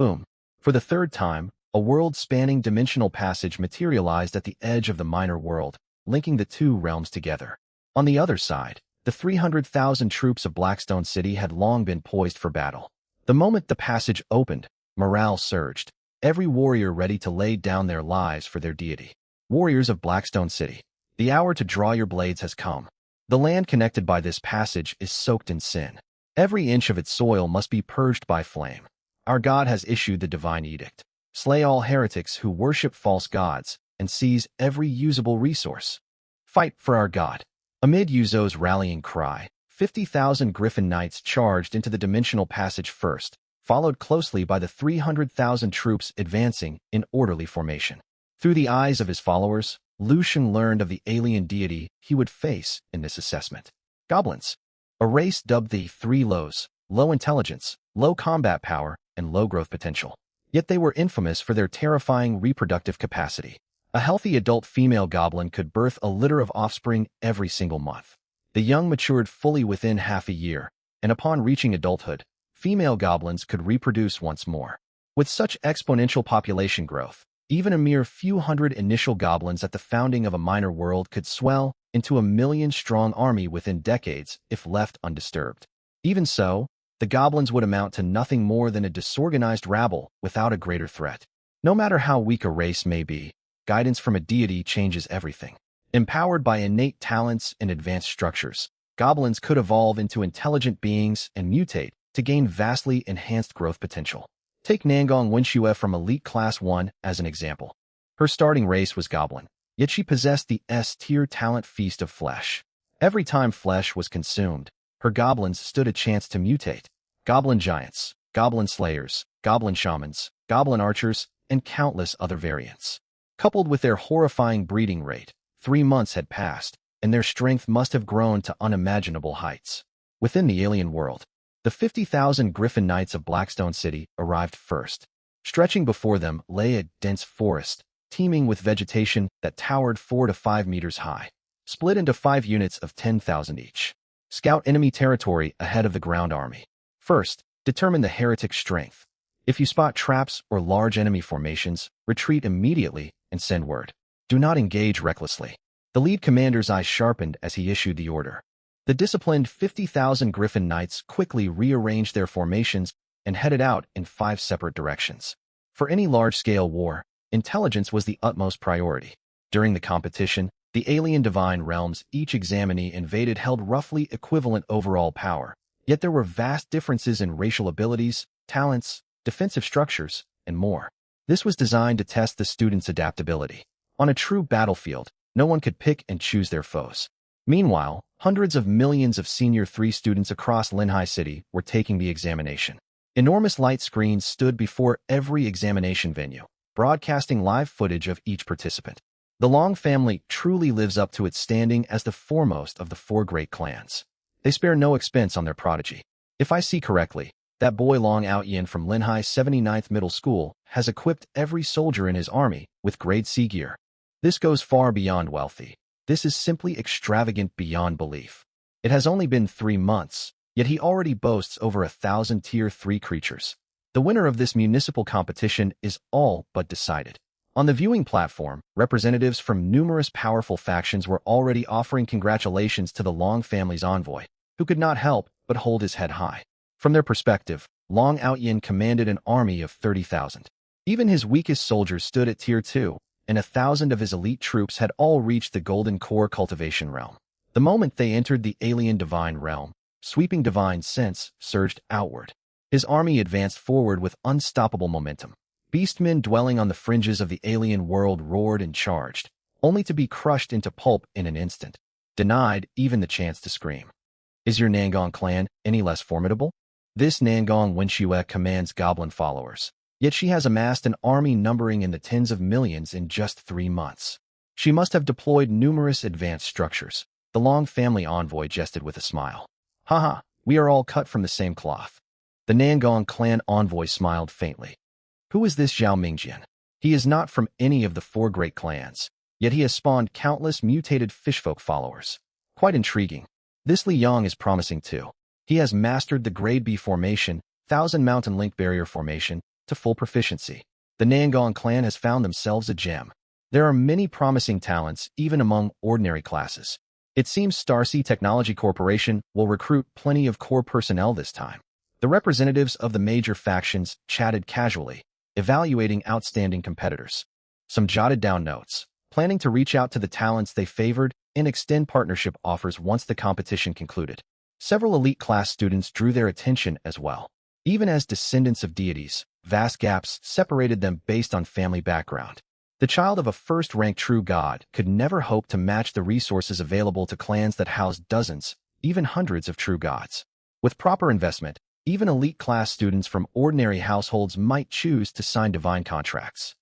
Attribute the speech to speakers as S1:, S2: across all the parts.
S1: Boom. For the third time, a world-spanning dimensional passage materialized at the edge of the minor world, linking the two realms together. On the other side, the 300,000 troops of Blackstone City had long been poised for battle. The moment the passage opened, morale surged, every warrior ready to lay down their lives for their deity. Warriors of Blackstone City, the hour to draw your blades has come. The land connected by this passage is soaked in sin. Every inch of its soil must be purged by flame. Our God has issued the divine edict. Slay all heretics who worship false gods and seize every usable resource. Fight for our God. Amid Yuzo's rallying cry, 50,000 Griffin Knights charged into the dimensional passage first, followed closely by the 300,000 troops advancing in orderly formation. Through the eyes of his followers, Lucian learned of the alien deity he would face in this assessment. Goblins. A race dubbed the Three Lows: low intelligence, low combat power, and low growth potential. Yet they were infamous for their terrifying reproductive capacity. A healthy adult female goblin could birth a litter of offspring every single month. The young matured fully within half a year, and upon reaching adulthood, female goblins could reproduce once more. With such exponential population growth, even a mere few hundred initial goblins at the founding of a minor world could swell into a million-strong army within decades if left undisturbed. Even so, the goblins would amount to nothing more than a disorganized rabble without a greater threat. No matter how weak a race may be, guidance from a deity changes everything. Empowered by innate talents and advanced structures, goblins could evolve into intelligent beings and mutate to gain vastly enhanced growth potential. Take Nangong Wenxue from Elite Class 1 as an example. Her starting race was goblin, yet she possessed the S-tier talent Feast of Flesh. Every time flesh was consumed, her goblins stood a chance to mutate. Goblin giants, goblin slayers, goblin shamans, goblin archers, and countless other variants. Coupled with their horrifying breeding rate, 3 months had passed, and their strength must have grown to unimaginable heights. Within the alien world, the 50,000 Griffin Knights of Blackstone City arrived first. Stretching before them lay a dense forest, teeming with vegetation that towered 4 to 5 meters high, split into 5 units of 10,000 each. Scout enemy territory ahead of the ground army. First, determine the heretic's strength. If you spot traps or large enemy formations, retreat immediately and send word. Do not engage recklessly. The lead commander's eyes sharpened as he issued the order. The disciplined 50,000 Griffin Knights quickly rearranged their formations and headed out in 5 separate directions. For any large-scale war, intelligence was the utmost priority. During the competition, the alien divine realms each examinee invaded held roughly equivalent overall power, yet there were vast differences in racial abilities, talents, defensive structures, and more. This was designed to test the students' adaptability. On a true battlefield, no one could pick and choose their foes. Meanwhile, hundreds of millions of Senior 3 students across Linhai City were taking the examination. Enormous light screens stood before every examination venue, broadcasting live footage of each participant. The Long family truly lives up to its standing as the foremost of the 4 great clans. They spare no expense on their prodigy. If I see correctly, that boy Long Outyin from Linhai 79th Middle School has equipped every soldier in his army with grade C gear. This goes far beyond wealthy. This is simply extravagant beyond belief. It has only been 3 months, yet he already boasts over 1,000 Tier 3 creatures. The winner of this municipal competition is all but decided. On the viewing platform, representatives from numerous powerful factions were already offering congratulations to the Long family's envoy, who could not help but hold his head high. From their perspective, Long Outyin commanded an army of 30,000. Even his weakest soldiers stood at Tier 2, and 1,000 of his elite troops had all reached the Golden Core cultivation realm. The moment they entered the alien divine realm, sweeping divine sense surged outward. His army advanced forward with unstoppable momentum. Beastmen dwelling on the fringes of the alien world roared and charged, only to be crushed into pulp in an instant, denied even the chance to scream. Is your Nangong clan any less formidable? This Nangong Wenxue commands goblin followers, yet she has amassed an army numbering in the tens of millions in just 3 months. She must have deployed numerous advanced structures. The Long family envoy jested with a smile. Haha, we are all cut from the same cloth. The Nangong clan envoy smiled faintly. Who is this Zhao Mingjian? He is not from any of the 4 great clans, yet he has spawned countless mutated fishfolk followers. Quite intriguing. This Li Yang is promising too. He has mastered the Grade B formation, 1,000 Mountain Link Barrier formation, to full proficiency. The Nangong clan has found themselves a gem. There are many promising talents even among ordinary classes. It seems Starsea Technology Corporation will recruit plenty of core personnel this time. The representatives of the major factions chatted casually, evaluating outstanding competitors. Some jotted down notes, planning to reach out to the talents they favored and extend partnership offers once the competition concluded. Several elite class students drew their attention as well. Even as descendants of deities, vast gaps separated them based on family background. The child of a first-ranked true god could never hope to match the resources available to clans that house dozens, even hundreds of true gods. With proper investment, even elite class students from ordinary households might choose to sign divine contracts.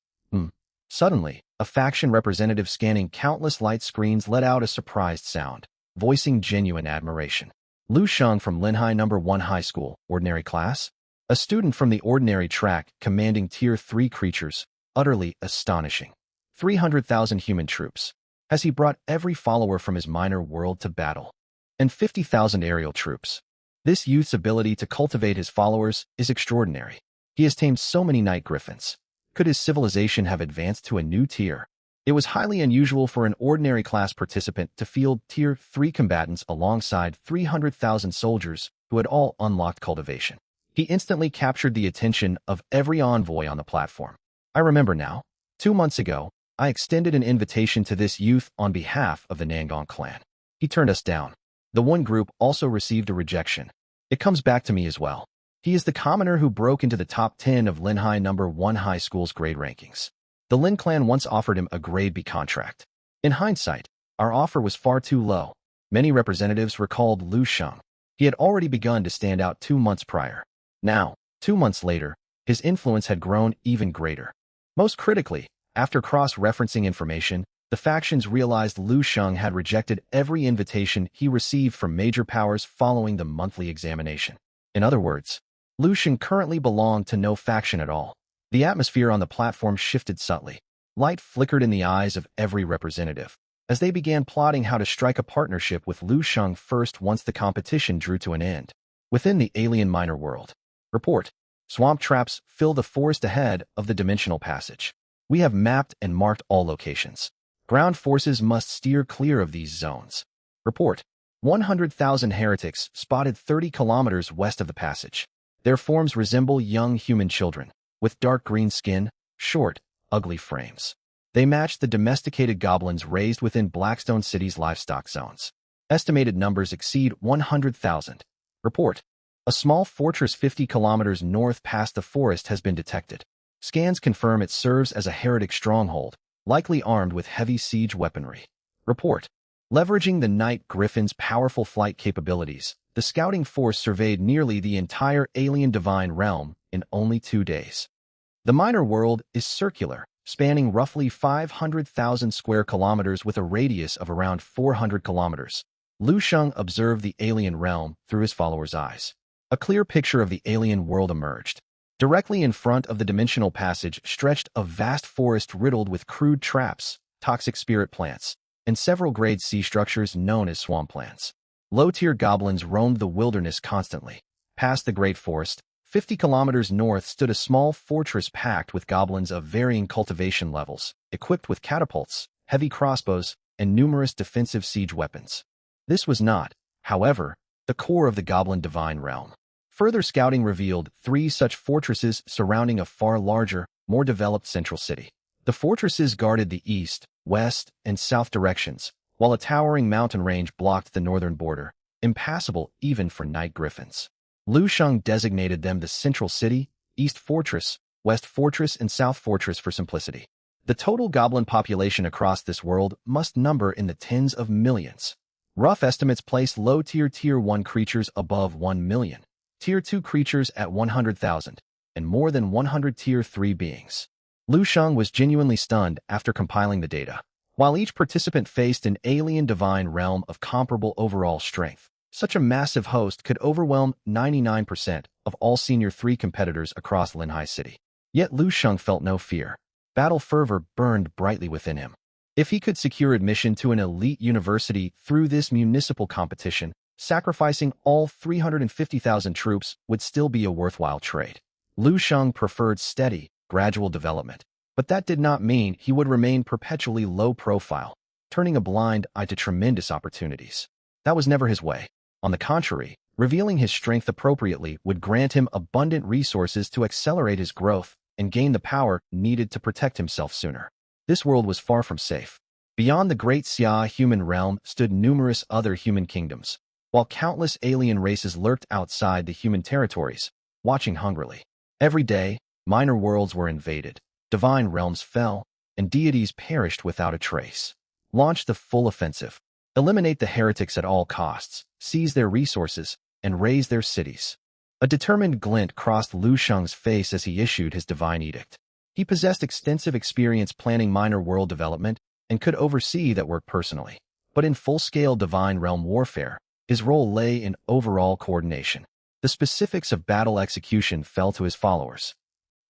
S1: Suddenly, a faction representative scanning countless light screens let out a surprised sound, voicing genuine admiration. Lu Sheng from Linhai No. 1 High School, ordinary class? A student from the ordinary track commanding Tier 3 creatures, utterly astonishing. 300,000 human troops. Has he brought every follower from his minor world to battle? And 50,000 aerial troops. This youth's ability to cultivate his followers is extraordinary. He has tamed so many night griffins. Could his civilization have advanced to a new tier? It was highly unusual for an ordinary class participant to field Tier 3 combatants alongside 300,000 soldiers who had all unlocked cultivation. He instantly captured the attention of every envoy on the platform. I remember now. 2 months ago, I extended an invitation to this youth on behalf of the Nangong clan. He turned us down. The one group also received a rejection. It comes back to me as well. He is the commoner who broke into the top 10 of Linhai No. 1 High School's grade rankings. The Lin clan once offered him a grade B contract. In hindsight, our offer was far too low. Many representatives recalled Lu Sheng. He had already begun to stand out 2 months prior. Now, 2 months later, his influence had grown even greater. Most critically, after cross-referencing information, the factions realized Lu Sheng had rejected every invitation he received from major powers following the monthly examination. In other words, Lu Sheng currently belonged to no faction at all. The atmosphere on the platform shifted subtly. Light flickered in the eyes of every representative, as they began plotting how to strike a partnership with Lu Sheng first once the competition drew to an end. Within the alien minor world. Report. Swamp traps fill the forest ahead of the dimensional passage. We have mapped and marked all locations. Ground forces must steer clear of these zones. Report. 100,000 heretics spotted 30 kilometers west of the passage. Their forms resemble young human children, with dark green skin, short, ugly frames. They match the domesticated goblins raised within Blackstone City's livestock zones. Estimated numbers exceed 100,000. Report. A small fortress 50 kilometers north past the forest has been detected. Scans confirm it serves as a heretic stronghold, likely armed with heavy siege weaponry. Report. Leveraging the Night Griffin's powerful flight capabilities, the scouting force surveyed nearly the entire alien divine realm in only 2 days. The minor world is circular, spanning roughly 500,000 square kilometers with a radius of around 400 kilometers. Lu Sheng observed the alien realm through his followers' eyes. A clear picture of the alien world emerged. Directly in front of the dimensional passage stretched a vast forest riddled with crude traps, toxic spirit plants, and several grade C structures known as swamplands. Low-tier goblins roamed the wilderness constantly. Past the Great Forest, 50 kilometers north stood a small fortress packed with goblins of varying cultivation levels, equipped with catapults, heavy crossbows, and numerous defensive siege weapons. This was not, however, the core of the goblin divine realm. Further scouting revealed 3 such fortresses surrounding a far larger, more developed central city. The fortresses guarded the east, west, and south directions, while a towering mountain range blocked the northern border, impassable even for night griffins. Lu Sheng designated them the Central City, East Fortress, West Fortress, and South Fortress for simplicity. The total goblin population across this world must number in the tens of millions. Rough estimates place low-tier Tier 1 creatures above 1 million, Tier 2 creatures at 100,000, and more than 100 Tier 3 beings. Lu Sheng was genuinely stunned after compiling the data. While each participant faced an alien divine realm of comparable overall strength, such a massive host could overwhelm 99% of all Senior 3 competitors across Linhai City. Yet Lu Sheng felt no fear. Battle fervor burned brightly within him. If he could secure admission to an elite university through this municipal competition, sacrificing all 350,000 troops would still be a worthwhile trade. Lu Sheng preferred steady, gradual development, but that did not mean he would remain perpetually low profile, turning a blind eye to tremendous opportunities. That was never his way. On the contrary, revealing his strength appropriately would grant him abundant resources to accelerate his growth and gain the power needed to protect himself sooner. This world was far from safe. Beyond the great Xia human realm stood numerous other human kingdoms, while countless alien races lurked outside the human territories, watching hungrily. Every day, minor worlds were invaded, divine realms fell, and deities perished without a trace. Launch the full offensive. Eliminate the heretics at all costs, seize their resources, and raise their cities. A determined glint crossed Lu Sheng's face as he issued his divine edict. He possessed extensive experience planning minor world development and could oversee that work personally. But in full-scale divine realm warfare, his role lay in overall coordination. The specifics of battle execution fell to his followers.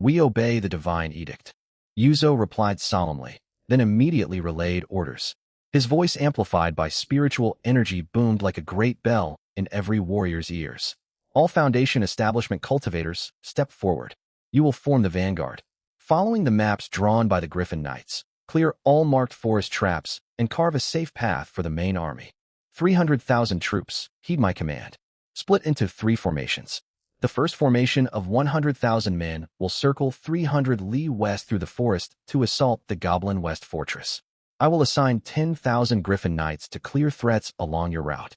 S1: "We obey the divine edict." Yuzo replied solemnly, then immediately relayed orders. His voice, amplified by spiritual energy, boomed like a great bell in every warrior's ears. "All Foundation establishment cultivators, step forward. You will form the vanguard. Following the maps drawn by the Griffin Knights, clear all marked forest traps and carve a safe path for the main army. 300,000 troops, heed my command. Split into 3 formations. The first formation of 100,000 men will circle 300 li west through the forest to assault the Goblin West Fortress. I will assign 10,000 Griffin Knights to clear threats along your route.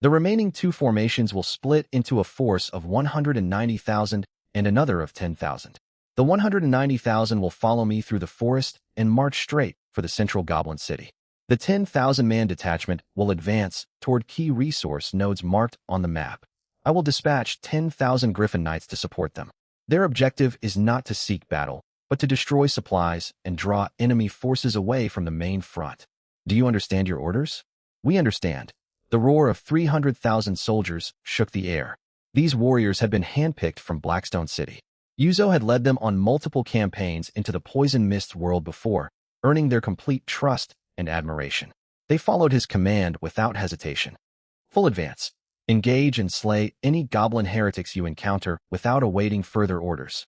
S1: The remaining 2 formations will split into a force of 190,000 and another of 10,000. The 190,000 will follow me through the forest and march straight for the central Goblin City. The 10,000-man detachment will advance toward key resource nodes marked on the map. I will dispatch 10,000 Griffin Knights to support them. Their objective is not to seek battle, but to destroy supplies and draw enemy forces away from the main front. Do you understand your orders? We understand. The roar of 300,000 soldiers shook the air. These warriors had been handpicked from Blackstone City. Yuzo had led them on multiple campaigns into the Poison Mist world before, earning their complete trust and admiration. They followed his command without hesitation. Full advance. Engage and slay any goblin heretics you encounter without awaiting further orders.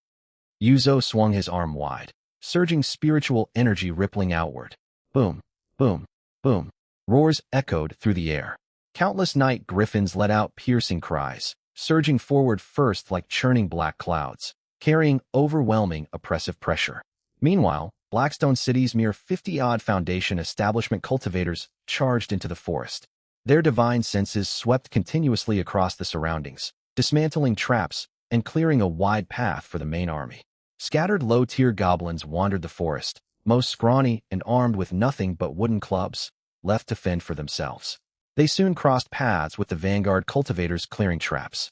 S1: Yuzo swung his arm wide, surging spiritual energy rippling outward. Boom, boom, boom. Roars echoed through the air. Countless night griffins let out piercing cries, surging forward first like churning black clouds, carrying overwhelming oppressive pressure. Meanwhile, Blackstone City's mere 50-odd Foundation establishment cultivators charged into the forest. Their divine senses swept continuously across the surroundings, dismantling traps and clearing a wide path for the main army. Scattered low-tier goblins wandered the forest, most scrawny and armed with nothing but wooden clubs, left to fend for themselves. They soon crossed paths with the vanguard cultivators clearing traps.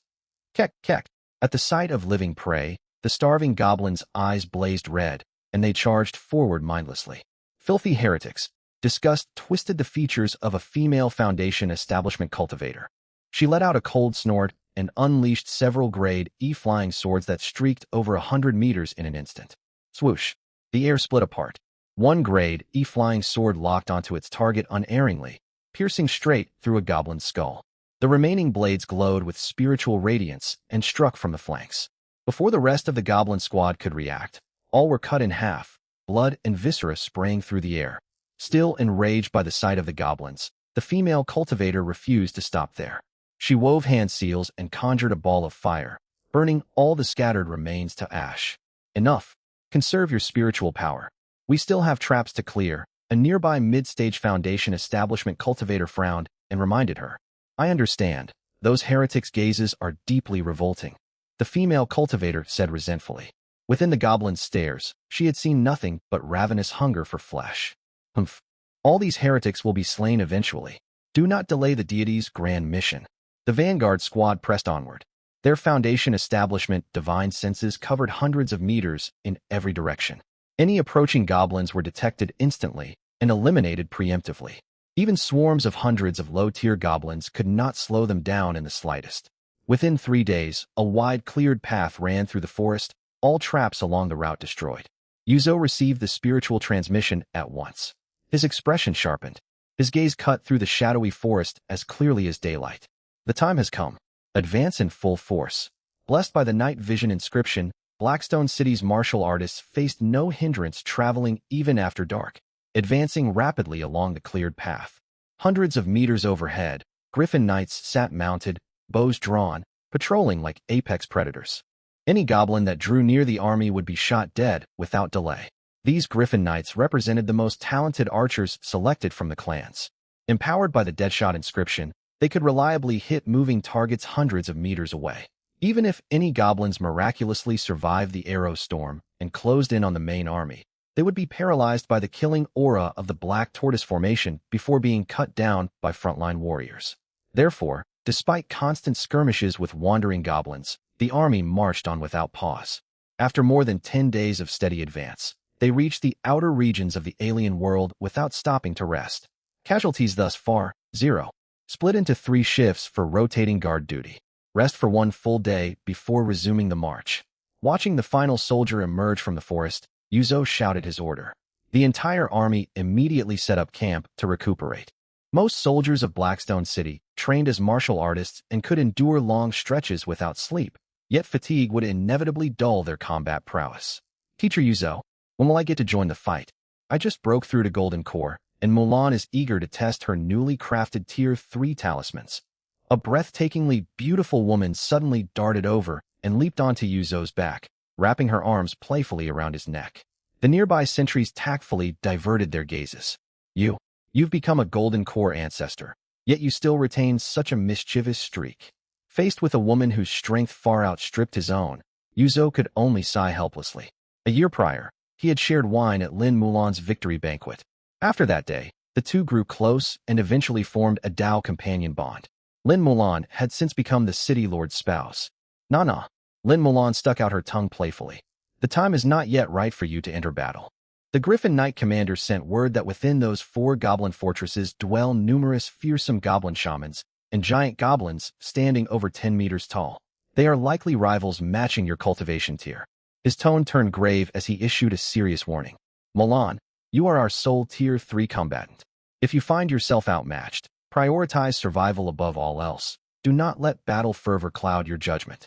S1: Kek, kek. At the sight of living prey, the starving goblins' eyes blazed red, and they charged forward mindlessly. Filthy heretics. Disgust twisted the features of a female Foundation establishment cultivator. She let out a cold snort and unleashed several grade E flying swords that streaked over 100 meters in an instant. Swoosh. The air split apart. One grade E flying sword locked onto its target unerringly, piercing straight through a goblin's skull. The remaining blades glowed with spiritual radiance and struck from the flanks. Before the rest of the goblin squad could react, all were cut in half, blood and viscera spraying through the air. Still enraged by the sight of the goblins, the female cultivator refused to stop there. She wove hand seals and conjured a ball of fire, burning all the scattered remains to ash. Enough. Conserve your spiritual power. We still have traps to clear. A nearby mid-stage Foundation establishment cultivator frowned and reminded her. I understand. Those heretics' gazes are deeply revolting. The female cultivator said resentfully. Within the goblin's stares, she had seen nothing but ravenous hunger for flesh. Humph. All these heretics will be slain eventually. Do not delay the deity's grand mission. The vanguard squad pressed onward. Their Foundation establishment divine senses covered hundreds of meters in every direction. Any approaching goblins were detected instantly and eliminated preemptively. Even swarms of hundreds of low-tier goblins could not slow them down in the slightest. Within 3 days, a wide cleared path ran through the forest, all traps along the route destroyed. Yuzo received the spiritual transmission at once. His expression sharpened. His gaze cut through the shadowy forest as clearly as daylight. The time has come. Advance in full force. Blessed by the night vision inscription, Blackstone City's martial artists faced no hindrance traveling even after dark, advancing rapidly along the cleared path. Hundreds of meters overhead, Griffin Knights sat mounted, bows drawn, patrolling like apex predators. Any goblin that drew near the army would be shot dead without delay. These Griffin Knights represented the most talented archers selected from the clans. Empowered by the Deadshot inscription, they could reliably hit moving targets hundreds of meters away. Even if any goblins miraculously survived the arrow storm and closed in on the main army, they would be paralyzed by the killing aura of the Black Tortoise formation before being cut down by frontline warriors. Therefore, despite constant skirmishes with wandering goblins, the army marched on without pause. After more than 10 days of steady advance, they reached the outer regions of the alien world without stopping to rest. Casualties thus far, 0. Split into 3 shifts for rotating guard duty. Rest for 1 full day before resuming the march. Watching the final soldier emerge from the forest, Yuzo shouted his order. The entire army immediately set up camp to recuperate. Most soldiers of Blackstone City trained as martial artists and could endure long stretches without sleep, yet fatigue would inevitably dull their combat prowess. Teacher Yuzo, when will I get to join the fight? I just broke through to Golden Core, and Mulan is eager to test her newly crafted Tier 3 talismans. A breathtakingly beautiful woman suddenly darted over and leaped onto Yuzo's back, wrapping her arms playfully around his neck. The nearby sentries tactfully diverted their gazes. You've become a Golden Core ancestor, yet you still retain such a mischievous streak. Faced with a woman whose strength far outstripped his own, Yuzo could only sigh helplessly. A year prior, he had shared wine at Lin Mulan's victory banquet. After that day, the two grew close and eventually formed a Dao companion bond. Lin Mulan had since become the city lord's spouse. Nah. Lin Mulan stuck out her tongue playfully. The time is not yet right for you to enter battle. The Griffin Knight commander sent word that within those 4 goblin fortresses dwell numerous fearsome goblin shamans and giant goblins standing over 10 meters tall. They are likely rivals matching your cultivation tier. His tone turned grave as he issued a serious warning. Mulan, you are our sole Tier 3 combatant. If you find yourself outmatched, prioritize survival above all else. Do not let battle fervor cloud your judgment.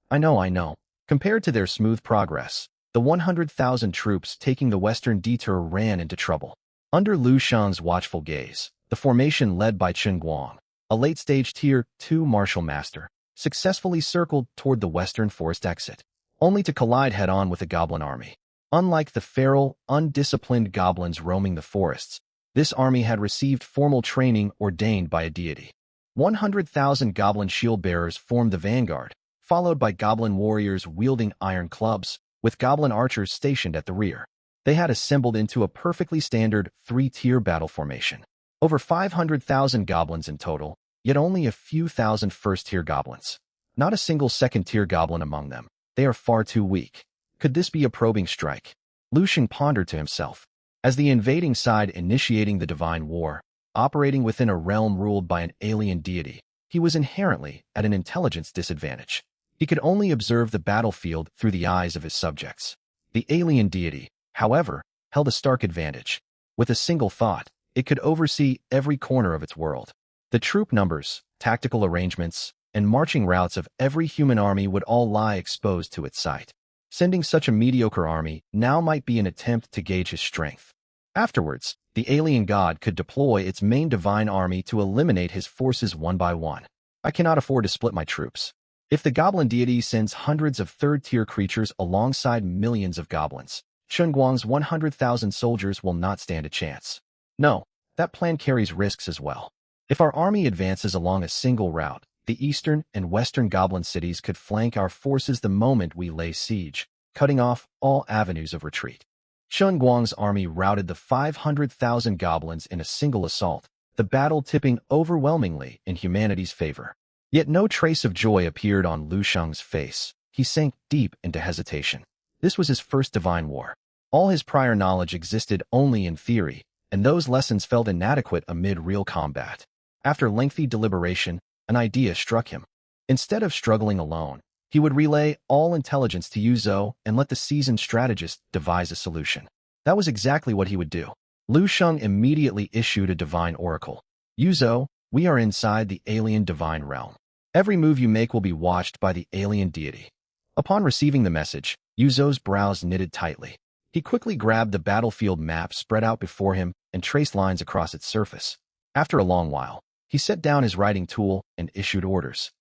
S1: I know. Compared to their smooth progress, the 100,000 troops taking the western detour ran into trouble. Under Lu Shang's watchful gaze, the formation led by Chen Guang, a late-stage Tier 2 martial master, successfully circled toward the western forest exit, only to collide head-on with a goblin army. Unlike the feral, undisciplined goblins roaming the forests, this army had received formal training ordained by a deity. 100,000 goblin shield-bearers formed the vanguard, followed by goblin warriors wielding iron clubs, with goblin archers stationed at the rear. They had assembled into a perfectly standard 3-tier battle formation. Over 500,000 goblins in total, yet only a few thousand first-tier goblins. Not a single second-tier goblin among them. They are far too weak. Could this be a probing strike? Lu Shang pondered to himself. As the invading side initiating the divine war, operating within a realm ruled by an alien deity, he was inherently at an intelligence disadvantage. He could only observe the battlefield through the eyes of his subjects. The alien deity, however, held a stark advantage. With a single thought, it could oversee every corner of its world. The troop numbers, tactical arrangements, and marching routes of every human army would all lie exposed to its sight. Sending such a mediocre army now might be an attempt to gauge his strength. Afterwards, the alien god could deploy its main divine army to eliminate his forces one by one. I cannot afford to split my troops. If the goblin deity sends hundreds of third-tier creatures alongside millions of goblins, Chen Guang's 100,000 soldiers will not stand a chance. No, that plan carries risks as well. If our army advances along a single route, the eastern and western goblin cities could flank our forces the moment we lay siege, cutting off all avenues of retreat. Chen Guang's army routed the 500,000 goblins in a single assault, the battle tipping overwhelmingly in humanity's favor. Yet no trace of joy appeared on Lu Shang's face. He sank deep into hesitation. This was his first divine war. All his prior knowledge existed only in theory, and those lessons felt inadequate amid real combat. After lengthy deliberation, an idea struck him. Instead of struggling alone, he would relay all intelligence to Yuzo and let the seasoned strategist devise a solution. That was exactly what he would do. Lu Shang immediately issued a divine oracle. Yuzo, we are inside the alien divine realm. Every move you make will be watched by the alien deity. Upon receiving the message, Yuzo's brows knitted tightly. He quickly grabbed the battlefield map spread out before him and traced lines across its surface. After a long while, he set down his writing tool and issued orders.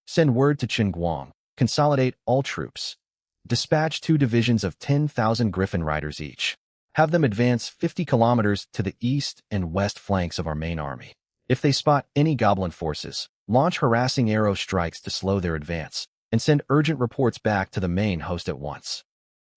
S1: Send word to Qinguang. Consolidate all troops. Dispatch 2 divisions of 10,000 Griffin riders each. Have them advance 50 kilometers to the east and west flanks of our main army. If they spot any goblin forces, launch harassing arrow strikes to slow their advance, and send urgent reports back to the main host at once.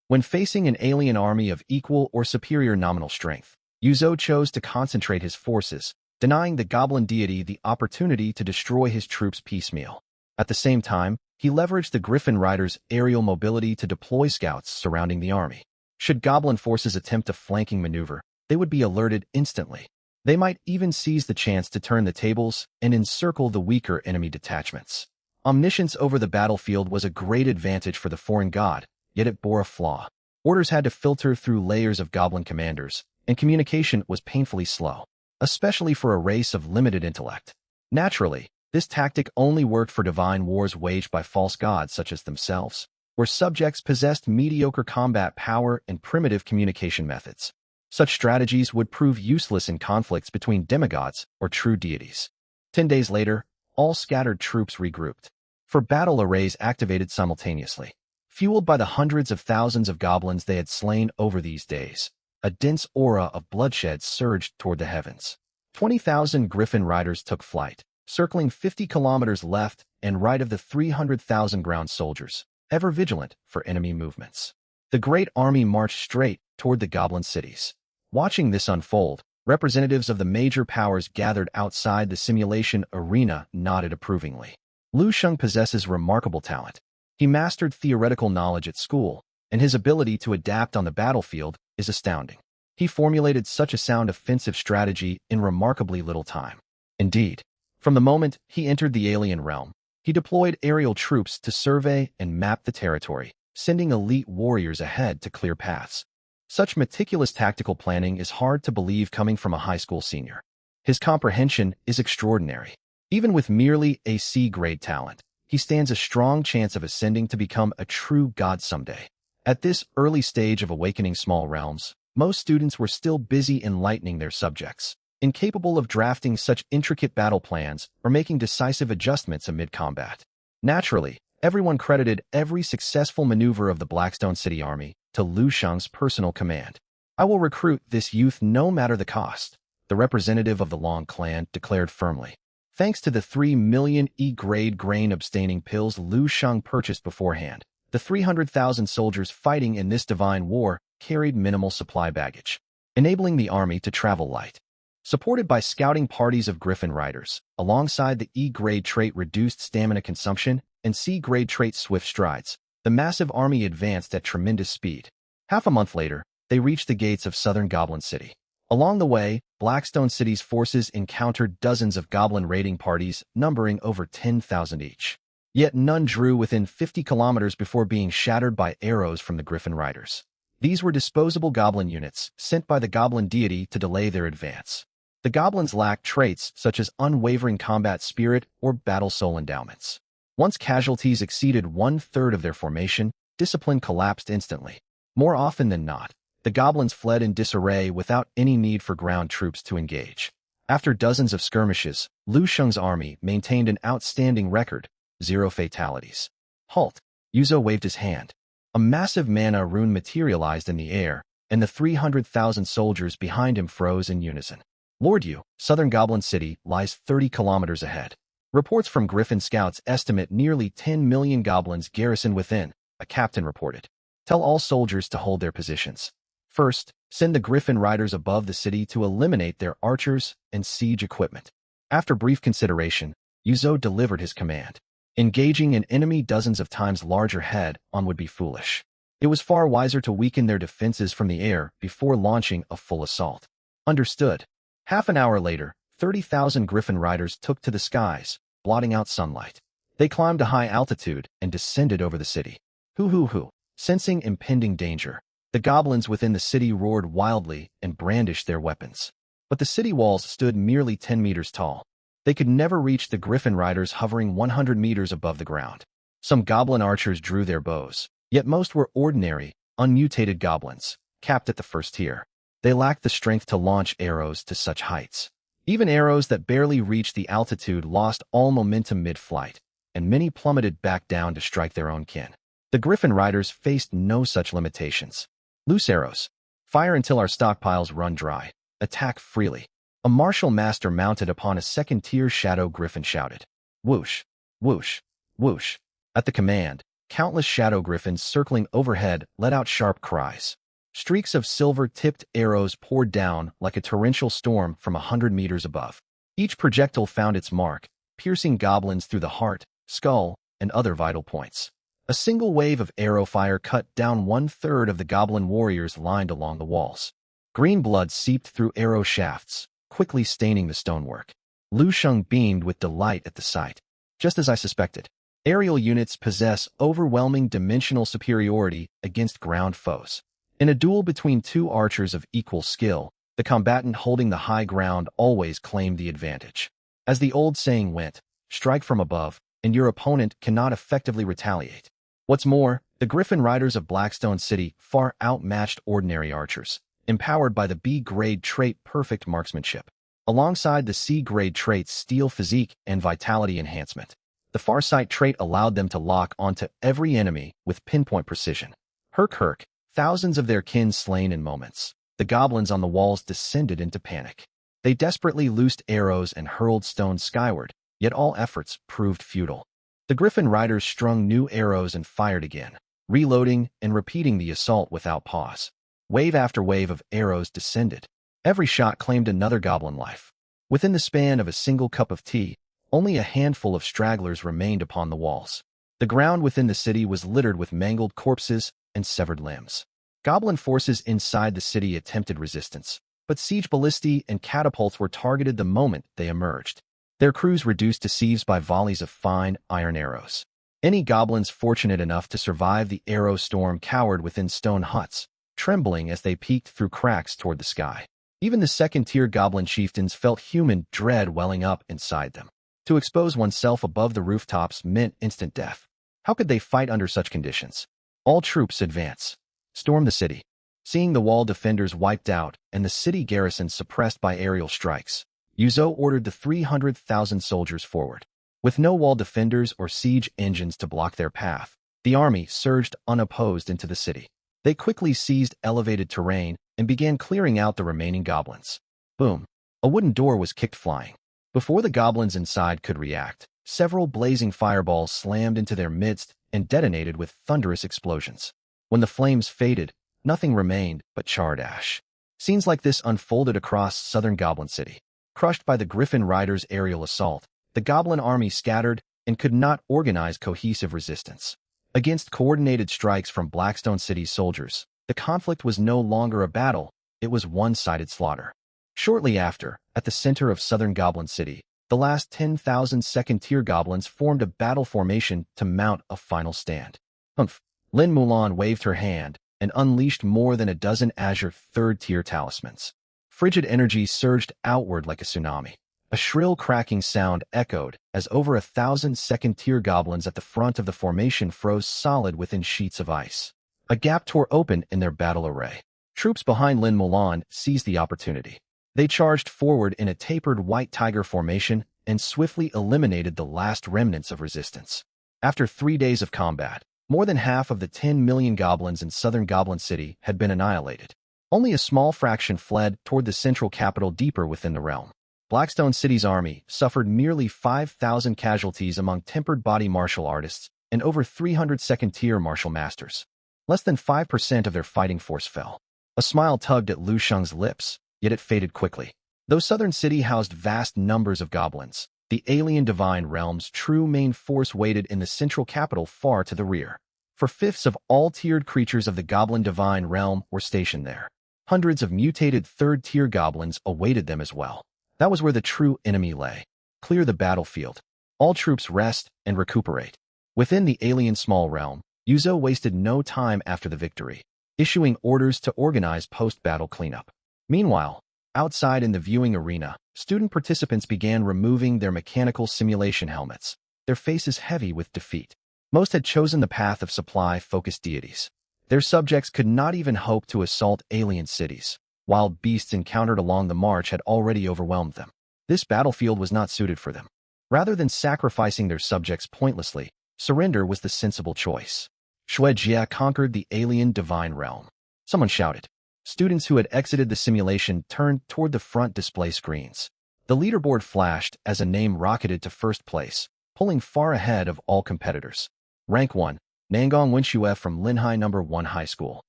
S1: When facing an alien army of equal or superior nominal strength, Yuzo chose to concentrate his forces, denying the goblin deity the opportunity to destroy his troops piecemeal. At the same time, he leveraged the Griffin riders' aerial mobility to deploy scouts surrounding the army. Should goblin forces attempt a flanking maneuver, they would be alerted instantly. They might even seize the chance to turn the tables and encircle the weaker enemy detachments. Omniscience over the battlefield was a great advantage for the foreign god, yet it bore a flaw. Orders had to filter through layers of goblin commanders, and communication was painfully slow, especially for a race of limited intellect. Naturally, this tactic only worked for divine wars waged by false gods such as themselves, where subjects possessed mediocre combat power and primitive communication methods. Such strategies would prove useless in conflicts between demigods or true deities. 10 days later, all scattered troops regrouped. For battle arrays activated simultaneously. Fueled by the hundreds of thousands of goblins they had slain over these days, a dense aura of bloodshed surged toward the heavens. 20,000 Griffin riders took flight, circling 50 kilometers left and right of the 300,000 ground soldiers, ever vigilant for enemy movements. The great army marched straight toward the goblin cities. Watching this unfold, representatives of the major powers gathered outside the simulation arena nodded approvingly. Lu Sheng possesses remarkable talent. He mastered theoretical knowledge at school, and his ability to adapt on the battlefield is astounding. He formulated such a sound offensive strategy in remarkably little time. Indeed, from the moment he entered the alien realm, he deployed aerial troops to survey and map the territory, sending elite warriors ahead to clear paths. Such meticulous tactical planning is hard to believe coming from a high school senior. His comprehension is extraordinary. Even with merely a C-grade talent, he stands a strong chance of ascending to become a true god someday. At this early stage of awakening small realms, most students were still busy enlightening their subjects, incapable of drafting such intricate battle plans or making decisive adjustments amid combat. Naturally, everyone credited every successful maneuver of the Blackstone City Army to Lu Sheng's personal command. "I will recruit this youth no matter the cost," the representative of the Long clan declared firmly. Thanks to the 3 million E-grade grain-abstaining pills Lu Sheng purchased beforehand, the 300,000 soldiers fighting in this divine war carried minimal supply baggage, enabling the army to travel light. Supported by scouting parties of Griffin riders, alongside the E-grade trait reduced stamina consumption and C-grade trait swift strides, the massive army advanced at tremendous speed. Half a month later, they reached the gates of southern Goblin City. Along the way, Blackstone City's forces encountered dozens of goblin raiding parties numbering over 10,000 each. Yet none drew within 50 kilometers before being shattered by arrows from the Griffin riders. These were disposable goblin units sent by the goblin deity to delay their advance. The goblins lacked traits such as unwavering combat spirit or battle soul endowments. Once casualties exceeded 1/3 of their formation, discipline collapsed instantly. More often than not, the goblins fled in disarray without any need for ground troops to engage. After dozens of skirmishes, Lu Sheng's army maintained an outstanding record, 0 fatalities. "Halt!" Yuzo waved his hand. A massive mana rune materialized in the air, and the 300,000 soldiers behind him froze in unison. "Lord Yu, southern Goblin City lies 30 kilometers ahead. Reports from Griffin scouts estimate nearly 10 million goblins garrisoned within," a captain reported. "Tell all soldiers to hold their positions. First, send the Griffin riders above the city to eliminate their archers and siege equipment." After brief consideration, Yuzo delivered his command. Engaging an enemy dozens of times larger head-on would be foolish. It was far wiser to weaken their defenses from the air before launching a full assault. Understood. Half an hour later, 30,000 Griffin riders took to the skies, blotting out sunlight. They climbed a high altitude and descended over the city. Hoo. Sensing impending danger, the goblins within the city roared wildly and brandished their weapons. But the city walls stood merely 10 meters tall. They could never reach the Griffin riders hovering 100 meters above the ground. Some goblin archers drew their bows, Yet most were ordinary, unmutated goblins, capped at the first tier. They lacked the strength to launch arrows to such heights. Even arrows that barely reached the altitude lost all momentum mid-flight, and many plummeted back down to strike their own kin. The Griffin Riders faced no such limitations. Loose arrows. Fire until our stockpiles run dry. Attack freely. A martial master mounted upon a second-tier shadow griffin shouted. Whoosh, whoosh, whoosh. At the command, countless shadow griffins circling overhead let out sharp cries. Streaks of silver-tipped arrows poured down like a torrential storm from 100 meters above. Each projectile found its mark, piercing goblins through the heart, skull, and other vital points. A single wave of arrow fire cut down 1/3 of the goblin warriors lined along the walls. Green blood seeped through arrow shafts, quickly staining the stonework. Lu Sheng beamed with delight at the sight. Just as I suspected, aerial units possess overwhelming dimensional superiority against ground foes. In a duel between two archers of equal skill, the combatant holding the high ground always claimed the advantage. As the old saying went, strike from above, and your opponent cannot effectively retaliate. What's more, the Griffin Riders of Blackstone City far outmatched ordinary archers, empowered by the B-grade trait perfect marksmanship, alongside the C-grade traits steel physique and vitality enhancement. The Farsight trait allowed them to lock onto every enemy with pinpoint precision. Herk, thousands of their kin slain in moments. The goblins on the walls descended into panic. They desperately loosed arrows and hurled stones skyward, yet all efforts proved futile. The Griffin Riders strung new arrows and fired again, reloading and repeating the assault without pause. Wave after wave of arrows descended. Every shot claimed another goblin life. Within the span of a single cup of tea, only a handful of stragglers remained upon the walls. The ground within the city was littered with mangled corpses and severed limbs. Goblin forces inside the city attempted resistance, but siege ballistae and catapults were targeted the moment they emerged. Their crews reduced to sieves by volleys of fine iron arrows. Any goblins fortunate enough to survive the arrow storm cowered within stone huts, trembling as they peeked through cracks toward the sky. Even the second-tier goblin chieftains felt human dread welling up inside them. To expose oneself above the rooftops meant instant death. How could they fight under such conditions? All troops advance. Storm the city. Seeing the wall defenders wiped out and the city garrison suppressed by aerial strikes, Yuzo ordered the 300,000 soldiers forward. With no wall defenders or siege engines to block their path, the army surged unopposed into the city. They quickly seized elevated terrain and began clearing out the remaining goblins. Boom! A wooden door was kicked flying. Before the goblins inside could react, several blazing fireballs slammed into their midst and detonated with thunderous explosions. When the flames faded, nothing remained but charred ash. Scenes like this unfolded across southern Goblin City. Crushed by the Griffin Riders' aerial assault, the goblin army scattered and could not organize cohesive resistance. Against coordinated strikes from Blackstone City's soldiers, the conflict was no longer a battle, it was one-sided slaughter. Shortly after, at the center of southern Goblin City, the last 10,000 second-tier goblins formed a battle formation to mount a final stand. Humph! Lin Mulan waved her hand and unleashed more than a dozen azure third-tier talismans. Frigid energy surged outward like a tsunami. A shrill cracking sound echoed as over 1,000 second-tier goblins at the front of the formation froze solid within sheets of ice. A gap tore open in their battle array. Troops behind Lin Mulan seized the opportunity. They charged forward in a tapered white tiger formation and swiftly eliminated the last remnants of resistance. After 3 days of combat, more than half of the 10 million goblins in southern Goblin City had been annihilated. Only a small fraction fled toward the central capital deeper within the realm. Blackstone City's army suffered merely 5,000 casualties among tempered body martial artists and over 300 second-tier martial masters. Less than 5% of their fighting force fell. A smile tugged at Lu Sheng's lips, yet it faded quickly. Though Southern City housed vast numbers of goblins, the alien divine realm's true main force waited in the central capital far to the rear. 4/5 of all tiered creatures of the goblin divine realm were stationed there. Hundreds of mutated third-tier goblins awaited them as well. That was where the true enemy lay. Clear the battlefield. All troops rest and recuperate. Within the alien small realm, Yuzo wasted no time after the victory, issuing orders to organize post-battle cleanup. Meanwhile, outside in the viewing arena, student participants began removing their mechanical simulation helmets, their faces heavy with defeat. Most had chosen the path of supply-focused deities. Their subjects could not even hope to assault alien cities. Wild beasts encountered along the march had already overwhelmed them. This battlefield was not suited for them. Rather than sacrificing their subjects pointlessly, surrender was the sensible choice. Shui Jia conquered the alien divine realm. Someone shouted. Students who had exited the simulation turned toward the front display screens. The leaderboard flashed as a name rocketed to first place, pulling far ahead of all competitors. Rank 1, Nangong Wenxue from Linhai No. 1 High School.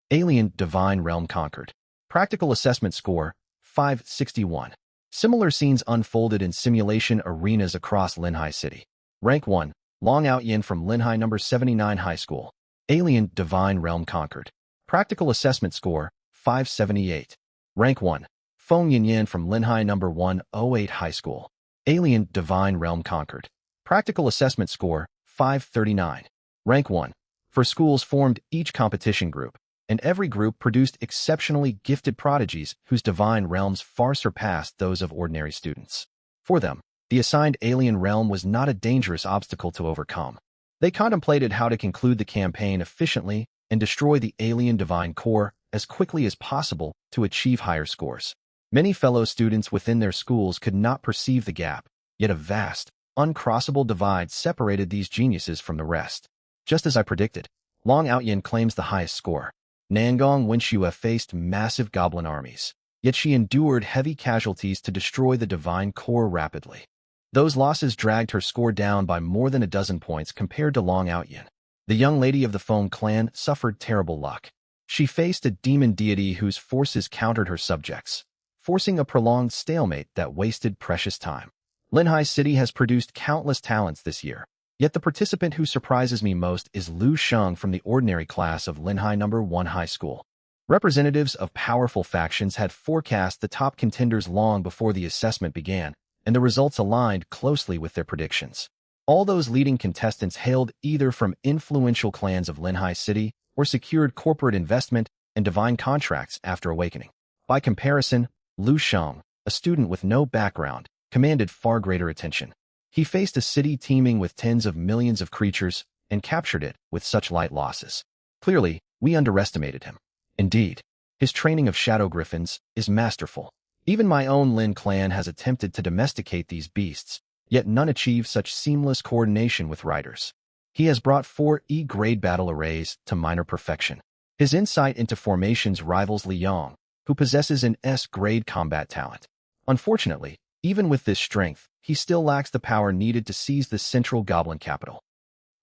S1: Alien Divine Realm conquered. Practical assessment score, 561. Similar scenes unfolded in simulation arenas across Linhai City. Rank 1, Long Outyin from Linhai No. 79 High School. Alien Divine Realm conquered. Practical assessment score, 578. Rank 1, Feng Yinyan from Linhai No. 108 High School. Alien Divine Realm conquered. Practical assessment score, 539. Rank 1. For schools formed each competition group, and every group produced exceptionally gifted prodigies whose divine realms far surpassed those of ordinary students. For them, the assigned alien realm was not a dangerous obstacle to overcome. They contemplated how to conclude the campaign efficiently and destroy the alien divine core as quickly as possible to achieve higher scores. Many fellow students within their schools could not perceive the gap, yet a vast, uncrossable divide separated these geniuses from the rest. Just as I predicted, Long Outyin claims the highest score. Nangong Wenxue faced massive goblin armies, yet she endured heavy casualties to destroy the divine core rapidly. Those losses dragged her score down by more than a dozen points compared to Long Outyin. The young lady of the Foam clan suffered terrible luck. She faced a demon deity whose forces countered her subjects, forcing a prolonged stalemate that wasted precious time. Linhai City has produced countless talents this year, yet the participant who surprises me most is Lu Sheng from the ordinary class of Linhai No. 1 High School. Representatives of powerful factions had forecast the top contenders long before the assessment began, and the results aligned closely with their predictions. All those leading contestants hailed either from influential clans of Linhai City or secured corporate investment and divine contracts after awakening. By comparison, Lu Sheng, a student with no background, commanded far greater attention. He faced a city teeming with tens of millions of creatures and captured it with such light losses. Clearly, we underestimated him. Indeed, his training of shadow griffins is masterful. Even my own Lin clan has attempted to domesticate these beasts, yet none achieve such seamless coordination with riders. He has brought 4 E-grade battle arrays to minor perfection. His insight into formations rivals Li Yong, who possesses an S-grade combat talent. Unfortunately, even with this strength, he still lacks the power needed to seize the central goblin capital.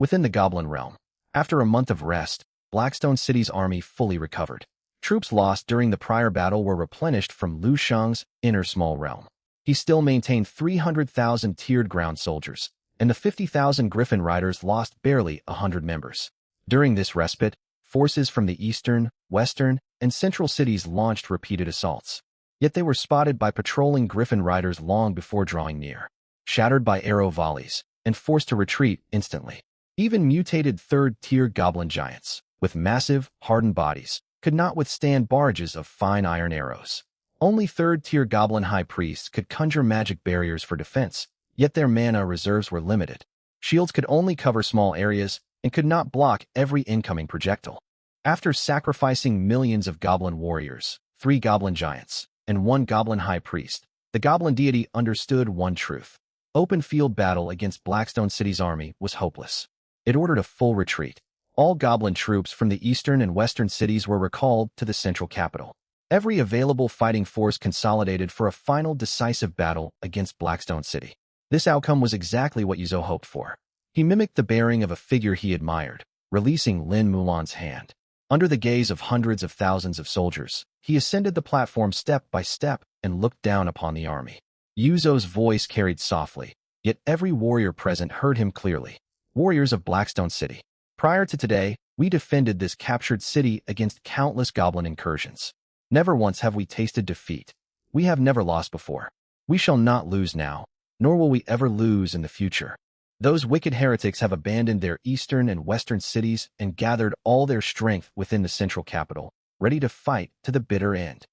S1: Within the goblin realm, after a month of rest, Blackstone City's army fully recovered. Troops lost during the prior battle were replenished from Lu Sheng's inner small realm. He still maintained 300,000 tiered ground soldiers, and the 50,000 Griffin Riders lost barely 100 members. During this respite, forces from the eastern, western, and central cities launched repeated assaults. Yet they were spotted by patrolling Griffin Riders long before drawing near, shattered by arrow volleys, and forced to retreat instantly. Even mutated third-tier goblin giants, with massive, hardened bodies, could not withstand barrages of fine iron arrows. Only third-tier goblin high priests could conjure magic barriers for defense, yet their mana reserves were limited. Shields could only cover small areas and could not block every incoming projectile. After sacrificing millions of goblin warriors, 3 goblin giants, and 1 goblin high priest, the goblin deity understood one truth. Open field battle against Blackstone City's army was hopeless. It ordered a full retreat. All goblin troops from the eastern and western cities were recalled to the central capital. Every available fighting force consolidated for a final decisive battle against Blackstone City. This outcome was exactly what Yuzo hoped for. He mimicked the bearing of a figure he admired, releasing Lin Mulan's hand. Under the gaze of hundreds of thousands of soldiers, he ascended the platform step by step and looked down upon the army. Yuzo's voice carried softly, yet every warrior present heard him clearly. Warriors of Blackstone City. Prior to today, we defended this captured city against countless goblin incursions. Never once have we tasted defeat. We have never lost before. We shall not lose now, nor will we ever lose in the future. Those wicked heretics have abandoned their eastern and western cities and gathered all their strength within the central capital, ready to fight to the bitter end.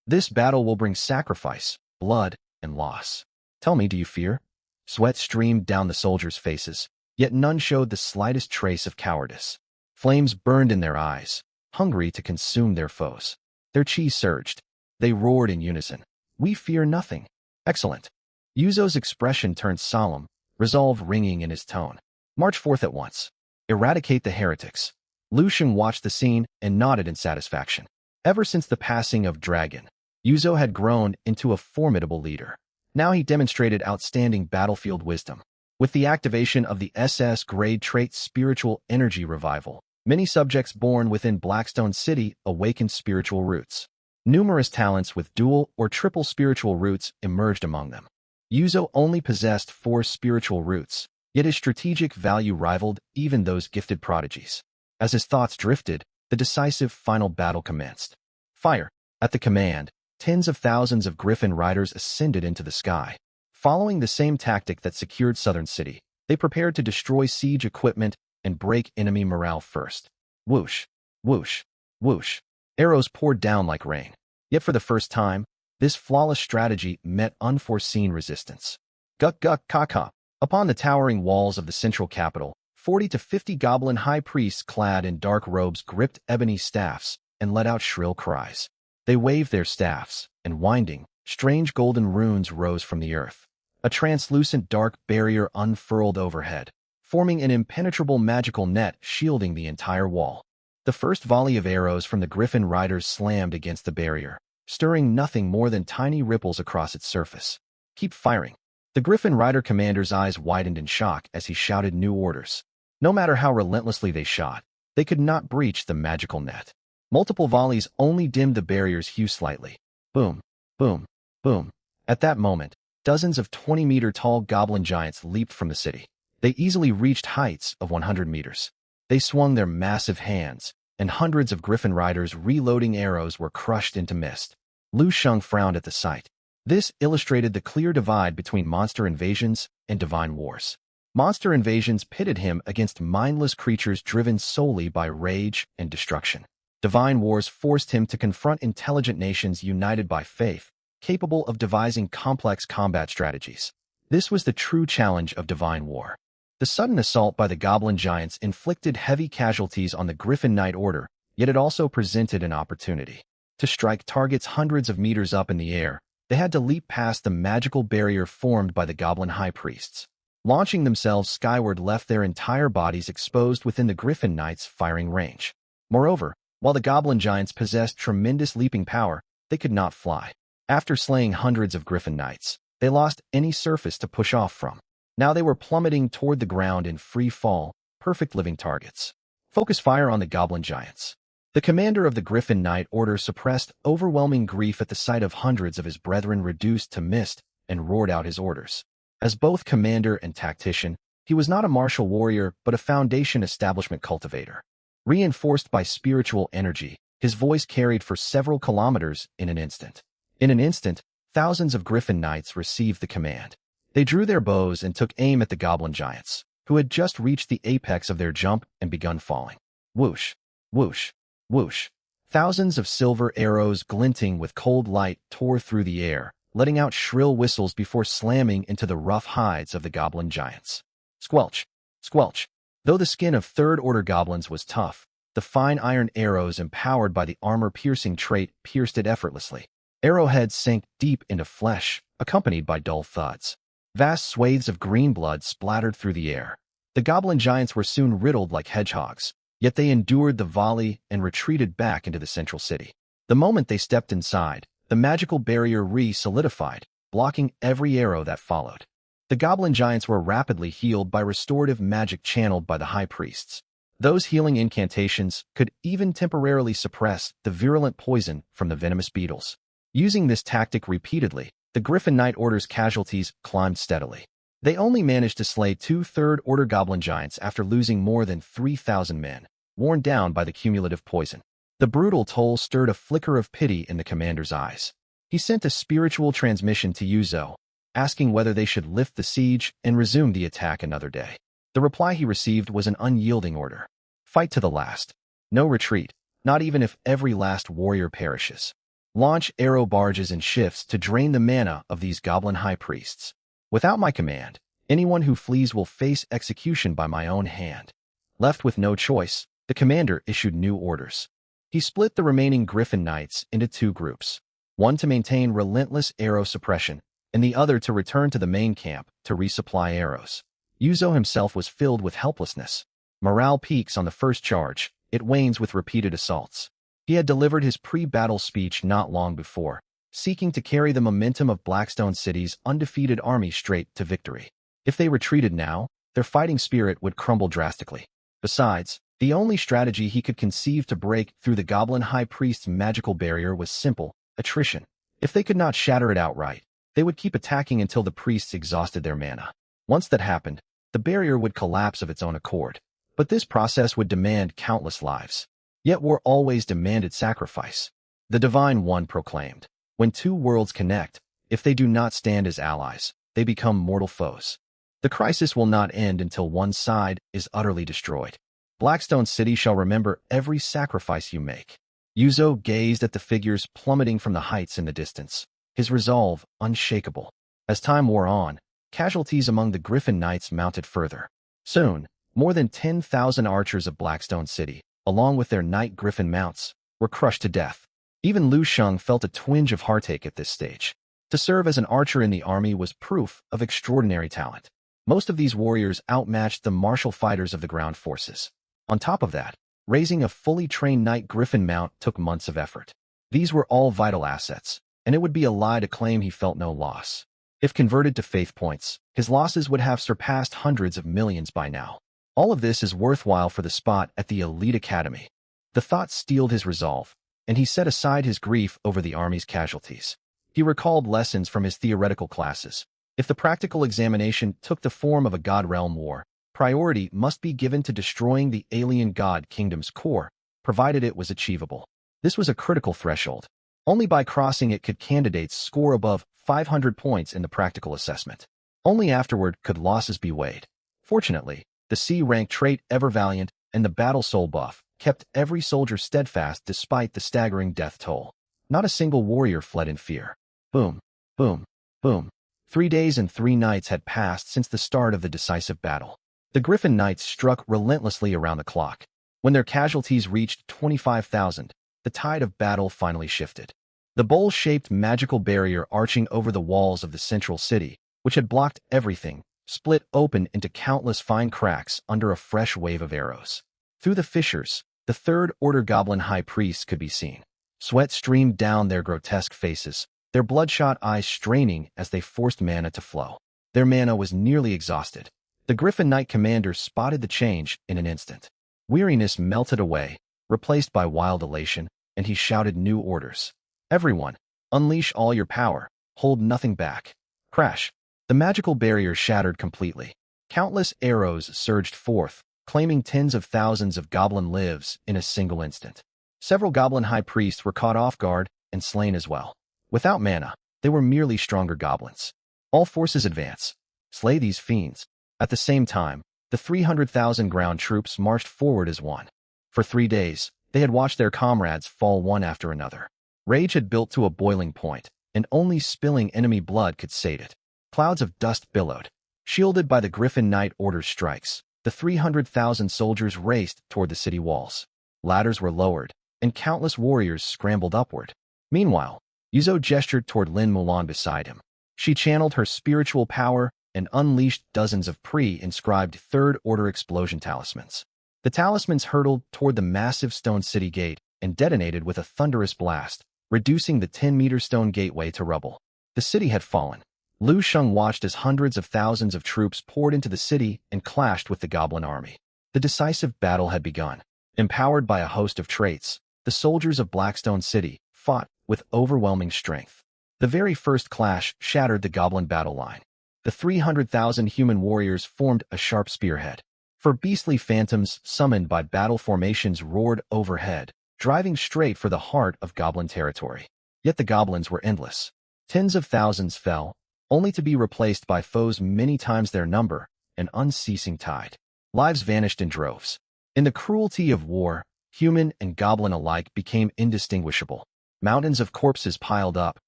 S1: This battle will bring sacrifice, blood, and loss. Tell me, do you fear? Sweat streamed down the soldiers' faces. yet none showed the slightest trace of cowardice. Flames burned in their eyes, hungry to consume their foes. Their chi surged. They roared in unison. "We fear nothing." "Excellent." Yuzo's expression turned solemn, resolve ringing in his tone. "March forth at once. Eradicate the heretics." Lu Sheng watched the scene and nodded in satisfaction. Ever since the passing of Dragon, Yuzo had grown into a formidable leader. Now he demonstrated outstanding battlefield wisdom. With the activation of the SS grade trait Spiritual Energy Revival, many subjects born within Blackstone City awakened spiritual roots. Numerous talents with dual or triple spiritual roots emerged among them. Yuzo only possessed 4 spiritual roots, yet his strategic value rivaled even those gifted prodigies. As his thoughts drifted, the decisive final battle commenced. Fire! At the command, tens of thousands of Griffin riders ascended into the sky. Following the same tactic that secured Southern City, they prepared to destroy siege equipment and break enemy morale first. Whoosh! Whoosh! Whoosh! Arrows poured down like rain. Yet for the first time, this flawless strategy met unforeseen resistance. Guk guk kaka! Upon the towering walls of the central capital, 40 to 50 goblin high priests clad in dark robes gripped ebony staffs and let out shrill cries. They waved their staffs, and winding, strange golden runes rose from the earth. A translucent dark barrier unfurled overhead, forming an impenetrable magical net shielding the entire wall. The first volley of arrows from the Griffin riders slammed against the barrier, stirring nothing more than tiny ripples across its surface. "Keep firing." The Griffin rider commander's eyes widened in shock as he shouted new orders. No matter how relentlessly they shot, they could not breach the magical net. Multiple volleys only dimmed the barrier's hue slightly. Boom, boom, boom. At that moment, dozens of 20-meter-tall goblin giants leaped from the city. They easily reached heights of 100 meters. They swung their massive hands, and hundreds of Griffin riders reloading arrows were crushed into mist. Lu Sheng frowned at the sight. This illustrated the clear divide between monster invasions and divine wars. Monster invasions pitted him against mindless creatures driven solely by rage and destruction. Divine wars forced him to confront intelligent nations united by faith, capable of devising complex combat strategies. This was the true challenge of divine war. The sudden assault by the goblin giants inflicted heavy casualties on the Griffin Knight Order, yet it also presented an opportunity. To strike targets hundreds of meters up in the air, they had to leap past the magical barrier formed by the goblin high priests. Launching themselves skyward left their entire bodies exposed within the Griffin Knight's firing range. Moreover, while the goblin giants possessed tremendous leaping power, they could not fly. After slaying hundreds of Griffin Knights, they lost any surface to push off from. Now they were plummeting toward the ground in free fall, perfect living targets. Focus fire on the goblin giants. The commander of the Griffin Knight Order suppressed overwhelming grief at the sight of hundreds of his brethren reduced to mist and roared out his orders. As both commander and tactician, he was not a martial warrior but a foundation establishment cultivator. Reinforced by spiritual energy, his voice carried for several kilometers in an instant. In an instant, thousands of Griffin Knights received the command. They drew their bows and took aim at the goblin giants, who had just reached the apex of their jump and begun falling. Whoosh, whoosh, whoosh. Thousands of silver arrows glinting with cold light tore through the air, letting out shrill whistles before slamming into the rough hides of the goblin giants. Squelch, squelch. Though the skin of third-order goblins was tough, the fine iron arrows empowered by the armor-piercing trait pierced it effortlessly. Arrowheads sank deep into flesh, accompanied by dull thuds. Vast swathes of green blood splattered through the air. The goblin giants were soon riddled like hedgehogs, yet they endured the volley and retreated back into the central city. The moment they stepped inside, the magical barrier re-solidified, blocking every arrow that followed. The goblin giants were rapidly healed by restorative magic channeled by the high priests. Those healing incantations could even temporarily suppress the virulent poison from the venomous beetles. Using this tactic repeatedly, the Griffin Knight Order's casualties climbed steadily. They only managed to slay 2 third-order goblin giants after losing more than 3,000 men, worn down by the cumulative poison. The brutal toll stirred a flicker of pity in the commander's eyes. He sent a spiritual transmission to Yuzo, asking whether they should lift the siege and resume the attack another day. The reply he received was an unyielding order. Fight to the last. No retreat, not even if every last warrior perishes. Launch arrow barges in shifts to drain the mana of these goblin high priests. Without my command, Anyone who flees will face execution by my own hand. Left with no choice, the commander issued new orders. He split the remaining Griffin Knights into two groups, one to maintain relentless arrow suppression, and the other to return to the main camp to resupply arrows. Yuzo himself was filled with helplessness. Morale peaks on the first charge, it wanes with repeated assaults. He had delivered his pre-battle speech not long before, seeking to carry the momentum of Blackstone City's undefeated army straight to victory. If they retreated now, their fighting spirit would crumble drastically. Besides, the only strategy he could conceive to break through the Goblin High Priest's magical barrier was simple: attrition. If they could not shatter it outright, they would keep attacking until the priests exhausted their mana. Once that happened, the barrier would collapse of its own accord. But this process would demand countless lives. Yet war always demanded sacrifice. The Divine One proclaimed, when two worlds connect, if they do not stand as allies, they become mortal foes. The crisis will not end until one side is utterly destroyed. Blackstone City shall remember every sacrifice you make. Yuzo gazed at the figures plummeting from the heights in the distance, his resolve unshakable. As time wore on, casualties among the Griffin Knights mounted further. Soon, more than 10,000 archers of Blackstone City, along with their Knight Griffin mounts, were crushed to death. Even Lu Sheng felt a twinge of heartache at this stage. To serve as an archer in the army was proof of extraordinary talent. Most of these warriors outmatched the martial fighters of the ground forces. On top of that, raising a fully trained Knight Griffin mount took months of effort. These were all vital assets, and it would be a lie to claim he felt no loss. If converted to faith points, his losses would have surpassed hundreds of millions by now. All of this is worthwhile for the spot at the elite academy. The thought steeled his resolve, and he set aside his grief over the army's casualties. He recalled lessons from his theoretical classes. If the practical examination took the form of a God Realm war, priority must be given to destroying the alien God Kingdom's core, provided it was achievable. This was a critical threshold. Only by crossing it could candidates score above 500 points in the practical assessment. Only afterward could losses be weighed. Fortunately, the C-rank trait Ever Valiant and the Battle Soul buff kept every soldier steadfast despite the staggering death toll. Not a single warrior fled in fear. Boom, boom, boom. 3 days and 3 nights had passed since the start of the decisive battle. The Griffin Knights struck relentlessly around the clock. When their casualties reached 25,000, the tide of battle finally shifted. The bowl-shaped magical barrier arching over the walls of the central city, which had blocked everything, split open into countless fine cracks under a fresh wave of arrows. Through the fissures, the Third Order Goblin High Priests could be seen. Sweat streamed down their grotesque faces, their bloodshot eyes straining as they forced mana to flow. Their mana was nearly exhausted. The Griffin Knight commander spotted the change in an instant. Weariness melted away, replaced by wild elation, and he shouted new orders. Everyone, unleash all your power, hold nothing back. Crash. The magical barrier shattered completely. Countless arrows surged forth, claiming tens of thousands of goblin lives in a single instant. Several goblin high priests were caught off guard and slain as well. Without mana, they were merely stronger goblins. All forces advance. Slay these fiends. At the same time, the 300,000 ground troops marched forward as one. For 3 days, they had watched their comrades fall one after another. Rage had built to a boiling point, and only spilling enemy blood could sate it. Clouds of dust billowed. Shielded by the Griffin Knight Order's strikes, the 300,000 soldiers raced toward the city walls. Ladders were lowered, and countless warriors scrambled upward. Meanwhile, Yuzo gestured toward Lin Mulan beside him. She channeled her spiritual power and unleashed dozens of pre-inscribed Third Order explosion talismans. The talismans hurtled toward the massive stone city gate and detonated with a thunderous blast, reducing the 10-meter stone gateway to rubble. The city had fallen. Lu Sheng watched as hundreds of thousands of troops poured into the city and clashed with the goblin army. The decisive battle had begun. Empowered by a host of traits, the soldiers of Blackstone City fought with overwhelming strength. The very first clash shattered the goblin battle line. The 300,000 human warriors formed a sharp spearhead. For beastly phantoms summoned by battle formations roared overhead, driving straight for the heart of goblin territory. Yet the goblins were endless. Tens of thousands fell, only to be replaced by foes many times their number, an unceasing tide. Lives vanished in droves. In the cruelty of war, human and goblin alike became indistinguishable. Mountains of corpses piled up,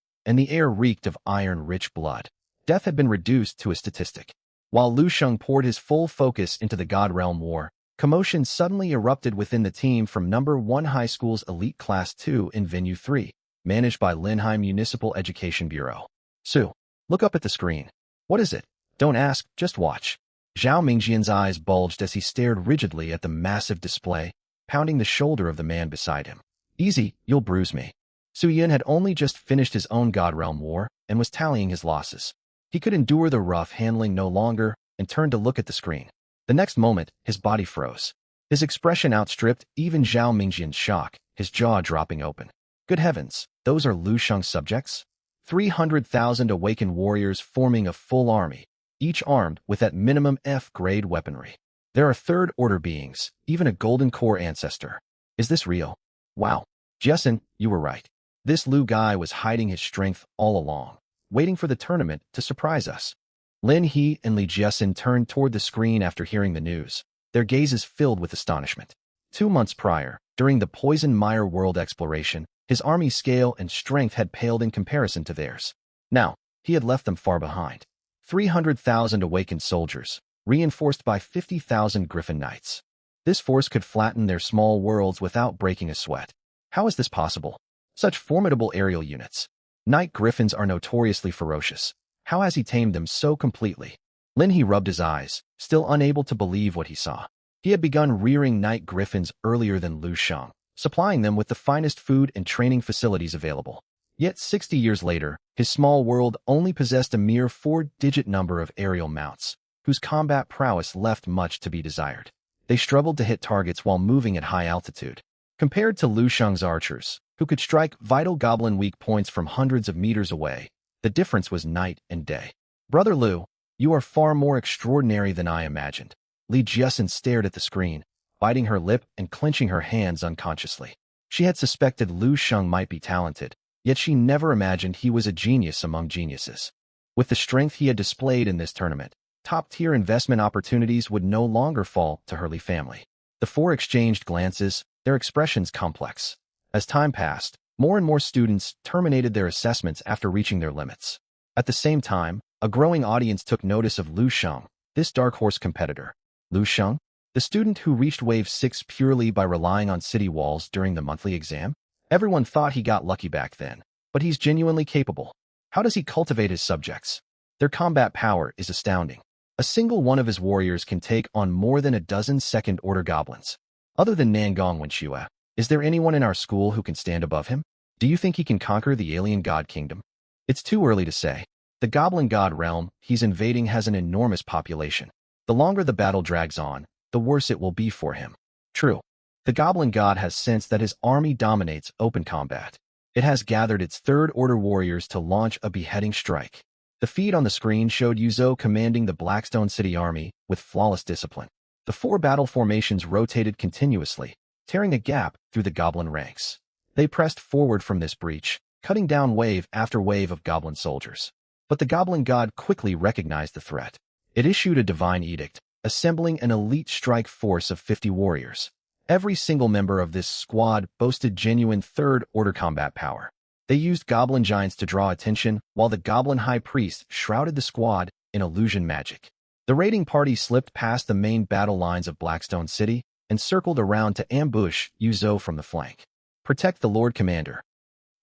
S1: and the air reeked of iron-rich blood. Death had been reduced to a statistic. While Lu Sheng poured his full focus into the God Realm War, commotion suddenly erupted within the team from Number 1 High School's Elite Class 2 in Venue 3, managed by Linheim Municipal Education Bureau. Su, look up at the screen. What is it? Don't ask, just watch. Zhao Mingjian's eyes bulged as he stared rigidly at the massive display, pounding the shoulder of the man beside him. Easy, you'll bruise me. Su Yin had only just finished his own God Realm War and was tallying his losses. He could endure the rough handling no longer and turned to look at the screen. The next moment, his body froze. His expression outstripped even Zhao Mingjian's shock, his jaw dropping open. Good heavens, those are Lu Sheng's subjects? 300,000 awakened warriors forming a full army, each armed with at minimum F-grade weaponry. There are third-order beings, even a golden core ancestor. Is this real? Wow. Jessen, you were right. This Lu guy was hiding his strength all along, waiting for the tournament to surprise us. Lin He and Li Jessen turned toward the screen after hearing the news, their gazes filled with astonishment. 2 months prior, during the Poison Mire world exploration, his army's scale and strength had paled in comparison to theirs. Now, he had left them far behind. 300,000 awakened soldiers, reinforced by 50,000 Griffin Knights. This force could flatten their small worlds without breaking a sweat. How is this possible? Such formidable aerial units. Night Griffins are notoriously ferocious. How has he tamed them so completely? Lin He rubbed his eyes, still unable to believe what he saw. He had begun rearing Night Griffins earlier than Lu Sheng, supplying them with the finest food and training facilities available. Yet 60 years later, his small world only possessed a mere 4-digit number of aerial mounts, whose combat prowess left much to be desired. They struggled to hit targets while moving at high altitude. Compared to Lu Sheng's archers, who could strike vital goblin weak points from hundreds of meters away, the difference was night and day. Brother Lu, you are far more extraordinary than I imagined. Li Jessen stared at the screen, biting her lip and clenching her hands unconsciously. She had suspected Lu Sheng might be talented, yet she never imagined he was a genius among geniuses. With the strength he had displayed in this tournament, top-tier investment opportunities would no longer fall to Hurley family. The four exchanged glances, their expressions complex. As time passed, more and more students terminated their assessments after reaching their limits. At the same time, a growing audience took notice of Lu Sheng, this dark horse competitor. Lu Sheng, the student who reached Wave 6 purely by relying on city walls during the monthly exam? Everyone thought he got lucky back then, but he's genuinely capable. How does he cultivate his subjects? Their combat power is astounding. A single one of his warriors can take on more than a dozen second-order goblins. Other than Nangong Wenxue, is there anyone in our school who can stand above him? Do you think he can conquer the alien god kingdom? It's too early to say. The goblin god realm he's invading has an enormous population. The longer the battle drags on, the worse it will be for him. True. The goblin god has sensed that his army dominates open combat. It has gathered its third-order warriors to launch a beheading strike. The feed on the screen showed Yuzhou commanding the Blackstone City army with flawless discipline. The four battle formations rotated continuously, tearing a gap through the goblin ranks. They pressed forward from this breach, cutting down wave after wave of goblin soldiers. But the goblin god quickly recognized the threat. It issued a divine edict, assembling an elite strike force of 50 warriors. Every single member of this squad boasted genuine third-order combat power. They used goblin giants to draw attention, while the goblin high priest shrouded the squad in illusion magic. The raiding party slipped past the main battle lines of Blackstone City and circled around to ambush Yuzhou from the flank. Protect the Lord Commander.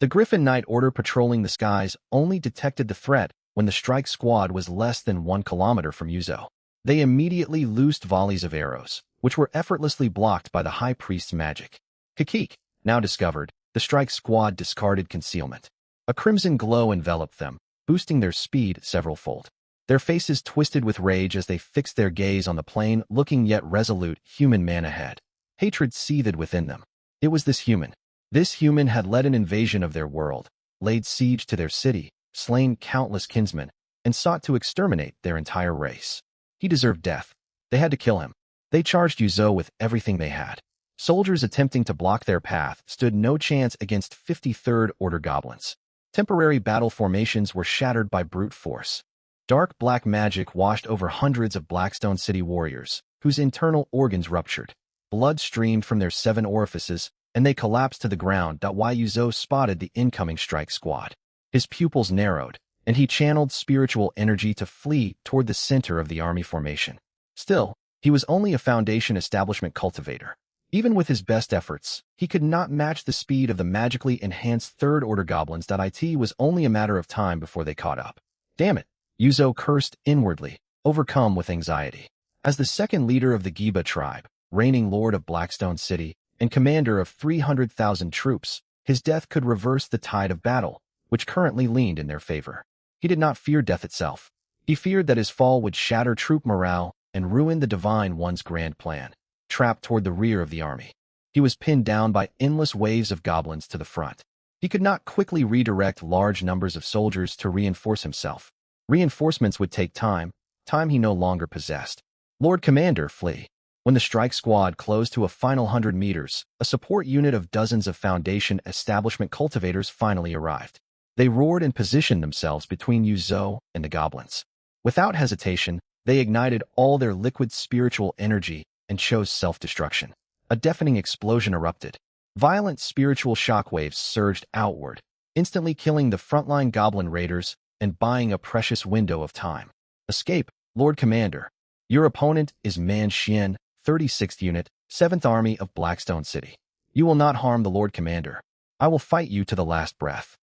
S1: The Griffin Knight Order patrolling the skies only detected the threat when the strike squad was less than 1 kilometer from Yuzhou. They immediately loosed volleys of arrows, which were effortlessly blocked by the High Priest's magic. Kikik, now discovered, the strike squad discarded concealment. A crimson glow enveloped them, boosting their speed several-fold. Their faces twisted with rage as they fixed their gaze on the plain, looking yet resolute human man ahead. Hatred seethed within them. It was this human. This human had led an invasion of their world, laid siege to their city, slain countless kinsmen, and sought to exterminate their entire race. He deserved death. They had to kill him. They charged Yuzhou with everything they had. Soldiers attempting to block their path stood no chance against 53rd-order goblins. Temporary battle formations were shattered by brute force. Dark black magic washed over hundreds of Blackstone City warriors, whose internal organs ruptured. Blood streamed from their 7 orifices, and they collapsed to the ground. Yuzhou spotted the incoming strike squad. His pupils narrowed, and he channeled spiritual energy to flee toward the center of the army formation. Still, he was only a foundation establishment cultivator. Even with his best efforts, he could not match the speed of the magically enhanced third-order goblins. It was only a matter of time before they caught up. Damn it, Yuzo cursed inwardly, overcome with anxiety. As the second leader of the Giba tribe, reigning lord of Blackstone City, and commander of 300,000 troops, his death could reverse the tide of battle, which currently leaned in their favor. He did not fear death itself. He feared that his fall would shatter troop morale and ruin the Divine One's grand plan. Trapped toward the rear of the army, he was pinned down by endless waves of goblins to the front. He could not quickly redirect large numbers of soldiers to reinforce himself. Reinforcements would take time he no longer possessed. Lord Commander, flee. When the strike squad closed to a final 100 meters, a support unit of dozens of foundation establishment cultivators finally arrived. They roared and positioned themselves between Yuzo and the goblins. Without hesitation, they ignited all their liquid spiritual energy and chose self-destruction. A deafening explosion erupted. Violent spiritual shockwaves surged outward, instantly killing the frontline goblin raiders and buying a precious window of time. Escape, Lord Commander. Your opponent is Man Xian, 36th Unit, 7th Army of Blackstone City. You will not harm the Lord Commander. I will fight you to the last breath.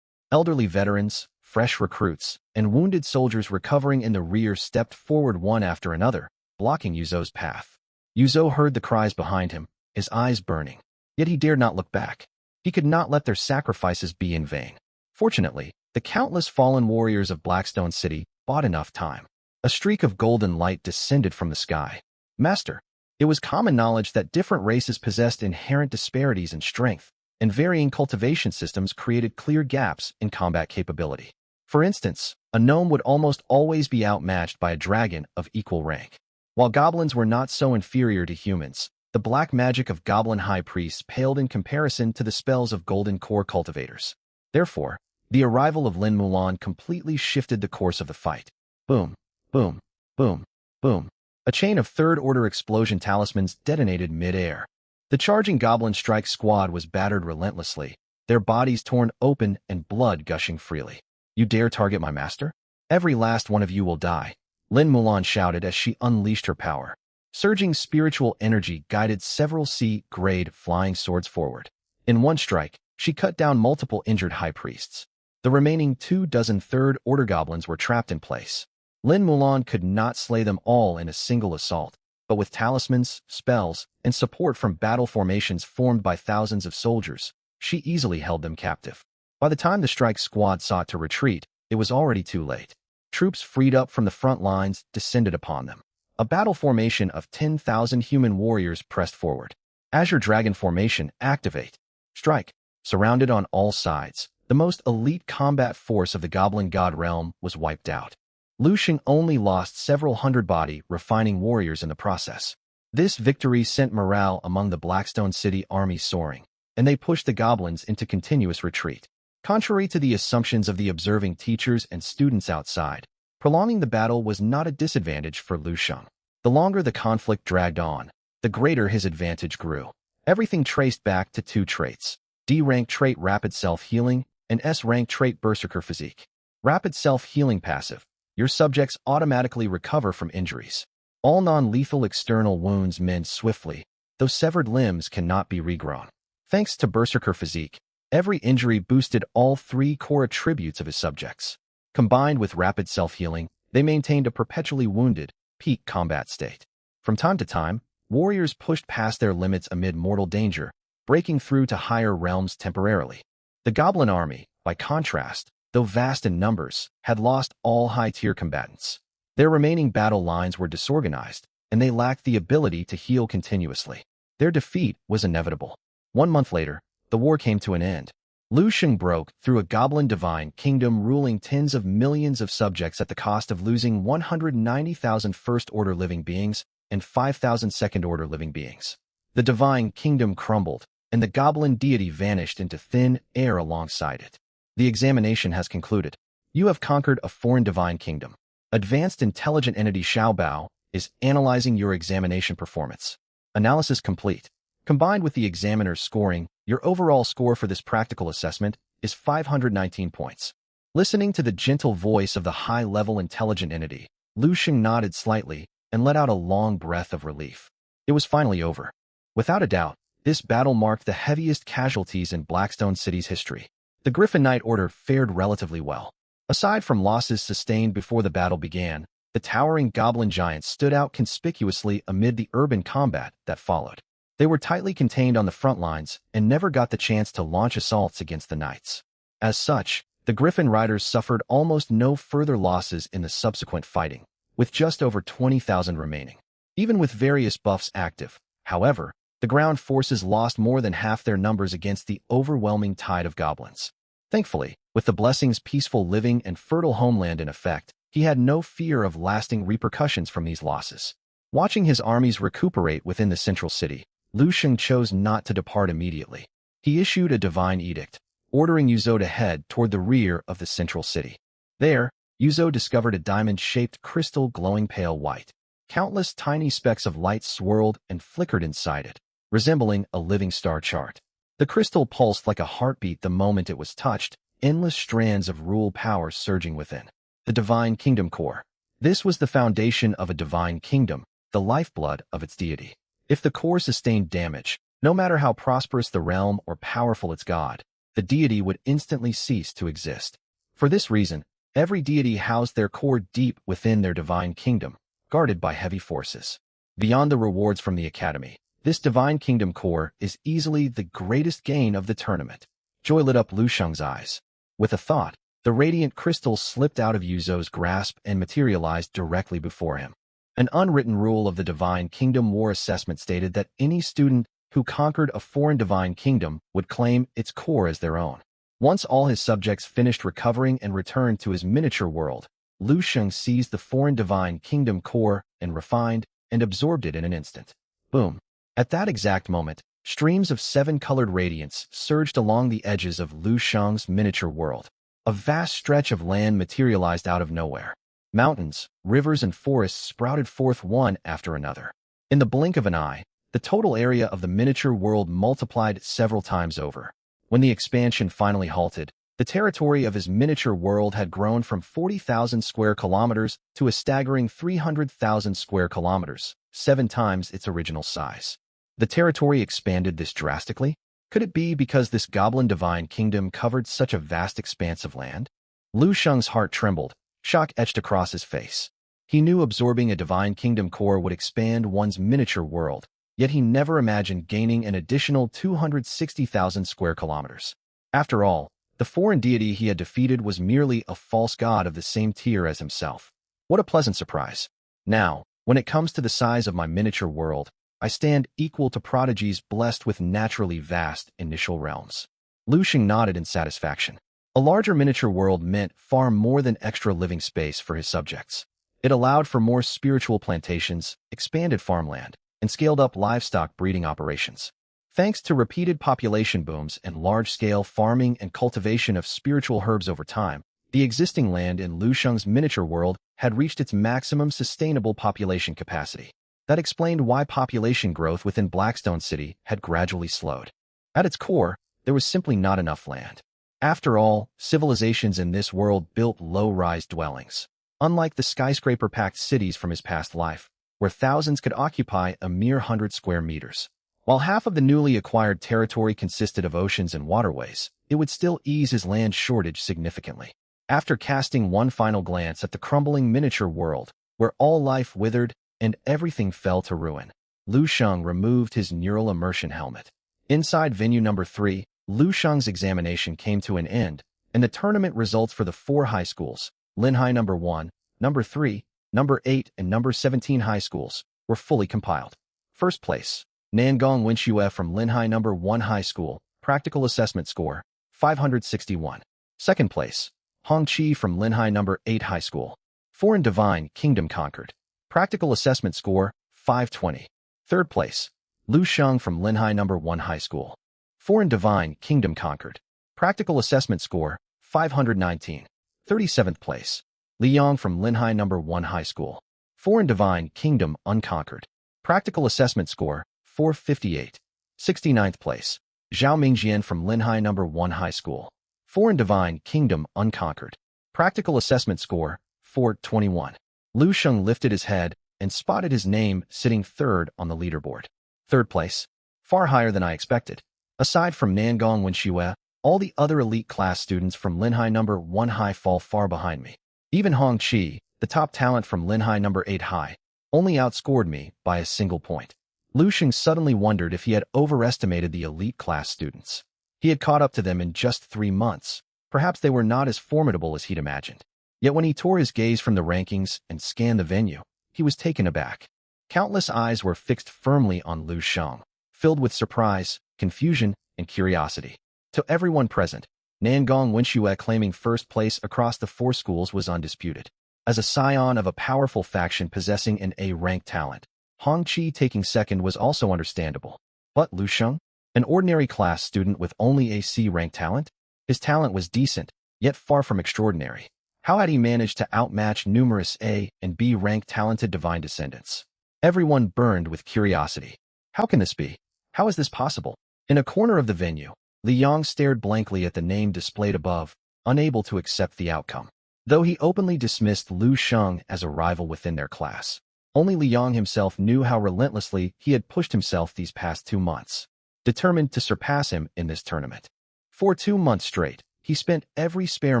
S1: Elderly veterans, fresh recruits, and wounded soldiers recovering in the rear stepped forward one after another, blocking Yuzo's path. Yuzo heard the cries behind him, his eyes burning. Yet he dared not look back. He could not let their sacrifices be in vain. Fortunately, the countless fallen warriors of Blackstone City bought enough time. A streak of golden light descended from the sky. Master, it was common knowledge that different races possessed inherent disparities in strength, and varying cultivation systems created clear gaps in combat capability. For instance, a gnome would almost always be outmatched by a dragon of equal rank. While goblins were not so inferior to humans, the black magic of goblin high priests paled in comparison to the spells of golden core cultivators. Therefore, the arrival of Lin Mulan completely shifted the course of the fight. Boom, boom, boom, boom. A chain of third-order explosion talismans detonated mid-air. The charging goblin strike squad was battered relentlessly, their bodies torn open and blood gushing freely. You dare target my master? Every last one of you will die, Lin Mulan shouted as she unleashed her power. Surging spiritual energy guided several C-grade flying swords forward. In one strike, she cut down multiple injured high priests. The remaining 24 third-order goblins were trapped in place. Lin Mulan could not slay them all in a single assault, but with talismans, spells, and support from battle formations formed by thousands of soldiers, she easily held them captive. By the time the strike squad sought to retreat, it was already too late. Troops freed up from the front lines descended upon them. A battle formation of 10,000 human warriors pressed forward. Azure Dragon Formation, activate. Strike. Surrounded on all sides, the most elite combat force of the Goblin God realm was wiped out. Lu Sheng only lost several hundred body-refining warriors in the process. This victory sent morale among the Blackstone City army soaring, and they pushed the goblins into continuous retreat. Contrary to the assumptions of the observing teachers and students outside, prolonging the battle was not a disadvantage for Lu Sheng. The longer the conflict dragged on, the greater his advantage grew. Everything traced back to two traits: D-rank trait Rapid Self-Healing and S-rank trait Berserker Physique. Rapid Self-Healing passive. Your subjects automatically recover from injuries. All non-lethal external wounds mend swiftly, though severed limbs cannot be regrown. Thanks to Berserker Physique, every injury boosted all three core attributes of his subjects. Combined with rapid self-healing, they maintained a perpetually wounded, peak combat state. From time to time, warriors pushed past their limits amid mortal danger, breaking through to higher realms temporarily. The Goblin Army, by contrast, though vast in numbers, had lost all high-tier combatants. Their remaining battle lines were disorganized, and they lacked the ability to heal continuously. Their defeat was inevitable. 1 month later, the war came to an end. Lu Sheng broke through a goblin divine kingdom ruling tens of millions of subjects at the cost of losing 190,000 first-order living beings and 5,000 second-order living beings. The divine kingdom crumbled, and the goblin deity vanished into thin air alongside it. The examination has concluded. You have conquered a foreign divine kingdom. Advanced Intelligent Entity Xiaobao is analyzing your examination performance. Analysis complete. Combined with the examiner's scoring, your overall score for this practical assessment is 519 points. Listening to the gentle voice of the high-level intelligent entity, Lu Xing nodded slightly and let out a long breath of relief. It was finally over. Without a doubt, this battle marked the heaviest casualties in Blackstone City's history. The Griffin Knight Order fared relatively well. Aside from losses sustained before the battle began, the towering goblin giants stood out conspicuously amid the urban combat that followed. They were tightly contained on the front lines and never got the chance to launch assaults against the knights. As such, the Griffin Riders suffered almost no further losses in the subsequent fighting, with just over 20,000 remaining. Even with various buffs active, however, the ground forces lost more than half their numbers against the overwhelming tide of goblins. Thankfully, with the Blessing's peaceful living and fertile homeland in effect, he had no fear of lasting repercussions from these losses. Watching his armies recuperate within the central city, Lu Xing chose not to depart immediately. He issued a divine edict, ordering Yuzhou to head toward the rear of the central city. There, Yuzhou discovered a diamond-shaped crystal glowing pale white. Countless tiny specks of light swirled and flickered inside it, resembling a living star chart. The crystal pulsed like a heartbeat the moment it was touched, endless strands of rule power surging within. The Divine Kingdom Core. This was the foundation of a divine kingdom, the lifeblood of its deity. If the core sustained damage, no matter how prosperous the realm or powerful its god, the deity would instantly cease to exist. For this reason, every deity housed their core deep within their divine kingdom, guarded by heavy forces. Beyond the rewards from the academy, this divine kingdom core is easily the greatest gain of the tournament. Joy lit up Lu Sheng's eyes. With a thought, the radiant crystal slipped out of Yuzhou's grasp and materialized directly before him. An unwritten rule of the Divine Kingdom War assessment stated that any student who conquered a foreign divine kingdom would claim its core as their own. Once all his subjects finished recovering and returned to his miniature world, Lu Sheng seized the foreign divine kingdom core and refined and absorbed it in an instant. Boom. At that exact moment, streams of seven-colored radiance surged along the edges of Lu Sheng's miniature world. A vast stretch of land materialized out of nowhere. Mountains, rivers, and forests sprouted forth one after another. In the blink of an eye, the total area of the miniature world multiplied several times over. When the expansion finally halted, the territory of his miniature world had grown from 40,000 square kilometers to a staggering 300,000 square kilometers, 7 times its original size. The territory expanded this drastically? Could it be because this goblin divine kingdom covered such a vast expanse of land? Lu Sheng's heart trembled, shock etched across his face. He knew absorbing a divine kingdom core would expand one's miniature world, yet he never imagined gaining an additional 260,000 square kilometers. After all, the foreign deity he had defeated was merely a false god of the same tier as himself. What a pleasant surprise. Now, when it comes to the size of my miniature world, I stand equal to prodigies blessed with naturally vast initial realms. Lu Xing nodded in satisfaction. A larger miniature world meant far more than extra living space for his subjects. It allowed for more spiritual plantations, expanded farmland, and scaled-up livestock breeding operations. Thanks to repeated population booms and large-scale farming and cultivation of spiritual herbs over time, the existing land in Lu Sheng's miniature world had reached its maximum sustainable population capacity. That explained why population growth within Blackstone City had gradually slowed. At its core, there was simply not enough land. After all, civilizations in this world built low-rise dwellings. Unlike the skyscraper-packed cities from his past life, where thousands could occupy a mere 100 square meters. While half of the newly acquired territory consisted of oceans and waterways, it would still ease his land shortage significantly. After casting one final glance at the crumbling miniature world, where all life withered and everything fell to ruin, Lu Sheng removed his neural immersion helmet. Inside venue number 3, Lu Sheng's examination came to an end, and the tournament results for the 4 high schools, Linhai number 1, number 3, number 8, and number 17 high schools, were fully compiled. First place, Nangong Wenxue from Linhai number 1 high school, practical assessment score, 561. Second place, Hong Qi from Linhai number 8 high school, foreign divine kingdom conquered. Practical assessment score, 520. Third place, Lu Sheng from Linhai number 1 high school. Foreign divine kingdom conquered. Practical assessment score, 519. 37th place, Li Yang from Linhai number 1 high school. Foreign divine kingdom unconquered. Practical assessment score, 458. 69th place, Zhao Mingjian from Linhai number 1 high school. Foreign divine kingdom unconquered. Practical assessment score, 421. Lu Sheng lifted his head and spotted his name sitting third on the leaderboard. Third place. Far higher than I expected. Aside from Nangong Wenxue, all the other elite class students from Linhai number 1 high fall far behind me. Even Hong Qi, the top talent from Linhai number 8 high, only outscored me by a single point. Lu Sheng suddenly wondered if he had overestimated the elite class students. He had caught up to them in just 3 months. Perhaps they were not as formidable as he'd imagined. Yet when he tore his gaze from the rankings and scanned the venue, he was taken aback. Countless eyes were fixed firmly on Lu Sheng, filled with surprise, confusion, and curiosity. To everyone present, Nangong Wenxue claiming first place across the 4 schools was undisputed. As a scion of a powerful faction possessing an A-rank talent, Hong Qi taking second was also understandable. But Lu Sheng, an ordinary class student with only a C-rank talent? His talent was decent, yet far from extraordinary. How had he managed to outmatch numerous A and B-rank talented divine descendants? Everyone burned with curiosity. How can this be? How is this possible? In a corner of the venue, Li Yang stared blankly at the name displayed above, unable to accept the outcome. Though he openly dismissed Lu Sheng as a rival within their class, only Li Yang himself knew how relentlessly he had pushed himself these past 2 months, determined to surpass him in this tournament. For 2 months straight, he spent every spare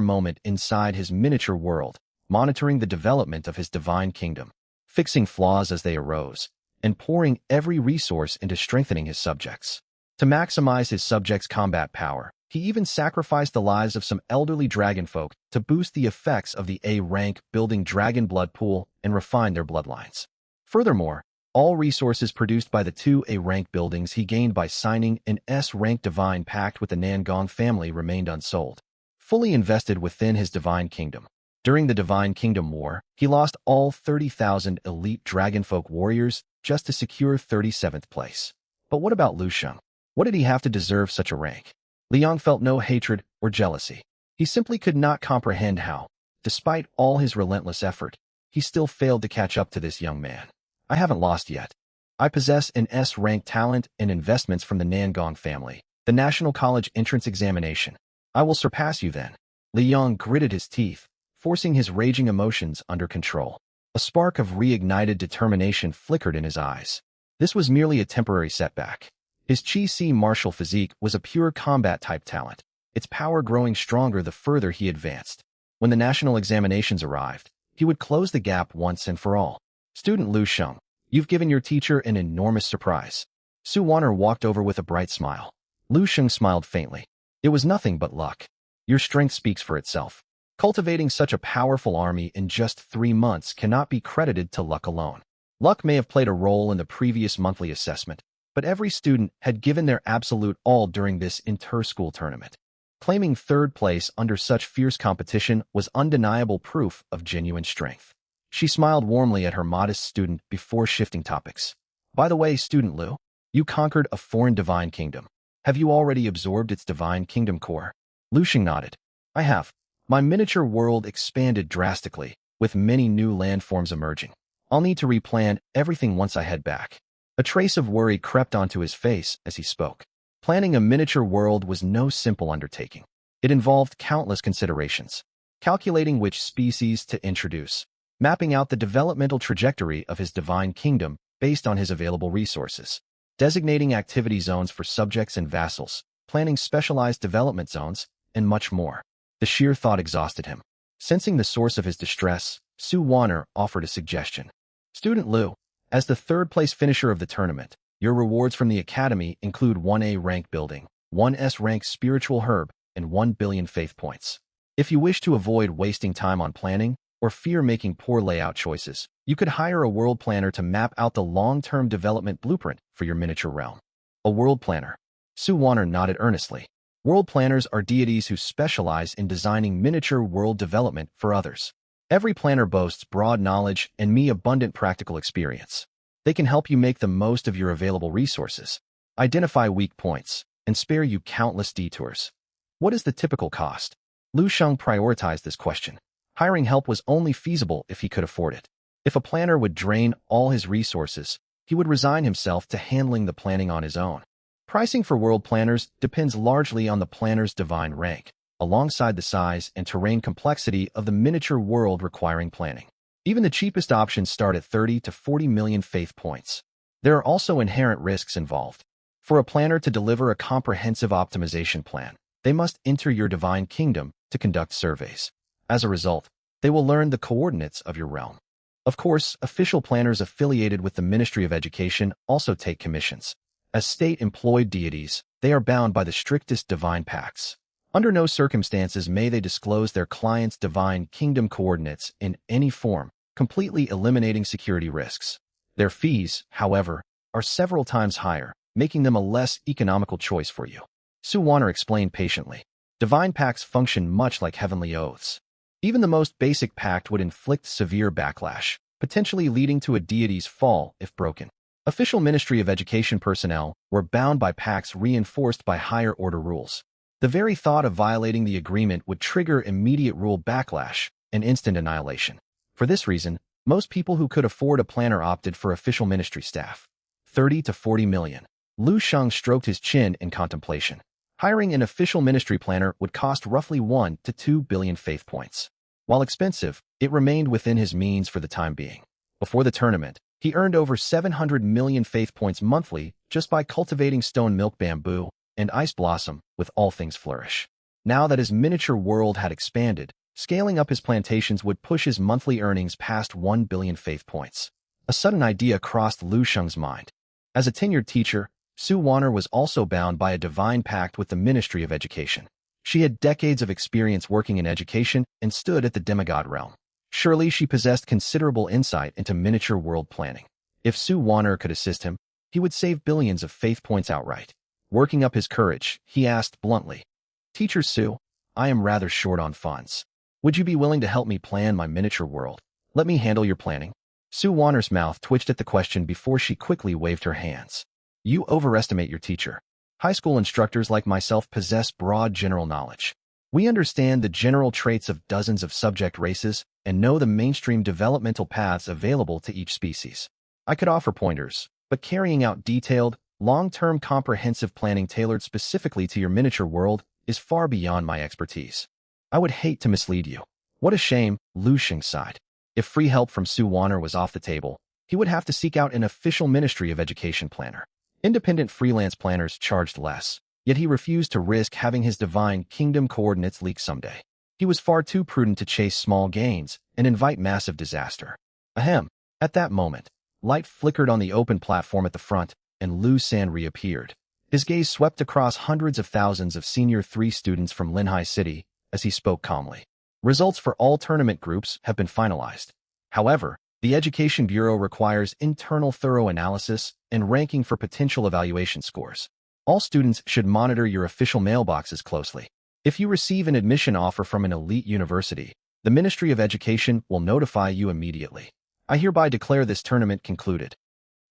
S1: moment inside his miniature world, monitoring the development of his divine kingdom, fixing flaws as they arose, and pouring every resource into strengthening his subjects. To maximize his subjects' combat power, he even sacrificed the lives of some elderly dragonfolk to boost the effects of the A-rank building dragon blood pool and refine their bloodlines. Furthermore, all resources produced by the 2 A-rank buildings he gained by signing an S-rank divine pact with the Nangong family remained unsold, fully invested within his divine kingdom. During the Divine Kingdom War, he lost all 30,000 elite dragonfolk warriors just to secure 37th place. But what about Lu Sheng? What did he have to deserve such a rank? Li Yang felt no hatred or jealousy. He simply could not comprehend how, despite all his relentless effort, he still failed to catch up to this young man. I haven't lost yet. I possess an S-rank talent and investments from the Nangong family, the National College entrance examination. I will surpass you then. Li Yang gritted his teeth, forcing his raging emotions under control. A spark of reignited determination flickered in his eyes. This was merely a temporary setback. His Qi-Si martial physique was a pure combat-type talent, its power growing stronger the further he advanced. When the national examinations arrived, he would close the gap once and for all. Student Lu Sheng, you've given your teacher an enormous surprise. Su Wanner walked over with a bright smile. Lu Sheng smiled faintly. It was nothing but luck. Your strength speaks for itself. Cultivating such a powerful army in just 3 months cannot be credited to luck alone. Luck may have played a role in the previous monthly assessment, but every student had given their absolute all during this inter-school tournament. Claiming third place under such fierce competition was undeniable proof of genuine strength. She smiled warmly at her modest student before shifting topics. By the way, student Lu, you conquered a foreign divine kingdom. Have you already absorbed its divine kingdom core? Lu Sheng nodded. I have. My miniature world expanded drastically, with many new landforms emerging. I'll need to replan everything once I head back. A trace of worry crept onto his face as he spoke. Planning a miniature world was no simple undertaking. It involved countless considerations. Calculating which species to introduce, mapping out the developmental trajectory of his divine kingdom based on his available resources, designating activity zones for subjects and vassals, planning specialized development zones, and much more. The sheer thought exhausted him. Sensing the source of his distress, Su Wanner offered a suggestion. Student Lu, as the third-place finisher of the tournament, your rewards from the Academy include 1A rank building, 1S rank spiritual herb, and 1 billion faith points. If you wish to avoid wasting time on planning, or fear making poor layout choices, you could hire a world planner to map out the long-term development blueprint for your miniature realm. A world planner. Su Wanner nodded earnestly. World planners are deities who specialize in designing miniature world development for others. Every planner boasts broad knowledge and abundant practical experience. They can help you make the most of your available resources, identify weak points, and spare you countless detours. What is the typical cost? Lu Sheng prioritized this question. Hiring help was only feasible if he could afford it. If a planner would drain all his resources, he would resign himself to handling the planning on his own. Pricing for world planners depends largely on the planner's divine rank. alongside the size and terrain complexity of the miniature world requiring planning. Even the cheapest options start at 30 to 40 million faith points. There are also inherent risks involved. For a planner to deliver a comprehensive optimization plan, they must enter your divine kingdom to conduct surveys. As a result, they will learn the coordinates of your realm. Of course, official planners affiliated with the Ministry of Education also take commissions. As state-employed deities, they are bound by the strictest divine pacts. Under no circumstances may they disclose their clients' divine kingdom coordinates in any form, completely eliminating security risks. Their fees, however, are several times higher, making them a less economical choice for you. Sue Warner explained patiently. Divine pacts function much like heavenly oaths. Even the most basic pact would inflict severe backlash, potentially leading to a deity's fall if broken. Official Ministry of Education personnel were bound by pacts reinforced by higher-order rules. The very thought of violating the agreement would trigger immediate rule backlash and instant annihilation. For this reason, most people who could afford a planner opted for official ministry staff. 30 to 40 million. Lu Sheng stroked his chin in contemplation. Hiring an official ministry planner would cost roughly 1 to 2 billion faith points. While expensive, it remained within his means for the time being. Before the tournament, he earned over 700 million faith points monthly just by cultivating stone milk bamboo and ice blossom with all things flourish. Now that his miniature world had expanded, scaling up his plantations would push his monthly earnings past 1 billion faith points. A sudden idea crossed Lu Sheng's mind. As a tenured teacher, Sue Warner was also bound by a divine pact with the Ministry of Education. She had decades of experience working in education and stood at the demigod realm. Surely she possessed considerable insight into miniature world planning. If Sue Warner could assist him, he would save billions of faith points outright. Working up his courage, he asked bluntly, "Teacher Sue, I am rather short on funds. Would you be willing to help me plan my miniature world? Let me handle your planning." Sue Warner's mouth twitched at the question before she quickly waved her hands. "You overestimate your teacher. High school instructors like myself possess broad general knowledge. We understand the general traits of dozens of subject races and know the mainstream developmental paths available to each species. I could offer pointers, but carrying out detailed, long-term comprehensive planning tailored specifically to your miniature world is far beyond my expertise. I would hate to mislead you." "What a shame," Lu Sheng sighed. If free help from Sue Warner was off the table, he would have to seek out an official Ministry of Education planner. Independent freelance planners charged less, yet he refused to risk having his divine kingdom coordinates leak someday. He was far too prudent to chase small gains and invite massive disaster. Ahem. At that moment, light flickered on the open platform at the front, and Lu San reappeared. His gaze swept across hundreds of thousands of Senior 3 students from Linhai City as he spoke calmly. Results for all tournament groups have been finalized. However, the Education Bureau requires internal thorough analysis and ranking for potential evaluation scores. All students should monitor your official mailboxes closely. If you receive an admission offer from an elite university, the Ministry of Education will notify you immediately. I hereby declare this tournament concluded.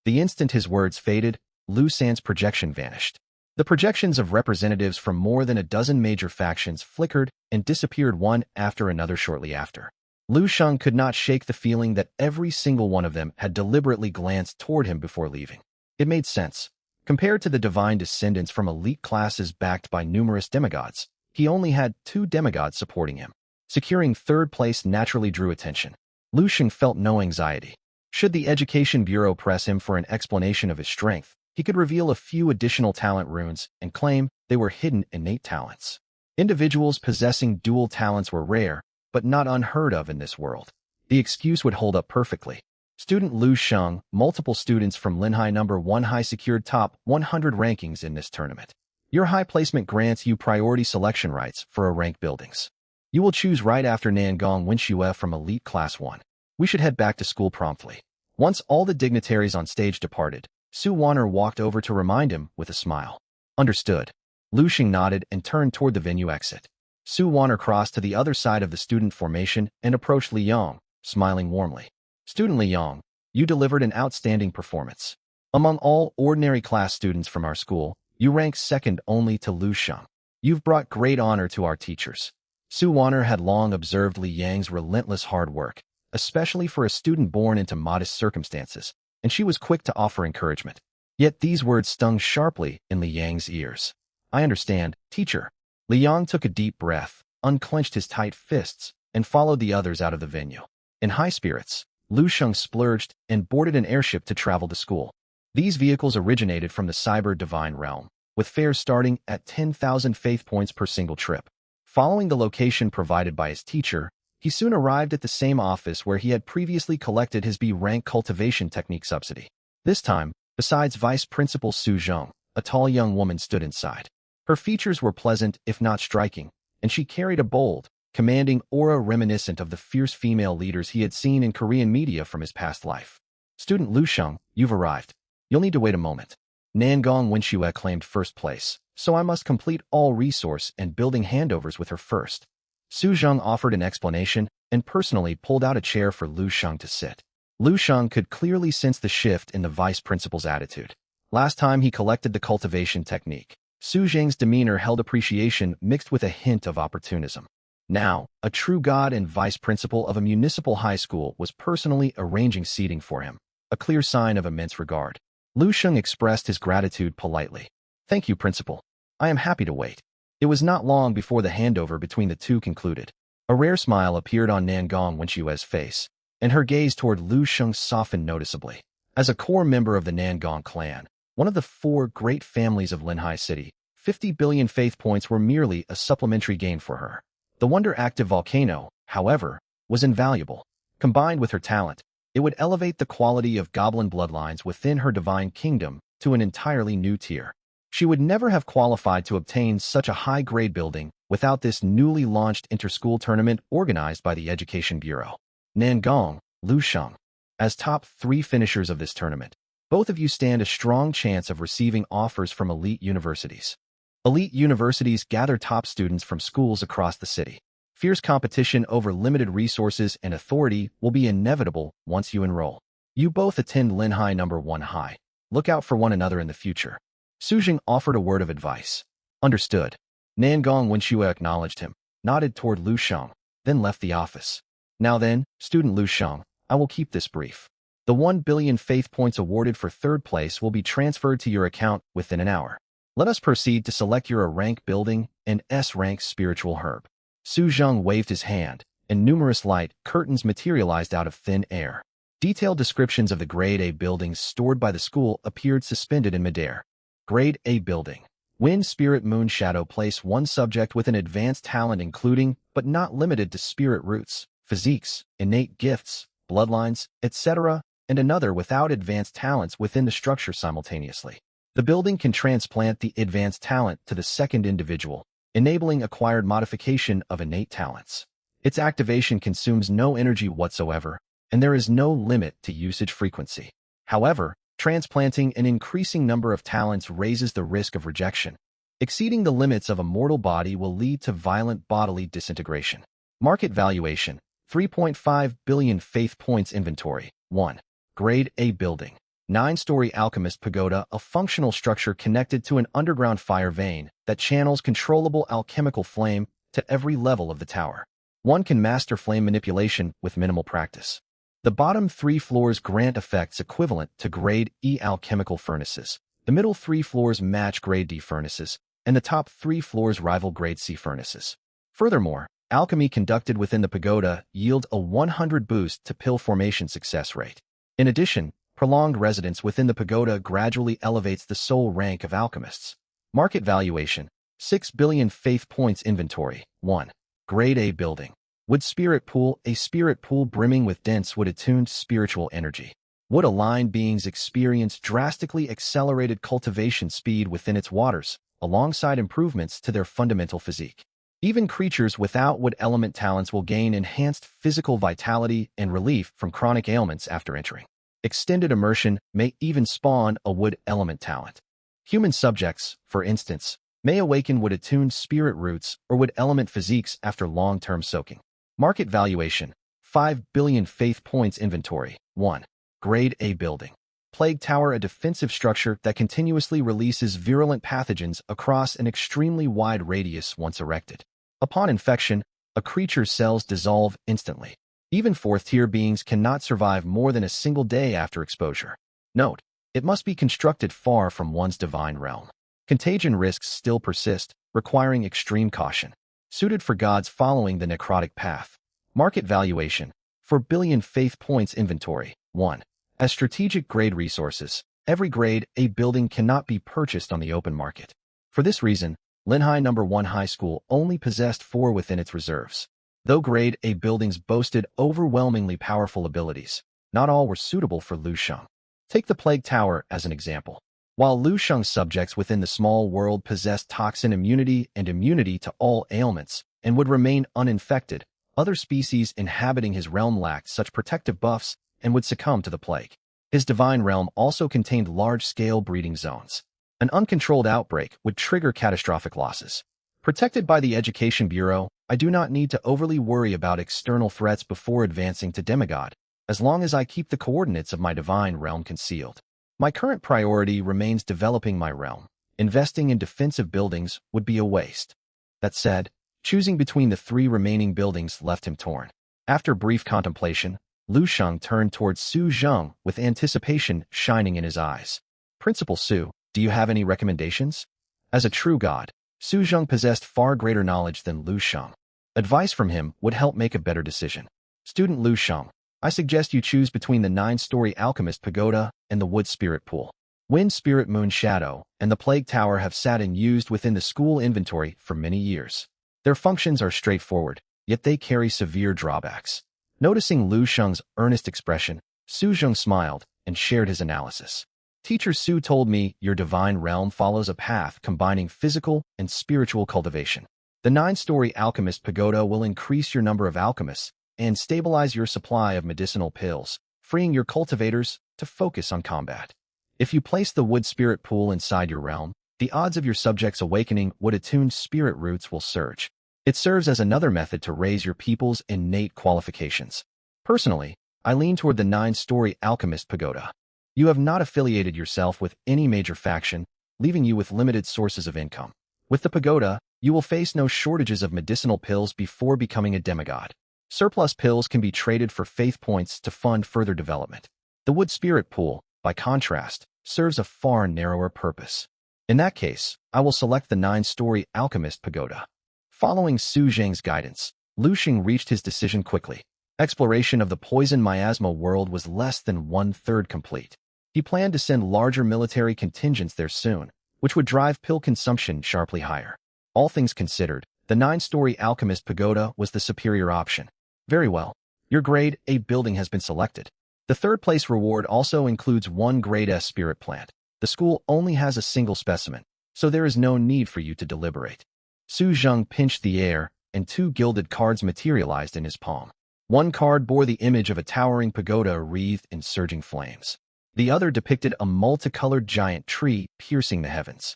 S1: The instant his words faded, Lu San's projection vanished. The projections of representatives from more than a dozen major factions flickered and disappeared one after another shortly after. Lu Sheng could not shake the feeling that every single one of them had deliberately glanced toward him before leaving. It made sense. Compared to the divine descendants from elite classes backed by numerous demigods, he only had 2 demigods supporting him. Securing third place naturally drew attention. Lu Sheng felt no anxiety. Should the Education Bureau press him for an explanation of his strength, he could reveal a few additional talent runes and claim they were hidden innate talents. Individuals possessing dual talents were rare, but not unheard of in this world. The excuse would hold up perfectly. Student Lu Sheng, multiple students from Linhai number 1 high secured top 100 rankings in this tournament. Your high placement grants you priority selection rights for a rank buildings. You will choose right after Nangong Wenxue from Elite Class 1. We should head back to school promptly. Once all the dignitaries on stage departed, Sue Warner walked over to remind him with a smile. Understood. Lu Sheng nodded and turned toward the venue exit. Sue Warner crossed to the other side of the student formation and approached Li Yong, smiling warmly. Student Li Yong, you delivered an outstanding performance. Among all ordinary class students from our school, you rank second only to Lu Sheng. You've brought great honor to our teachers. Sue Warner had long observed Li Yang's relentless hard work, especially for a student born into modest circumstances, and she was quick to offer encouragement. Yet these words stung sharply in Li Yang's ears. I understand, teacher. Liang took a deep breath, unclenched his tight fists, and followed the others out of the venue. In high spirits, Lu Sheng splurged and boarded an airship to travel to school. These vehicles originated from the cyber divine realm, with fares starting at 10,000 faith points per single trip. Following the location provided by his teacher, he soon arrived at the same office where he had previously collected his B-rank cultivation technique subsidy. This time, besides Vice Principal Su Zheng, a tall young woman stood inside. Her features were pleasant, if not striking, and she carried a bold, commanding aura reminiscent of the fierce female leaders he had seen in Korean media from his past life. "Student Lu Sheng, you've arrived. You'll need to wait a moment." Nangong Wenxue claimed first place, so I must complete all resource and building handovers with her first. Su Zheng offered an explanation and personally pulled out a chair for Lu Sheng to sit. Lu Sheng could clearly sense the shift in the vice principal's attitude. Last time he collected the cultivation technique, Su Zheng's demeanor held appreciation mixed with a hint of opportunism. Now, a true god and vice principal of a municipal high school was personally arranging seating for him, a clear sign of immense regard. Lu Sheng expressed his gratitude politely. "Thank you, principal. I am happy to wait." It was not long before the handover between the two concluded. A rare smile appeared on Nangong Wenxue's face, and her gaze toward Lu Sheng softened noticeably. As a core member of the Nangong clan, one of the four great families of Linhai City, 50 billion faith points were merely a supplementary gain for her. The wonder-active volcano, however, was invaluable. Combined with her talent, it would elevate the quality of goblin bloodlines within her divine kingdom to an entirely new tier. She would never have qualified to obtain such a high-grade building without this newly launched inter-school tournament organized by the Education Bureau. Nangong, Lu Sheng. As top 3 finishers of this tournament, both of you stand a strong chance of receiving offers from elite universities. Elite universities gather top students from schools across the city. Fierce competition over limited resources and authority will be inevitable once you enroll. You both attend Linhai No. 1 High. Look out for one another in the future. Su Zheng offered a word of advice. Understood. Nangong Wenxue acknowledged him, nodded toward Lu Sheng, then left the office. Now then, student Lu Sheng, I will keep this brief. The 1 billion faith points awarded for third place will be transferred to your account within an hour. Let us proceed to select your A-rank building and S-rank spiritual herb. Su Zheng waved his hand, and numerous light curtains materialized out of thin air. Detailed descriptions of the Grade A buildings stored by the school appeared suspended in midair. Grade A building. Wind, Spirit, Moon, Shadow. Place one subject with an advanced talent including, but not limited to spirit roots, physiques, innate gifts, bloodlines, etc., and another without advanced talents within the structure simultaneously. The building can transplant the advanced talent to the second individual, enabling acquired modification of innate talents. Its activation consumes no energy whatsoever, and there is no limit to usage frequency. However, transplanting an increasing number of talents raises the risk of rejection. Exceeding the limits of a mortal body will lead to violent bodily disintegration. Market valuation, 3.5 billion faith points. Inventory, 1. Grade A building. 9-story alchemist pagoda, a functional structure connected to an underground fire vein that channels controllable alchemical flame to every level of the tower. One can master flame manipulation with minimal practice. The bottom 3 floors grant effects equivalent to Grade E alchemical furnaces. The middle 3 floors match Grade D furnaces, and the top 3 floors rival Grade C furnaces. Furthermore, alchemy conducted within the pagoda yields a 100 boost to pill formation success rate. In addition, prolonged residence within the pagoda gradually elevates the soul rank of alchemists. Market valuation, 6 billion faith points. Inventory, 1. Grade A building. Wood spirit pool, a spirit pool brimming with dense wood-attuned spiritual energy. Wood-aligned beings experience drastically accelerated cultivation speed within its waters, alongside improvements to their fundamental physique. Even creatures without wood element talents will gain enhanced physical vitality and relief from chronic ailments after entering. Extended immersion may even spawn a wood element talent. Human subjects, for instance, may awaken wood-attuned spirit roots or wood element physiques after long-term soaking. Market valuation, 5 billion faith points. Inventory, 1. Grade A building. Plague Tower, a defensive structure that continuously releases virulent pathogens across an extremely wide radius once erected. Upon infection, a creature's cells dissolve instantly. Even 4th-tier beings cannot survive more than a single day after exposure. Note, it must be constructed far from one's divine realm. Contagion risks still persist, requiring extreme caution. Suited for gods following the necrotic path. Market valuation. For billion faith points inventory. 1. As strategic grade resources, every grade A building cannot be purchased on the open market. For this reason, Linhai No. 1 High School only possessed 4 within its reserves. Though grade A buildings boasted overwhelmingly powerful abilities, not all were suitable for Lu Sheng. Take the Plague Tower as an example. While Lu Sheng's subjects within the small world possessed toxin immunity and immunity to all ailments and would remain uninfected, other species inhabiting his realm lacked such protective buffs and would succumb to the plague. His divine realm also contained large-scale breeding zones. An uncontrolled outbreak would trigger catastrophic losses. Protected by the Education Bureau, I do not need to overly worry about external threats before advancing to demigod, as long as I keep the coordinates of my divine realm concealed. My current priority remains developing my realm. Investing in defensive buildings would be a waste. That said, choosing between the 3 remaining buildings left him torn. After brief contemplation, Lu Sheng turned towards Su Zheng with anticipation shining in his eyes. Principal Su, do you have any recommendations? As a true god, Su Zheng possessed far greater knowledge than Lu Sheng. Advice from him would help make a better decision. Student Lu Sheng, I suggest you choose between the 9-story Alchemist Pagoda and the Wood Spirit Pool. Wind Spirit Moon Shadow and the Plague Tower have sat unused within the school inventory for many years. Their functions are straightforward, yet they carry severe drawbacks. Noticing Lu Sheng's earnest expression, Su Zheng smiled and shared his analysis. Teacher Su told me your divine realm follows a path combining physical and spiritual cultivation. The 9-story Alchemist Pagoda will increase your number of alchemists and stabilize your supply of medicinal pills, freeing your cultivators to focus on combat. If you place the Wood Spirit Pool inside your realm, the odds of your subjects awakening wood-attuned spirit roots will surge. It serves as another method to raise your people's innate qualifications. Personally, I lean toward the 9-story Alchemist Pagoda. You have not affiliated yourself with any major faction, leaving you with limited sources of income. With the Pagoda, you will face no shortages of medicinal pills before becoming a demigod. Surplus pills can be traded for faith points to fund further development. The Wood Spirit Pool, by contrast, serves a far narrower purpose. In that case, I will select the 9-story Alchemist Pagoda. Following Su Zheng's guidance, Lu Sheng reached his decision quickly. Exploration of the poison miasma world was less than 1/3 complete. He planned to send larger military contingents there soon, which would drive pill consumption sharply higher. All things considered, the 9-story Alchemist Pagoda was the superior option. Very well. Your grade A building has been selected. The 3rd place reward also includes 1 grade S spirit plant. The school only has a single specimen, so there is no need for you to deliberate. Su Zheng pinched the air, and 2 gilded cards materialized in his palm. One card bore the image of a towering pagoda wreathed in surging flames. The other depicted a multicolored giant tree piercing the heavens.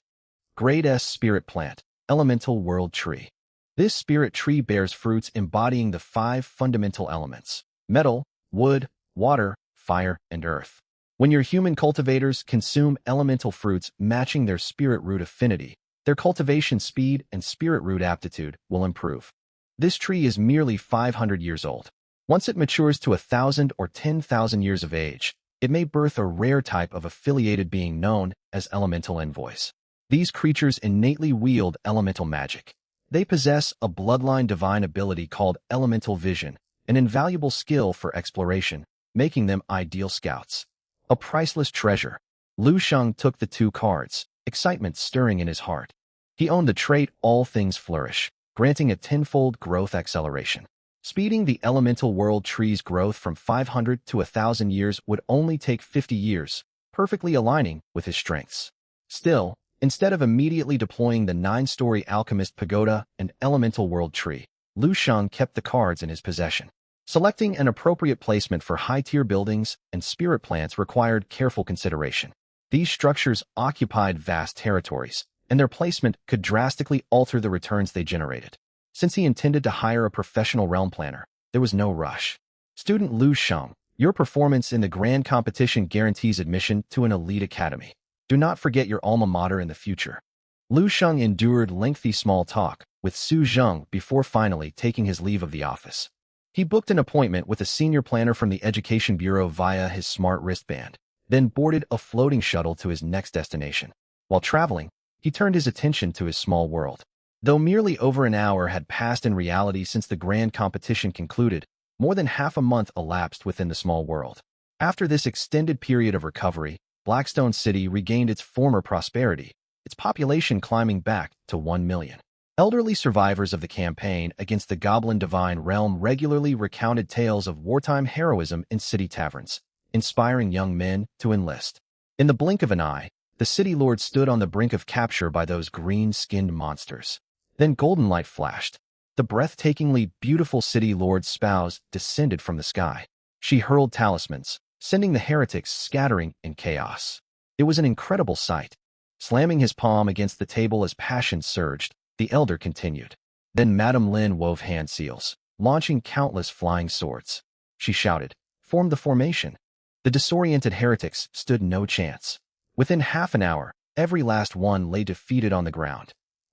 S1: Grade S Spirit Plant, Elemental World Tree. This spirit tree bears fruits embodying the 5 fundamental elements: metal, wood, water, fire, and earth. When your human cultivators consume elemental fruits matching their spirit root affinity, their cultivation speed and spirit root aptitude will improve. This tree is merely 500 years old. Once it matures to 1,000 or 10,000 years of age, it may birth a rare type of affiliated being known as elemental envoys. These creatures innately wield elemental magic. They possess a bloodline divine ability called elemental vision, an invaluable skill for exploration, making them ideal scouts. A priceless treasure. Lu Sheng took the 2 cards, excitement stirring in his heart. He owned the trait All Things Flourish, granting a 10-fold growth acceleration. Speeding the elemental world tree's growth from 500 to 1,000 years would only take 50 years, perfectly aligning with his strengths. Still, instead of immediately deploying the 9-story Alchemist Pagoda and Elemental World Tree, Lu Sheng kept the cards in his possession. Selecting an appropriate placement for high-tier buildings and spirit plants required careful consideration. These structures occupied vast territories, and their placement could drastically alter the returns they generated. Since he intended to hire a professional realm planner, there was no rush. Student Lu Sheng, your performance in the grand competition guarantees admission to an elite academy. Do not forget your alma mater in the future. Lu Sheng endured lengthy small talk with Su Zheng before finally taking his leave of the office. He booked an appointment with a senior planner from the Education Bureau via his smart wristband, then boarded a floating shuttle to his next destination. While traveling, he turned his attention to his small world. Though merely over an hour had passed in reality since the grand competition concluded, more than half a month elapsed within the small world. After this extended period of recovery, Blackstone City regained its former prosperity, its population climbing back to 1 million. Elderly survivors of the campaign against the Goblin Divine Realm regularly recounted tales of wartime heroism in city taverns, inspiring young men to enlist. In the blink of an eye, the city lord stood on the brink of capture by those green-skinned monsters. Then golden light flashed. The breathtakingly beautiful city lord's spouse descended from the sky. She hurled talismans, sending the heretics scattering in chaos. It was an incredible sight. Slamming his palm against the table as passion surged, the elder continued. Then Madame Lin wove hand seals, launching countless flying swords. She shouted, "Form the formation." The disoriented heretics stood no chance. Within half an hour, every last one lay defeated on the ground.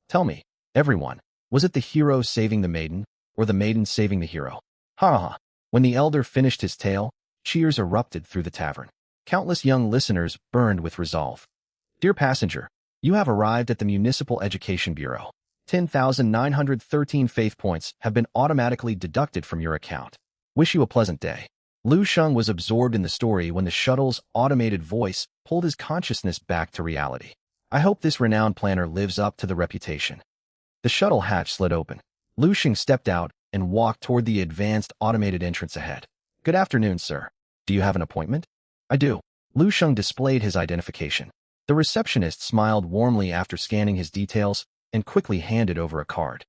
S1: Tell me, everyone, was it the hero saving the maiden, or the maiden saving the hero? Ha ha! When the elder finished his tale, cheers erupted through the tavern. Countless young listeners burned with resolve. Dear passenger, you have arrived at the Municipal Education Bureau. 10,913 faith points have been automatically deducted from your account. Wish you a pleasant day. Lu Sheng was absorbed in the story when the shuttle's automated voice pulled his consciousness back to reality. I hope this renowned planner lives up to the reputation. The shuttle hatch slid open. Lu Sheng stepped out and walked toward the advanced automated entrance ahead. Good afternoon, sir. Do you have an appointment? I do. Lu Sheng displayed his identification. The receptionist smiled warmly after scanning his details and quickly handed over a card.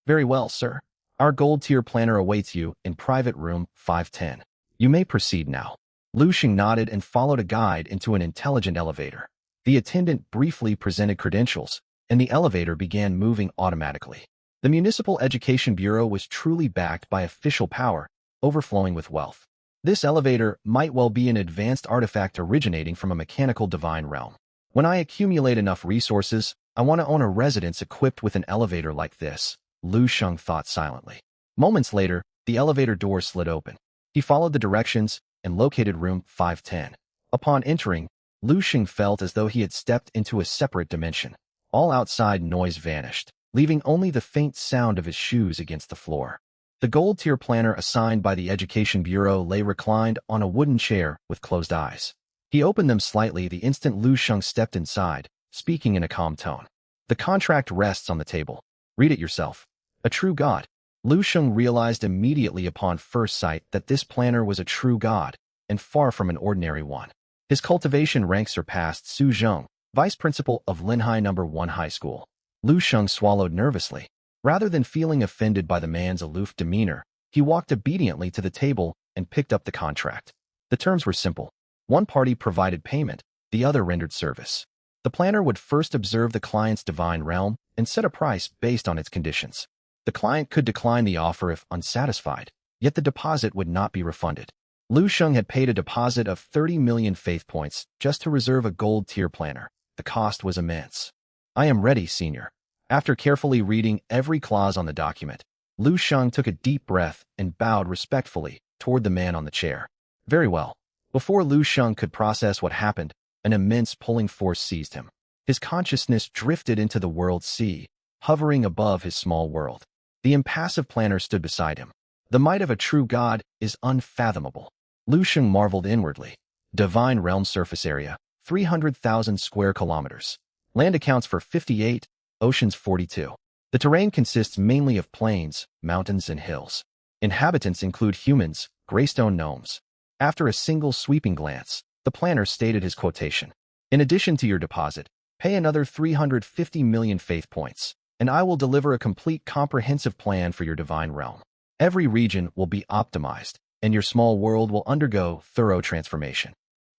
S1: Very well, sir. Our gold tier planner awaits you in private room 510. You may proceed now. Lu Sheng nodded and followed a guide into an intelligent elevator. The attendant briefly presented credentials, and the elevator began moving automatically. The Municipal Education Bureau was truly backed by official power, overflowing with wealth. This elevator might well be an advanced artifact originating from a mechanical divine realm. When I accumulate enough resources, I want to own a residence equipped with an elevator like this, Lu Sheng thought silently. Moments later, the elevator door slid open. He followed the directions and located room 510. Upon entering, Lu Sheng felt as though he had stepped into a separate dimension. All outside noise vanished, leaving only the faint sound of his shoes against the floor. The gold tier planner assigned by the Education Bureau lay reclined on a wooden chair with closed eyes. He opened them slightly the instant Lu Sheng stepped inside, speaking in a calm tone. The contract rests on the table. Read it yourself. A true god. Lu Sheng realized immediately upon first sight that this planner was a true god, and far from an ordinary one. His cultivation rank surpassed Su Zheng, vice principal of Linhai No. 1 High School. Lu Sheng swallowed nervously. Rather than feeling offended by the man's aloof demeanor, he walked obediently to the table and picked up the contract. The terms were simple. One party provided payment, the other rendered service. The planner would first observe the client's divine realm and set a price based on its conditions. The client could decline the offer if unsatisfied, yet the deposit would not be refunded. Lu Sheng had paid a deposit of 30 million faith points just to reserve a gold tier planner. The cost was immense. I am ready, senior. After carefully reading every clause on the document, Lu Sheng took a deep breath and bowed respectfully toward the man on the chair. Very well. Before Lu Sheng could process what happened, an immense pulling force seized him. His consciousness drifted into the world sea, hovering above his small world. The impassive planner stood beside him. The might of a true god is unfathomable. Lu Sheng marveled inwardly. Divine realm surface area, 300,000 square kilometers. Land accounts for 58, oceans 42. The terrain consists mainly of plains, mountains, and hills. Inhabitants include humans, greystone gnomes. After a single sweeping glance, the planner stated his quotation. In addition to your deposit, pay another 350 million faith points, and I will deliver a complete comprehensive plan for your divine realm. Every region will be optimized, and your small world will undergo thorough transformation.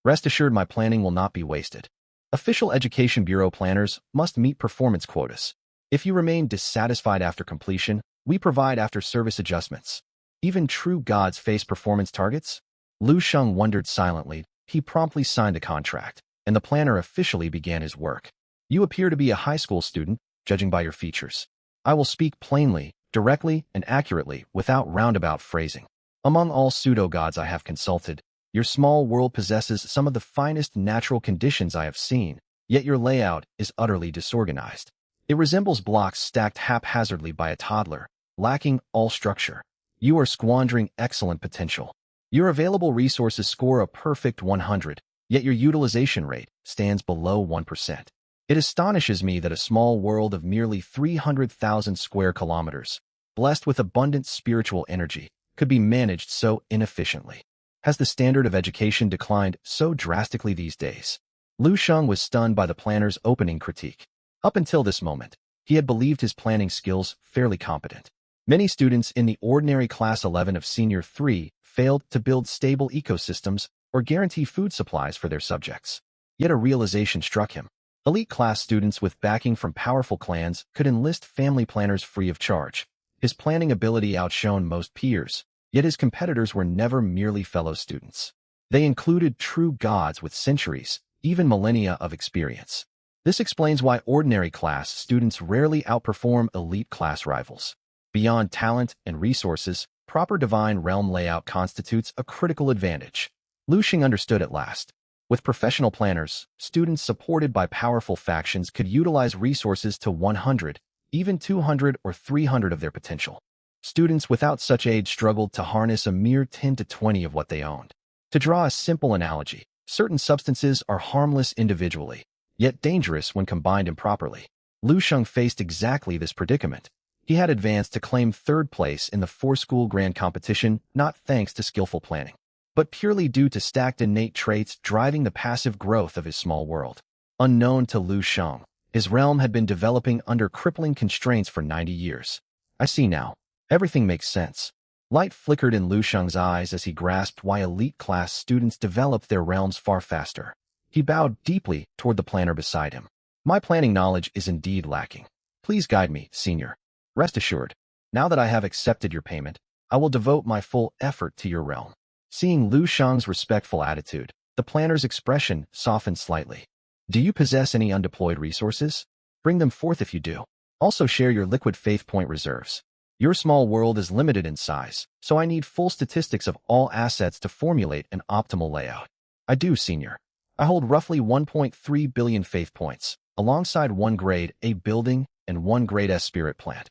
S1: Rest assured my planning will not be wasted. Official Education Bureau planners must meet performance quotas. If you remain dissatisfied after completion, we provide after-service adjustments. Even true gods face performance targets? Lu Sheng wondered silently. He promptly signed a contract, and the planner officially began his work. You appear to be a high school student, judging by your features. I will speak plainly, directly, and accurately, without roundabout phrasing. Among all pseudo-gods I have consulted, your small world possesses some of the finest natural conditions I have seen, yet your layout is utterly disorganized. It resembles blocks stacked haphazardly by a toddler, lacking all structure. You are squandering excellent potential. Your available resources score a perfect 100, yet your utilization rate stands below 1%. It astonishes me that a small world of merely 300,000 square kilometers, blessed with abundant spiritual energy, could be managed so inefficiently. Has the standard of education declined so drastically these days? Lu Sheng was stunned by the planner's opening critique. Up until this moment, he had believed his planning skills fairly competent. Many students in the ordinary Class 11 of Senior 3 failed to build stable ecosystems or guarantee food supplies for their subjects. Yet a realization struck him. Elite class students with backing from powerful clans could enlist family planners free of charge. His planning ability outshone most peers, yet his competitors were never merely fellow students. They included true gods with centuries, even millennia of experience. This explains why ordinary class students rarely outperform elite class rivals. Beyond talent and resources, proper divine realm layout constitutes a critical advantage. Lu Xing understood at last. With professional planners, students supported by powerful factions could utilize resources to 100, even 200 or 300 of their potential. Students without such aid struggled to harness a mere 10 to 20 of what they owned. To draw a simple analogy, certain substances are harmless individually, yet dangerous when combined improperly. Lu Sheng faced exactly this predicament. He had advanced to claim third place in the four-school grand competition not thanks to skillful planning, but purely due to stacked innate traits driving the passive growth of his small world. Unknown to Lu Sheng, his realm had been developing under crippling constraints for 90 years. I see now. Everything makes sense. Light flickered in Lu Sheng's eyes as he grasped why elite class students develop their realms far faster. He bowed deeply toward the planner beside him. My planning knowledge is indeed lacking. Please guide me, senior. Rest assured, now that I have accepted your payment, I will devote my full effort to your realm. Seeing Lu Sheng's respectful attitude, the planner's expression softened slightly. Do you possess any undeployed resources? Bring them forth if you do. Also share your liquid faith point reserves. Your small world is limited in size, so I need full statistics of all assets to formulate an optimal layout. I do, senior. I hold roughly 1.3 billion faith points, alongside 1 grade A building and 1 grade S spirit plant.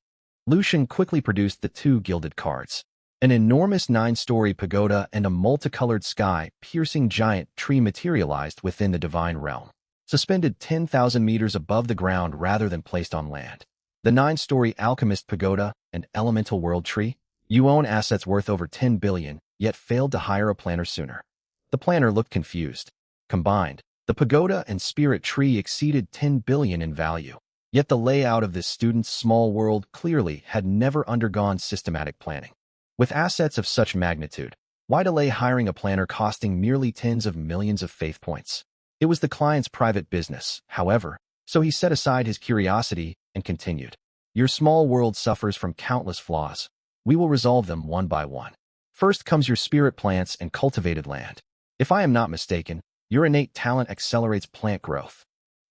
S1: Lu Xing quickly produced the 2 gilded cards. An enormous 9-story pagoda and a multicolored sky-piercing giant tree materialized within the divine realm, suspended 10,000 meters above the ground rather than placed on land. The 9-story alchemist pagoda and elemental world tree, you own assets worth over 10 billion, yet failed to hire a planner sooner. The planner looked confused. Combined, the pagoda and spirit tree exceeded 10 billion in value. Yet the layout of this student's small world clearly had never undergone systematic planning. With assets of such magnitude, why delay hiring a planner costing merely tens of millions of faith points? It was the client's private business, however, so he set aside his curiosity and continued. Your small world suffers from countless flaws. We will resolve them one by one. First comes your spirit plants and cultivated land. If I am not mistaken, your innate talent accelerates plant growth.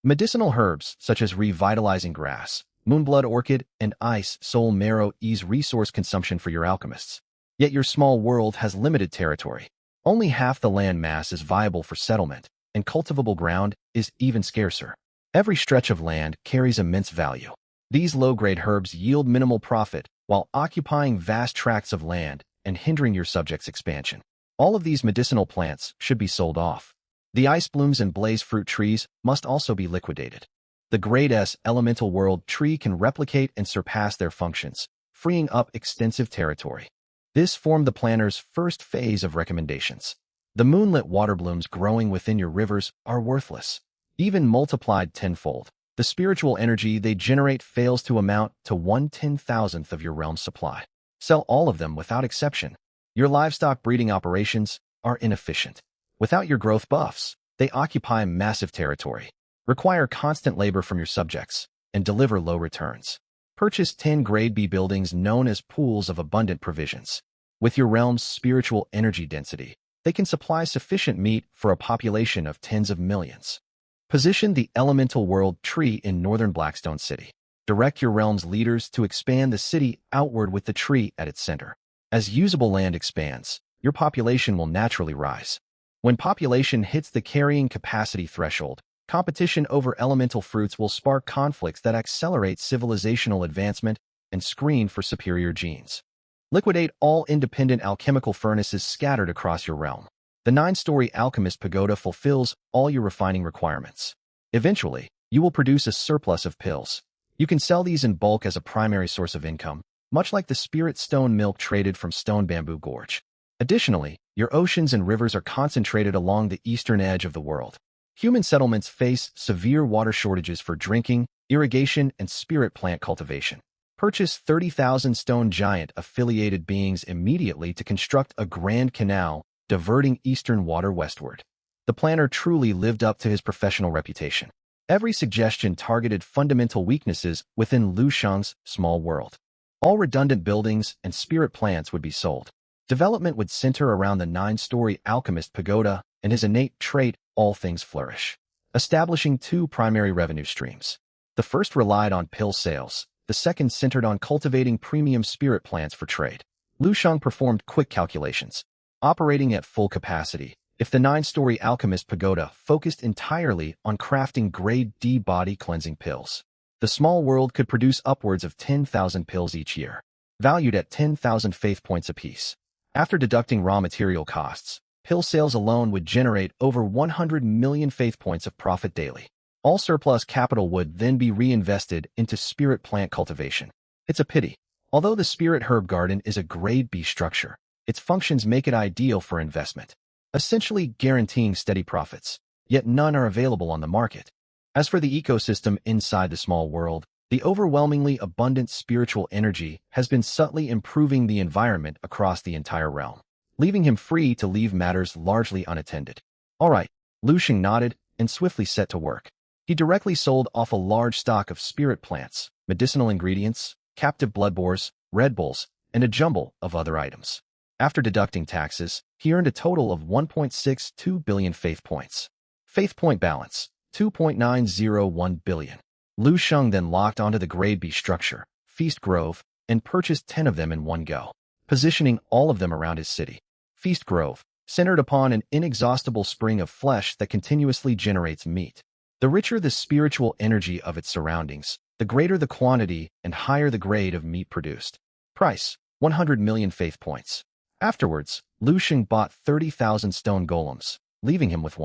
S1: Medicinal herbs, such as revitalizing grass, moonblood orchid, and ice soul marrow ease resource consumption for your alchemists. Yet your small world has limited territory. Only half the land mass is viable for settlement, and cultivable ground is even scarcer. Every stretch of land carries immense value. These low-grade herbs yield minimal profit while occupying vast tracts of land and hindering your subjects' expansion. All of these medicinal plants should be sold off. The ice blooms and blaze fruit trees must also be liquidated. The Grade S elemental world tree can replicate and surpass their functions, freeing up extensive territory. This formed the planner's first phase of recommendations. The moonlit water blooms growing within your rivers are worthless. Even multiplied tenfold, the spiritual energy they generate fails to amount to 1/10,000th of your realm's supply. Sell all of them without exception. Your livestock breeding operations are inefficient. Without your growth buffs, they occupy massive territory, require constant labor from your subjects, and deliver low returns. Purchase 10 Grade B buildings known as pools of abundant provisions. With your realm's spiritual energy density, they can supply sufficient meat for a population of tens of millions. Position the elemental world tree in northern Blackstone City. Direct your realm's leaders to expand the city outward with the tree at its center. As usable land expands, your population will naturally rise. When population hits the carrying capacity threshold, Competition over elemental fruits will spark conflicts that accelerate civilizational advancement and screen for superior genes. Liquidate all independent alchemical furnaces scattered across your realm. The 9-story alchemist pagoda fulfills all your refining requirements. Eventually, you will produce a surplus of pills. You can sell these in bulk as a primary source of income, much like the spirit stone milk traded from Stone Bamboo Gorge. Additionally, your oceans and rivers are concentrated along the eastern edge of the world. Human settlements face severe water shortages for drinking, irrigation, and spirit plant cultivation. Purchase 30,000 stone giant affiliated beings immediately to construct a grand canal diverting eastern water westward. The planner truly lived up to his professional reputation. Every suggestion targeted fundamental weaknesses within Lu Sheng's small world. All redundant buildings and spirit plants would be sold. Development would center around the 9-story alchemist pagoda and his innate trait, all things flourish. Establishing 2 primary revenue streams. The first relied on pill sales, the second centered on cultivating premium spirit plants for trade. Lu Sheng performed quick calculations. Operating at full capacity, if the 9-story alchemist pagoda focused entirely on crafting grade D body cleansing pills, the small world could produce upwards of 10,000 pills each year, valued at 10,000 faith points apiece. After deducting raw material costs, pill sales alone would generate over 100 million faith points of profit daily. All surplus capital would then be reinvested into spirit plant cultivation. It's a pity. Although the spirit herb garden is a grade B structure, its functions make it ideal for investment, essentially guaranteeing steady profits, yet none are available on the market. As for the ecosystem inside the small world, the overwhelmingly abundant spiritual energy has been subtly improving the environment across the entire realm, leaving him free to leave matters largely unattended. All right, Lu Sheng nodded and swiftly set to work. He directly sold off a large stock of spirit plants, medicinal ingredients, captive blood boars, Red Bulls, and a jumble of other items. After deducting taxes, he earned a total of 1.62 billion faith points. Faith point balance, 2.901 billion. Lu Sheng then locked onto the grade B structure, Feast Grove, and purchased 10 of them in one go, positioning all of them around his city. Feast Grove, centered upon an inexhaustible spring of flesh that continuously generates meat. The richer the spiritual energy of its surroundings, the greater the quantity and higher the grade of meat produced. Price, 100 million faith points. Afterwards, Lu Sheng bought 30,000 stone golems, leaving him with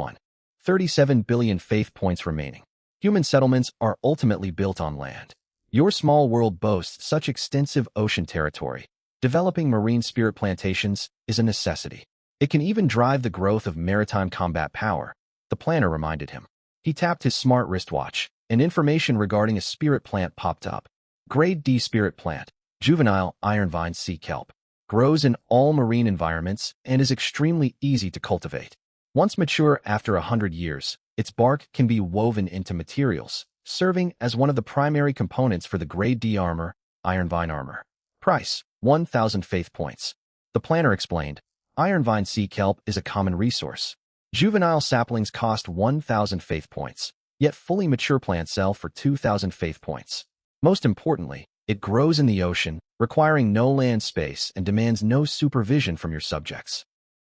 S1: 37 billion faith points remaining. Human settlements are ultimately built on land. Your small world boasts such extensive ocean territory. Developing marine spirit plantations is a necessity. It can even drive the growth of maritime combat power, the planner reminded him. He tapped his smart wristwatch, and information regarding a spirit plant popped up. Grade D spirit plant, juvenile iron vine sea kelp. Grows in all marine environments and is extremely easy to cultivate. Once mature after 100 years, its bark can be woven into materials, serving as one of the primary components for the grade D armor, iron vine armor. Price, 1,000 faith points. The planner explained, iron vine sea kelp is a common resource. Juvenile saplings cost 1,000 faith points, yet fully mature plants sell for 2,000 faith points. Most importantly, it grows in the ocean, requiring no land space and demands no supervision from your subjects.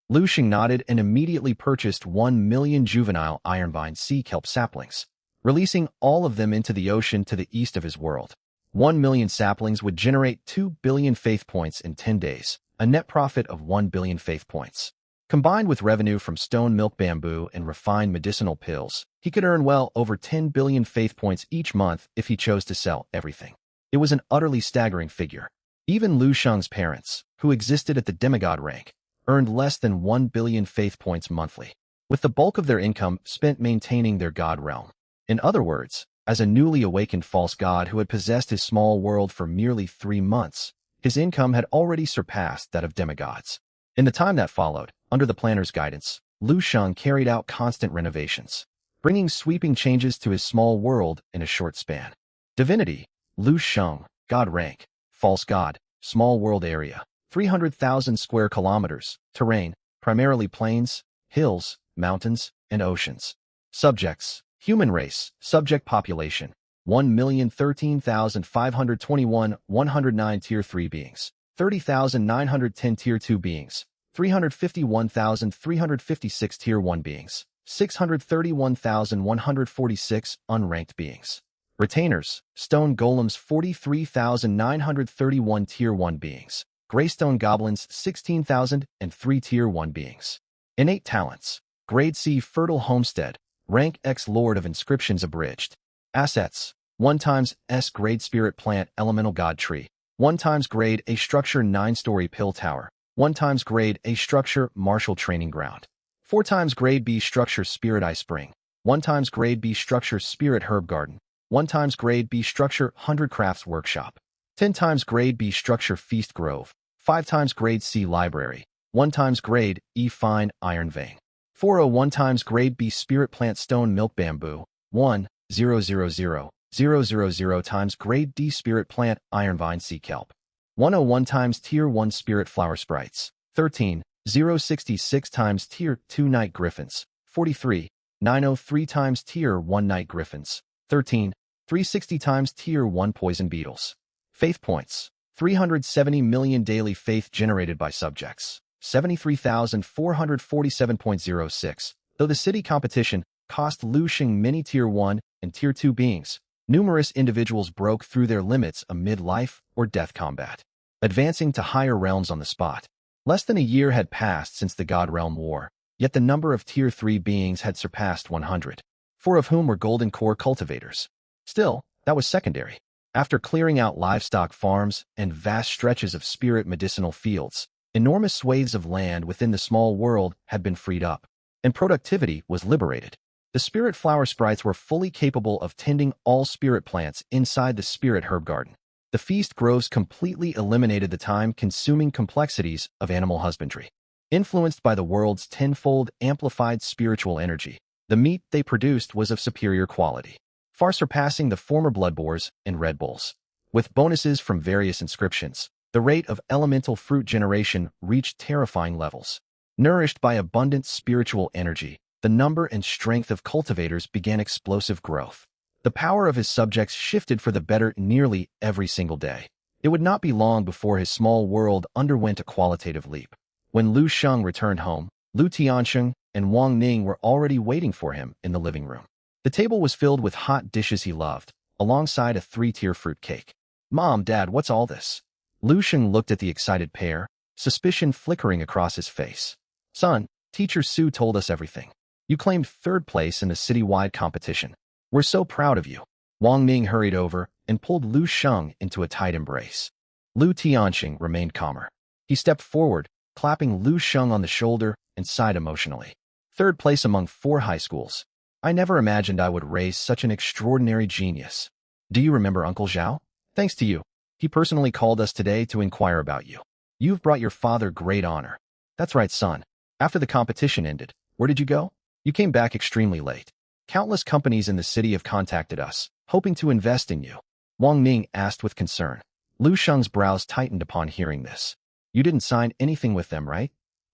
S1: Lu Sheng nodded and immediately purchased 1 million juvenile iron vine sea kelp saplings, releasing all of them into the ocean to the east of his world. 1 million saplings would generate 2 billion faith points in 10 days, a net profit of 1 billion faith points. Combined with revenue from stone milk bamboo and refined medicinal pills, he could earn well over 10 billion faith points each month if he chose to sell everything. It was an utterly staggering figure. Even Lu Sheng's parents, who existed at the demigod rank, earned less than 1 billion faith points monthly, with the bulk of their income spent maintaining their god realm. In other words, as a newly awakened false god who had possessed his small world for merely 3 months, his income had already surpassed that of demigods. In the time that followed, under the planner's guidance, Lu Sheng carried out constant renovations, bringing sweeping changes to his small world in a short span. Divinity, Lu Sheng, God rank, false god, small world area, 300,000 square kilometers, terrain, primarily plains, hills, mountains, and oceans. Subjects, human race, subject population, 1,013,521, 109 Tier 3 beings, 30,910 Tier 2 beings, 351,356 Tier 1 beings, 631,146 unranked beings. Retainers, stone golems 43,931 Tier 1 beings. Greystone goblins 16,003 Tier 1 beings. Innate talents. Grade C fertile homestead. Rank X Lord of Inscriptions abridged. Assets. 1 times S grade spirit plant elemental god tree. 1 times grade A structure 9-story pill tower. 1 times grade A structure martial training ground. 4 times grade B structure spirit eye spring. 1 times grade B structure spirit herb garden. 1 times grade B structure 100 crafts workshop. 10 times grade B structure feast grove. 5 times grade C library. 1 times grade E fine iron vein. 401 times grade B spirit plant stone milk bamboo. 1,000,000 times grade D spirit plant iron vine sea kelp. 101 times tier 1 spirit flower sprites. 13,066 times tier 2 night griffins. 43,903 times tier 1 night griffins. 13,360 times tier 1 poison beetles. Faith points. 370 million daily faith generated by subjects. 73,447.06. Though the city competition cost Lu Xing many Tier 1 and Tier 2 beings, numerous individuals broke through their limits amid life or death combat, advancing to higher realms on the spot. Less than a year had passed since the God Realm War, yet the number of Tier 3 beings had surpassed 100, 4 of whom were Golden Core cultivators. Still, that was secondary. After clearing out livestock farms and vast stretches of spirit medicinal fields, enormous swathes of land within the small world had been freed up, and productivity was liberated. The spirit flower sprites were fully capable of tending all spirit plants inside the spirit herb garden. The feast groves completely eliminated the time-consuming complexities of animal husbandry. Influenced by the world's tenfold amplified spiritual energy, the meat they produced was of superior quality, far surpassing the former blood boars and red bulls. With bonuses from various inscriptions, the rate of elemental fruit generation reached terrifying levels. Nourished by abundant spiritual energy, the number and strength of cultivators began explosive growth. The power of his subjects shifted for the better nearly every single day. It would not be long before his small world underwent a qualitative leap. When Lu Sheng returned home, Lu Tiansheng and Wang Ning were already waiting for him in the living room. The table was filled with hot dishes he loved, alongside a 3-tier fruit cake. "Mom, Dad, what's all this?" Lu Sheng looked at the excited pair, suspicion flickering across his face. "Son, Teacher Su told us everything. You claimed 3rd place in the city-wide competition. We're so proud of you." Wang Ning hurried over and pulled Lu Sheng into a tight embrace. Lu Tianxing remained calmer. He stepped forward, clapping Lu Sheng on the shoulder, and sighed emotionally. 3rd place among 4 high schools. I never imagined I would raise such an extraordinary genius. Do you remember Uncle Zhao? Thanks to you, he personally called us today to inquire about you. You've brought your father great honor. That's right, son. After the competition ended, where did you go? You came back extremely late. Countless companies in the city have contacted us, hoping to invest in you. Wang Ning asked with concern. Lu Sheng's brows tightened upon hearing this. You didn't sign anything with them, right?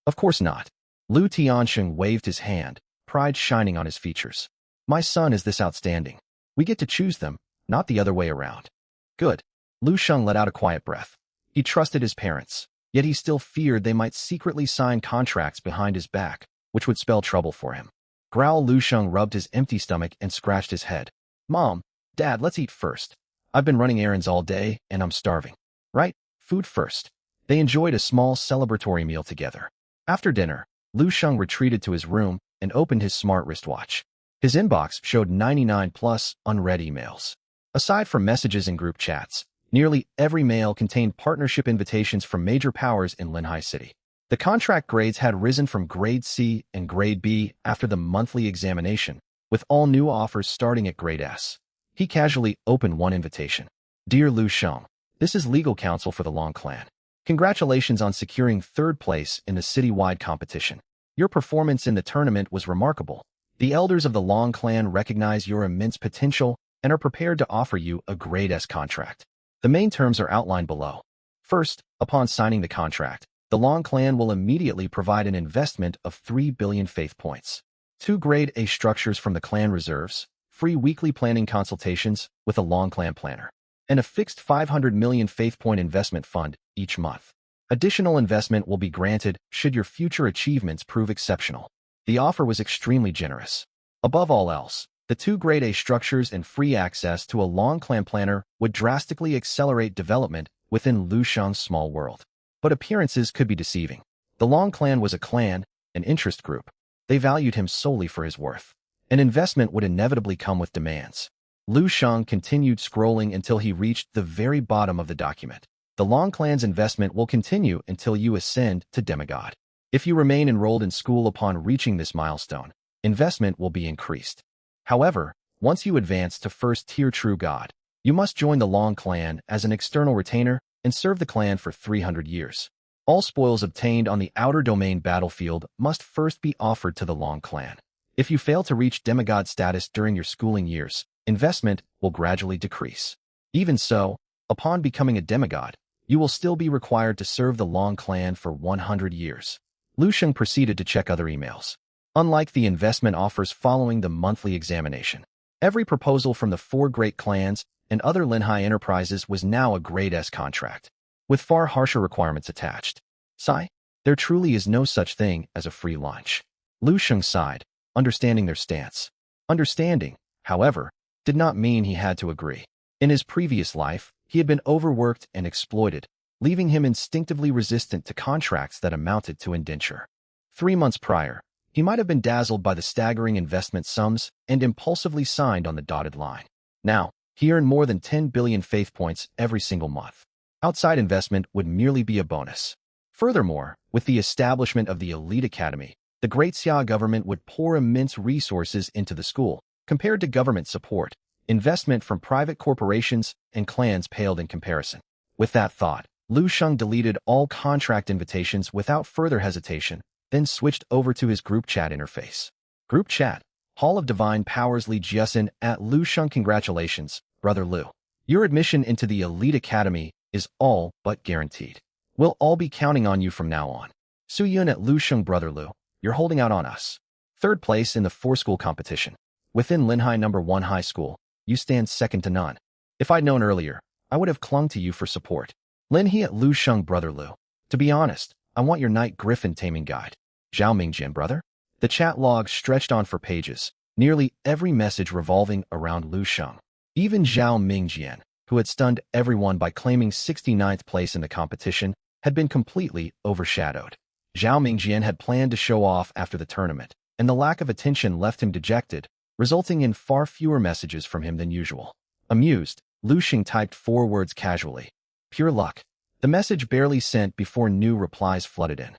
S1: Of course not. Lu Tiansheng waved his hand, pride shining on his features. My son is this outstanding. We get to choose them, not the other way around. Good. Lu Sheng let out a quiet breath. He trusted his parents, yet he still feared they might secretly sign contracts behind his back, which would spell trouble for him. Growl Lu Sheng rubbed his empty stomach and scratched his head. Mom, Dad, let's eat first. I've been running errands all day, and I'm starving. Right? Food first. They enjoyed a small celebratory meal together. After dinner, Lu Sheng retreated to his room and opened his smart wristwatch. His inbox showed 99+ unread emails. Aside from messages and group chats, nearly every mail contained partnership invitations from major powers in Linhai City. The contract grades had risen from Grade C and Grade B after the monthly examination, with all new offers starting at Grade S. He casually opened one invitation. Dear Lu Sheng, this is legal counsel for the Long Clan. Congratulations on securing 3rd place in the city-wide competition. Your performance in the tournament was remarkable. The elders of the Long Clan recognize your immense potential and are prepared to offer you a Grade S contract. The main terms are outlined below. First, upon signing the contract, the Long Clan will immediately provide an investment of 3 billion faith points, 2 Grade A structures from the clan reserves, free weekly planning consultations with a Long Clan planner, and a fixed 500 million faith point investment fund each month. Additional investment will be granted should your future achievements prove exceptional. The offer was extremely generous. Above all else, the two grade A structures and free access to a long clan planner would drastically accelerate development within Lu Shang's small world. But appearances could be deceiving. The Long Clan was a clan, an interest group. They valued him solely for his worth. An investment would inevitably come with demands. Lu Shang continued scrolling until he reached the very bottom of the document. The Long Clan's investment will continue until you ascend to demigod. If you remain enrolled in school upon reaching this milestone, investment will be increased. However, once you advance to first-tier true god, you must join the Long Clan as an external retainer and serve the clan for 300 years. All spoils obtained on the outer domain battlefield must first be offered to the Long Clan. If you fail to reach demigod status during your schooling years, investment will gradually decrease. Even so, upon becoming a demigod, you will still be required to serve the Long Clan for 100 years. Lu Shang proceeded to check other emails. Unlike the investment offers following the monthly examination, every proposal from the four great clans and other Linhai enterprises was now a grade S contract, with far harsher requirements attached. Sigh, there truly is no such thing as a free lunch. Lu Shang sighed, understanding their stance. Understanding, however, did not mean he had to agree. In his previous life, he had been overworked and exploited, leaving him instinctively resistant to contracts that amounted to indenture. 3 months prior, he might have been dazzled by the staggering investment sums and impulsively signed on the dotted line. Now, he earned more than 10 billion faith points every single month. Outside investment would merely be a bonus. Furthermore, with the establishment of the Elite Academy, the Great Xia government would pour immense resources into the school. Compared to government support, investment from private corporations and clans paled in comparison. With that thought, Lu Shang deleted all contract invitations without further hesitation, then switched over to his group chat interface. Group chat. Hall of Divine Powers Li Jiasin at Lu Shang. Congratulations, Brother Lu. Your admission into the Elite Academy is all but guaranteed. We'll all be counting on you from now on. Su Yun at Lu Shang. Brother Lu, you're holding out on us. 3rd place in the 4-school competition. Within Linhai No. 1 High School, you stand second to none. If I'd known earlier, I would have clung to you for support. Lin He at Lu Shang. Brother Lu. To be honest, I want your Night Griffin taming guide. Zhao Mingjian, brother? The chat logs stretched on for pages, nearly every message revolving around Lu Shang. Even Zhao Mingjian, who had stunned everyone by claiming 69th place in the competition, had been completely overshadowed. Zhao Mingjian had planned to show off after the tournament, and the lack of attention left him dejected, resulting in far fewer messages from him than usual. Amused, Lu Shang typed 4 words casually. Pure luck. The message barely sent before new replies flooded in.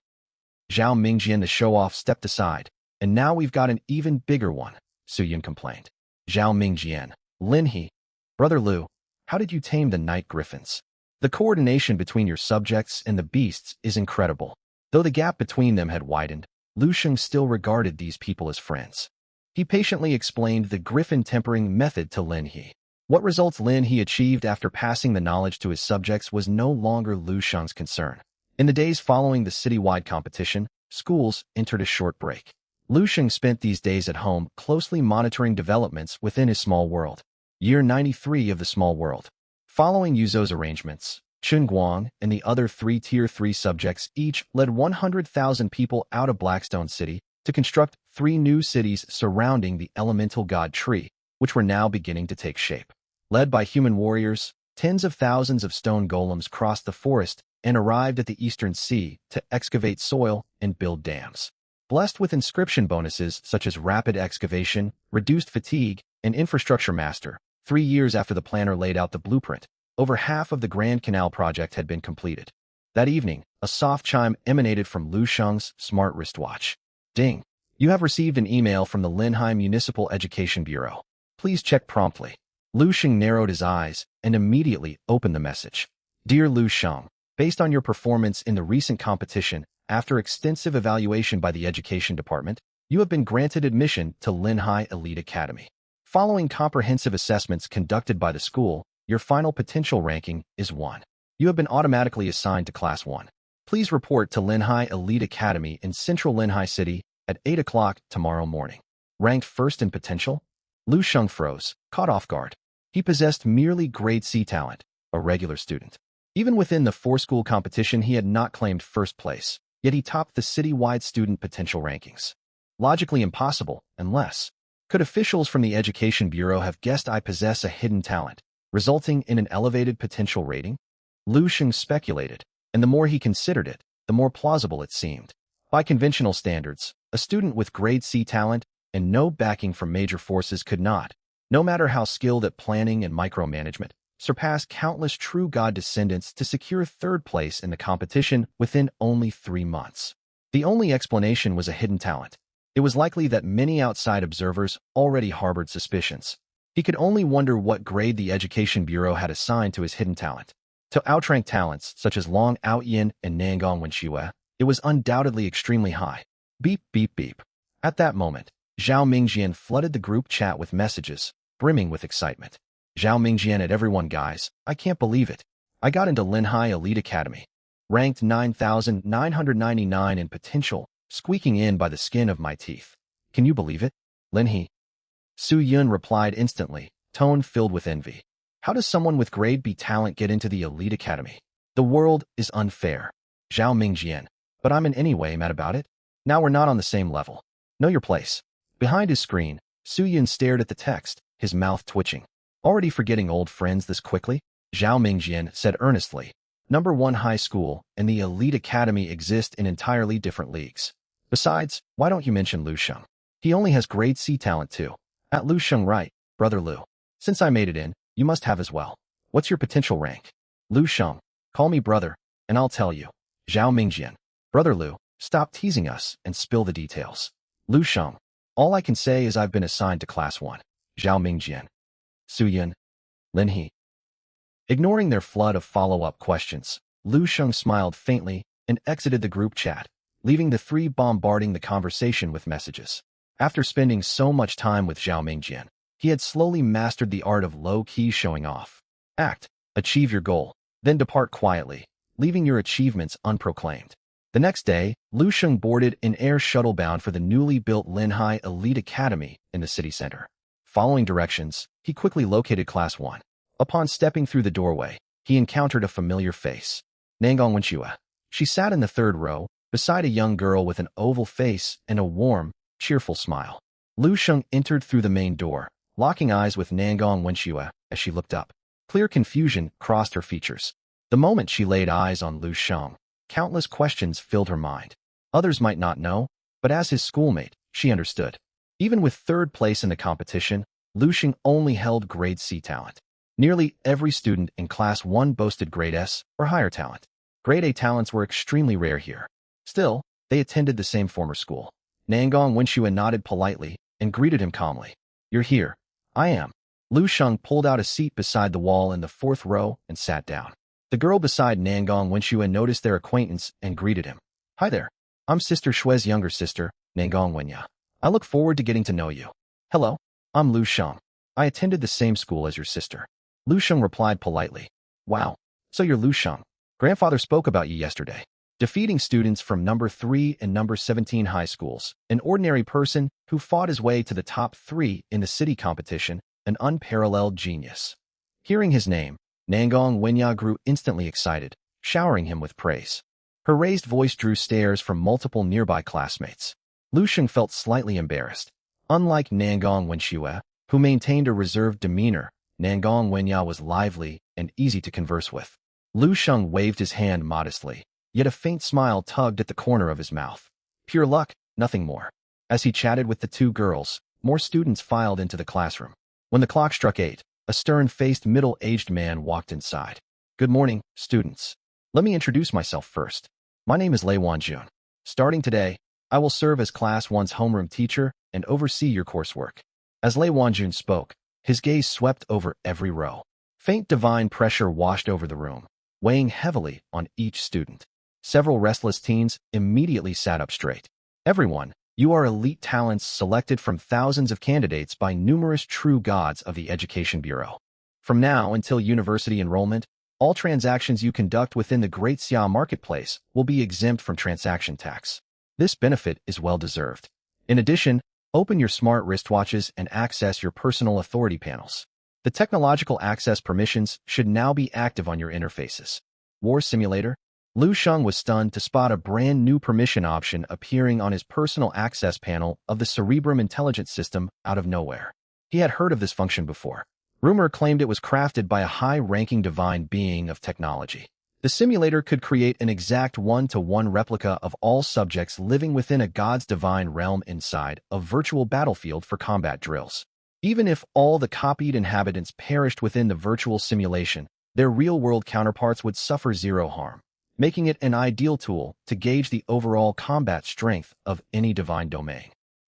S1: Zhao Mingjian, the show-off, stepped aside, and now we've got an even bigger one, Su Yun complained. Zhao Mingjian, Lin He, Brother Lu, how did you tame the night griffins? The coordination between your subjects and the beasts is incredible. Though the gap between them had widened, Lu Shang still regarded these people as friends. He patiently explained the griffin tempering method to Lin He. What results Lin He achieved after passing the knowledge to his subjects was no longer Lu Shang's concern. In the days following the citywide competition, schools entered a short break. Lu Shang spent these days at home closely monitoring developments within his small world. Year 93 of the small world. Following Yuzo's arrangements, Chun Guang and the other 3 Tier 3 subjects each led 100,000 people out of Blackstone City to construct 3 new cities surrounding the elemental god tree, which were now beginning to take shape. Led by human warriors, tens of thousands of stone golems crossed the forest and arrived at the eastern sea to excavate soil and build dams. Blessed with inscription bonuses such as rapid excavation, reduced fatigue, and infrastructure master, 3 years after the planner laid out the blueprint, over half of the Grand Canal project had been completed. That evening, a soft chime emanated from Lu Shang's smart wristwatch. Ding! You have received an email from the Linhai Municipal Education Bureau. Please check promptly. Lu Shang narrowed his eyes and immediately opened the message. Dear Lu Shang, based on your performance in the recent competition, after extensive evaluation by the Education Department, you have been granted admission to Linhai Elite Academy. Following comprehensive assessments conducted by the school, your final potential ranking is 1. You have been automatically assigned to Class 1. Please report to Linhai Elite Academy in Central Linhai City at 8 o'clock tomorrow morning. Ranked 1st in potential? Lu Shang froze, caught off guard. He possessed merely grade C talent, a regular student. Even within the 4-school competition, he had not claimed 1st place, yet he topped the city-wide student potential rankings. Logically impossible, unless. Could officials from the Education Bureau have guessed I possess a hidden talent, resulting in an elevated potential rating? Lu Sheng speculated, and the more he considered it, the more plausible it seemed. By conventional standards, a student with grade C talent and no backing from major forces could not, no matter how skilled at planning and micromanagement, surpass countless true god descendants to secure third place in the competition within only 3 months. The only explanation was a hidden talent. It was likely that many outside observers already harbored suspicions. He could only wonder what grade the Education Bureau had assigned to his hidden talent. To outrank talents such as Long Aoyin and Nangong Wenxue, it was undoubtedly extremely high. Beep, beep, beep. At that moment, Zhao Mingjian flooded the group chat with messages, brimming with excitement. Zhao Mingjian at everyone, guys, I can't believe it. I got into Linhai Elite Academy. Ranked 9,999 in potential, squeaking in by the skin of my teeth. Can you believe it? Linhai. Su Yun replied instantly, tone filled with envy. How does someone with grade B talent get into the Elite Academy? The world is unfair. Zhao Mingjian. But I'm in any way mad about it. Now we're not on the same level. Know your place. Behind his screen, Su Yun stared at the text, his mouth twitching. Already forgetting old friends this quickly? Zhao Mingjian said earnestly. Number 1 high school and the Elite Academy exist in entirely different leagues. Besides, why don't you mention Lu Sheng? He only has grade C talent too. At Lu Sheng, right, brother Lu. Since I made it in, you must have as well. What's your potential rank? Lu Sheng. Call me brother, and I'll tell you. Zhao Mingjian. Brother Lu, stop teasing us and spill the details. Lu Sheng. All I can say is I've been assigned to Class 1. Zhao Mingjian. Su Yun. Linhai. Ignoring their flood of follow-up questions, Lu Sheng smiled faintly and exited the group chat, leaving the three bombarding the conversation with messages. After spending so much time with Zhao Mingjian, he had slowly mastered the art of low-key showing off. Act, achieve your goal, then depart quietly, leaving your achievements unproclaimed. The next day, Lu Sheng boarded an air shuttle bound for the newly built Linhai Elite Academy in the city center. Following directions, he quickly located Class 1. Upon stepping through the doorway, he encountered a familiar face. Nangong Wenxue. She sat in the third row, beside a young girl with an oval face and a warm, cheerful smile. Lu Sheng entered through the main door, locking eyes with Nangong Wenxue as she looked up. Clear confusion crossed her features. The moment she laid eyes on Lu Sheng, countless questions filled her mind. Others might not know, but as his schoolmate, she understood. Even with third place in the competition, Lu Sheng only held grade C talent. Nearly every student in Class 1 boasted grade S or higher talent. Grade A talents were extremely rare here. Still, they attended the same former school. Nangong Wenxue nodded politely and greeted him calmly. You're here. I am. Lu Sheng pulled out a seat beside the wall in the fourth row and sat down. The girl beside Nangong Wenxue noticed their acquaintance and greeted him. Hi there. I'm Sister Shue's younger sister, Nangong Wenya. I look forward to getting to know you. Hello. I'm Lu Sheng. I attended the same school as your sister. Lu Sheng replied politely. Wow. So you're Lu Sheng. Grandfather spoke about you yesterday. Defeating students from number 3 and number 17 high schools, an ordinary person who fought his way to the top 3 in the city competition, an unparalleled genius. Hearing his name, Nangong Wenya grew instantly excited, showering him with praise. Her raised voice drew stares from multiple nearby classmates. Lu Sheng felt slightly embarrassed. Unlike Nangong Wenxue, who maintained a reserved demeanor, Nangong Wenya was lively and easy to converse with. Lu Sheng waved his hand modestly, yet a faint smile tugged at the corner of his mouth. Pure luck, nothing more. As he chatted with the two girls, more students filed into the classroom. When the clock struck 8, a stern-faced middle-aged man walked inside. Good morning, students. Let me introduce myself first. My name is Lei Wanjun. Starting today, I will serve as Class 1's homeroom teacher and oversee your coursework. As Lei Wanjun spoke, his gaze swept over every row. Faint divine pressure washed over the room, weighing heavily on each student. Several restless teens immediately sat up straight. Everyone, you are elite talents selected from thousands of candidates by numerous true gods of the Education Bureau. From now until university enrollment, all transactions you conduct within the Great Xia Marketplace will be exempt from transaction tax. This benefit is well-deserved. In addition, open your smart wristwatches and access your personal authority panels. The technological access permissions should now be active on your interfaces. War Simulator, Lu Sheng was stunned to spot a brand new permission option appearing on his personal access panel of the Cerebrum Intelligence System out of nowhere. He had heard of this function before. Rumor claimed it was crafted by a high-ranking divine being of technology. The simulator could create an exact one-to-one replica of all subjects living within a god's divine realm inside a virtual battlefield for combat drills. Even if all the copied inhabitants perished within the virtual simulation, their real-world counterparts would suffer zero harm, making it an ideal tool to gauge the overall combat strength of any divine domain.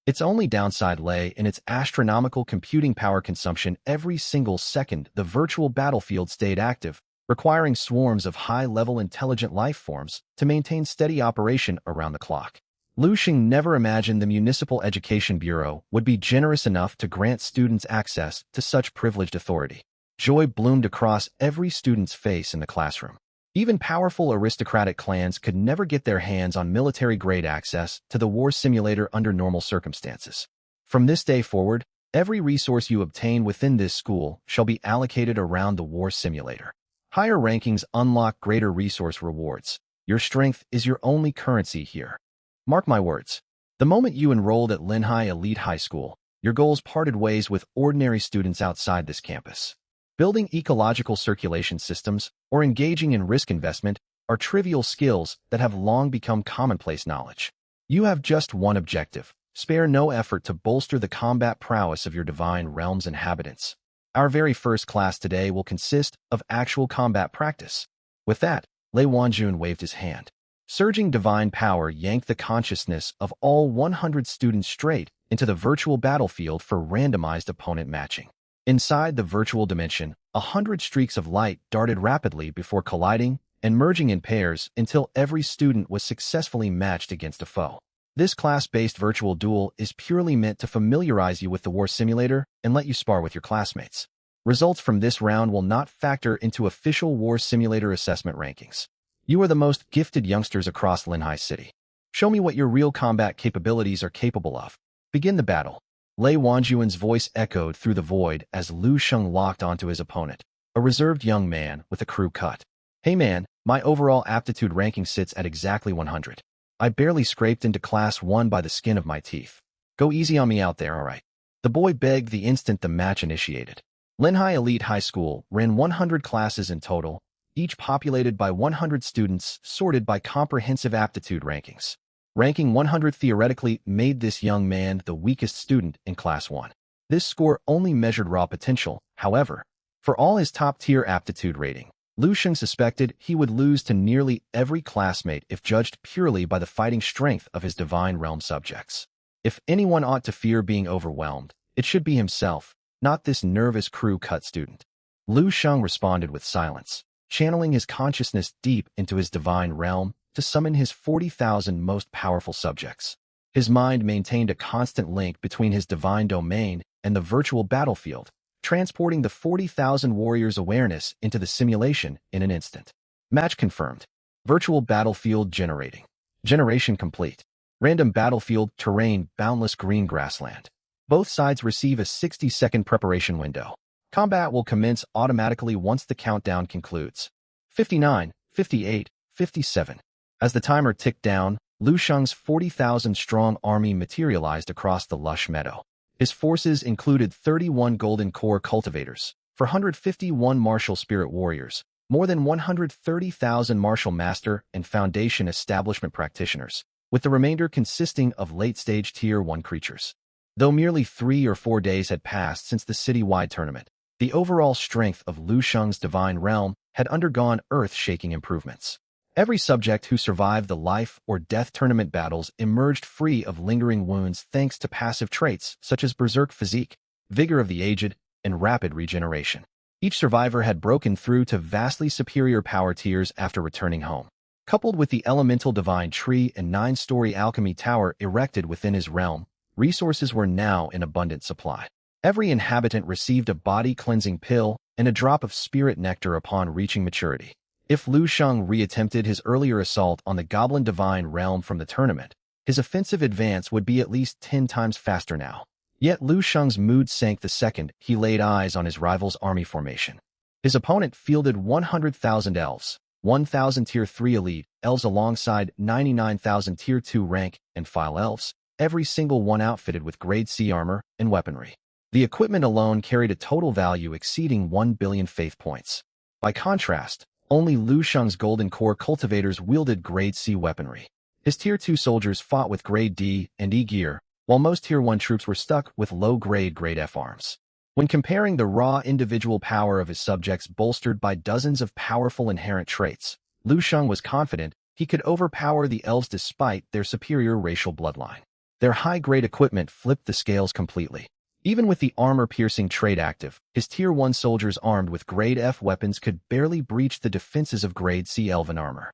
S1: Its only downside lay in its astronomical computing power consumption every single second the virtual battlefield stayed active, requiring swarms of high-level intelligent life forms to maintain steady operation around the clock. Lu Sheng never imagined the Municipal Education Bureau would be generous enough to grant students access to such privileged authority. Joy bloomed across every student's face in the classroom. Even powerful aristocratic clans could never get their hands on military-grade access to the war simulator under normal circumstances. From this day forward, every resource you obtain within this school shall be allocated around the war simulator. Higher rankings unlock greater resource rewards. Your strength is your only currency here. Mark my words. The moment you enrolled at Linhai Elite High School, your goals parted ways with ordinary students outside this campus. Building ecological circulation systems or engaging in risk investment are trivial skills that have long become commonplace knowledge. You have just one objective. Spare no effort to bolster the combat prowess of your divine realm's inhabitants. Our very first class today will consist of actual combat practice. With that, Lei Wanjun waved his hand. Surging divine power yanked the consciousness of all 100 students straight into the virtual battlefield for randomized opponent matching. Inside the virtual dimension, 100 streaks of light darted rapidly before colliding and merging in pairs until every student was successfully matched against a foe. This class-based virtual duel is purely meant to familiarize you with the war simulator and let you spar with your classmates. Results from this round will not factor into official war simulator assessment rankings. You are the most gifted youngsters across Linhai City. Show me what your real combat capabilities are capable of. Begin the battle. Lei Wanjuan's voice echoed through the void as Lu Sheng locked onto his opponent, a reserved young man with a crew cut. Hey man, my overall aptitude ranking sits at exactly 100. I barely scraped into Class 1 by the skin of my teeth. Go easy on me out there, alright? The boy begged the instant the match initiated. Linhai Elite High School ran 100 classes in total, each populated by 100 students sorted by comprehensive aptitude rankings. Ranking 100 theoretically made this young man the weakest student in Class 1. This score only measured raw potential, however. For all his top-tier aptitude rating, Lu Sheng suspected he would lose to nearly every classmate if judged purely by the fighting strength of his divine realm subjects. If anyone ought to fear being overwhelmed, it should be himself, not this nervous crew-cut student. Lu Sheng responded with silence, channeling his consciousness deep into his divine realm to summon his 40,000 most powerful subjects. His mind maintained a constant link between his divine domain and the virtual battlefield, transporting the 40,000 warriors' awareness into the simulation in an instant. Match confirmed. Virtual battlefield generating. Generation complete. Random battlefield terrain boundless green grassland. Both sides receive a 60-second preparation window. Combat will commence automatically once the countdown concludes. 59, 58, 57. As the timer ticked down, Lu Sheng's 40,000-strong army materialized across the lush meadow. His forces included 31 Golden Core cultivators, 451 martial spirit warriors, more than 130,000 martial master and foundation establishment practitioners, with the remainder consisting of late-stage Tier 1 creatures. Though merely 3 or 4 days had passed since the city-wide tournament, the overall strength of Lu Sheng's divine realm had undergone earth-shaking improvements. Every subject who survived the life or death tournament battles emerged free of lingering wounds thanks to passive traits such as berserk physique, vigor of the aged, and rapid regeneration. Each survivor had broken through to vastly superior power tiers after returning home. Coupled with the elemental divine tree and 9-story alchemy tower erected within his realm, resources were now in abundant supply. Every inhabitant received a body-cleansing pill and a drop of spirit nectar upon reaching maturity. If Lu Sheng reattempted his earlier assault on the Goblin Divine Realm from the tournament, his offensive advance would be at least 10 times faster now. Yet Lu Sheng's mood sank the second he laid eyes on his rival's army formation. His opponent fielded 100,000 elves, 1,000 Tier 3 Elite elves alongside 99,000 Tier 2 rank and file elves, every single one outfitted with Grade C armor and weaponry. The equipment alone carried a total value exceeding 1 billion faith points. By contrast, only Lu Sheng's Golden Core cultivators wielded Grade C weaponry. His Tier 2 soldiers fought with Grade D and E gear, while most Tier 1 troops were stuck with low-grade Grade F arms. When comparing the raw individual power of his subjects bolstered by dozens of powerful inherent traits, Lu Sheng was confident he could overpower the elves despite their superior racial bloodline. Their high-grade equipment flipped the scales completely. Even with the armor-piercing trait active, his Tier 1 soldiers armed with Grade F weapons could barely breach the defenses of Grade C elven armor.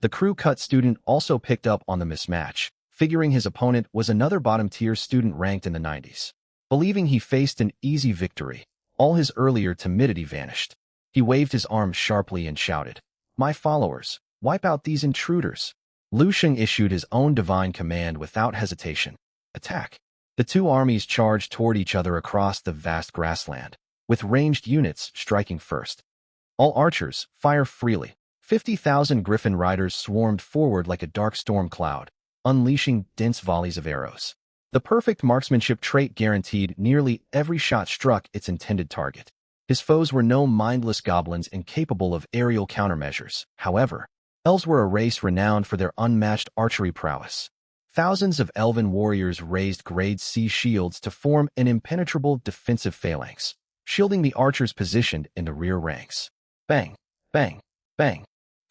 S1: The crew-cut student also picked up on the mismatch, figuring his opponent was another bottom-tier student ranked in the 90s. Believing he faced an easy victory, all his earlier timidity vanished. He waved his arms sharply and shouted, "My followers, wipe out these intruders." Lu Sheng issued his own divine command without hesitation. Attack. The two armies charged toward each other across the vast grassland, with ranged units striking first. All archers, fire freely. 50,000 griffin riders swarmed forward like a dark storm cloud, unleashing dense volleys of arrows. The perfect marksmanship trait guaranteed nearly every shot struck its intended target. His foes were no mindless goblins incapable of aerial countermeasures. However, elves were a race renowned for their unmatched archery prowess. Thousands of elven warriors raised Grade C shields to form an impenetrable defensive phalanx, shielding the archers positioned in the rear ranks. Bang, bang, bang.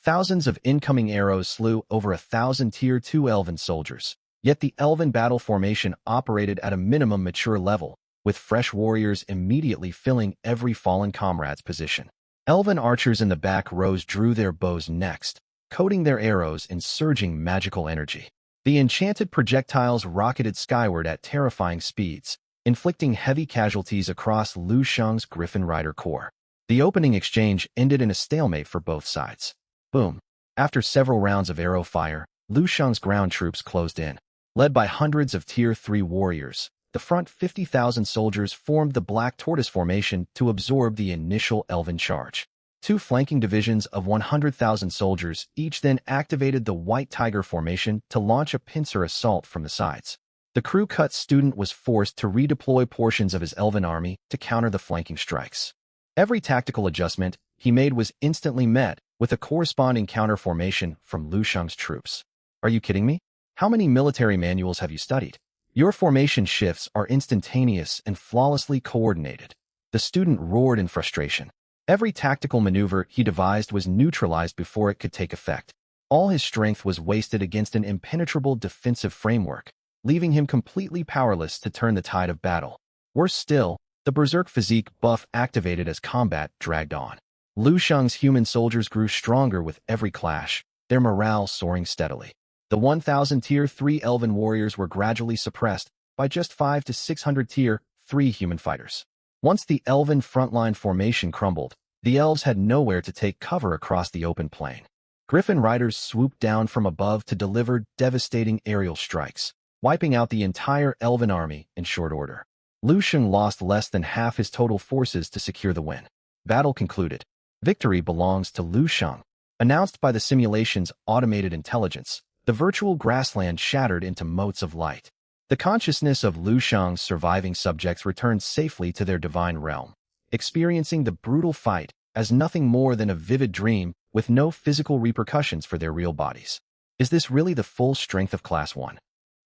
S1: Thousands of incoming arrows slew over 1,000 Tier 2 elven soldiers. Yet the elven battle formation operated at a minimum mature level, with fresh warriors immediately filling every fallen comrade's position. Elven archers in the back rows drew their bows next, coating their arrows in surging magical energy. The enchanted projectiles rocketed skyward at terrifying speeds, inflicting heavy casualties across Lu Sheng's Griffin Rider Corps. The opening exchange ended in a stalemate for both sides. Boom. After several rounds of arrow fire, Lu Sheng's ground troops closed in. Led by hundreds of Tier 3 warriors, the front 50,000 soldiers formed the Black Tortoise formation to absorb the initial elven charge. Two flanking divisions of 100,000 soldiers each then activated the White Tiger formation to launch a pincer assault from the sides. The crew-cut student was forced to redeploy portions of his elven army to counter the flanking strikes. Every tactical adjustment he made was instantly met with a corresponding counter formation from Lu Sheng's troops. Are you kidding me? How many military manuals have you studied? Your formation shifts are instantaneous and flawlessly coordinated. The student roared in frustration. Every tactical maneuver he devised was neutralized before it could take effect. All his strength was wasted against an impenetrable defensive framework, leaving him completely powerless to turn the tide of battle. Worse still, the berserk physique buff activated as combat dragged on. Lu Sheng's human soldiers grew stronger with every clash, their morale soaring steadily. The 1,000 Tier 3 elven warriors were gradually suppressed by just 5 to 600 Tier 3 human fighters. Once the elven frontline formation crumbled, the elves had nowhere to take cover across the open plain. Griffin riders swooped down from above to deliver devastating aerial strikes, wiping out the entire elven army in short order. Lu Sheng lost less than half his total forces to secure the win. Battle concluded. Victory belongs to Lu Sheng. Announced by the simulation's automated intelligence, the virtual grassland shattered into motes of light. The consciousness of Lu Sheng's surviving subjects returned safely to their divine realm, experiencing the brutal fight as nothing more than a vivid dream with no physical repercussions for their real bodies. Is this really the full strength of Class 1?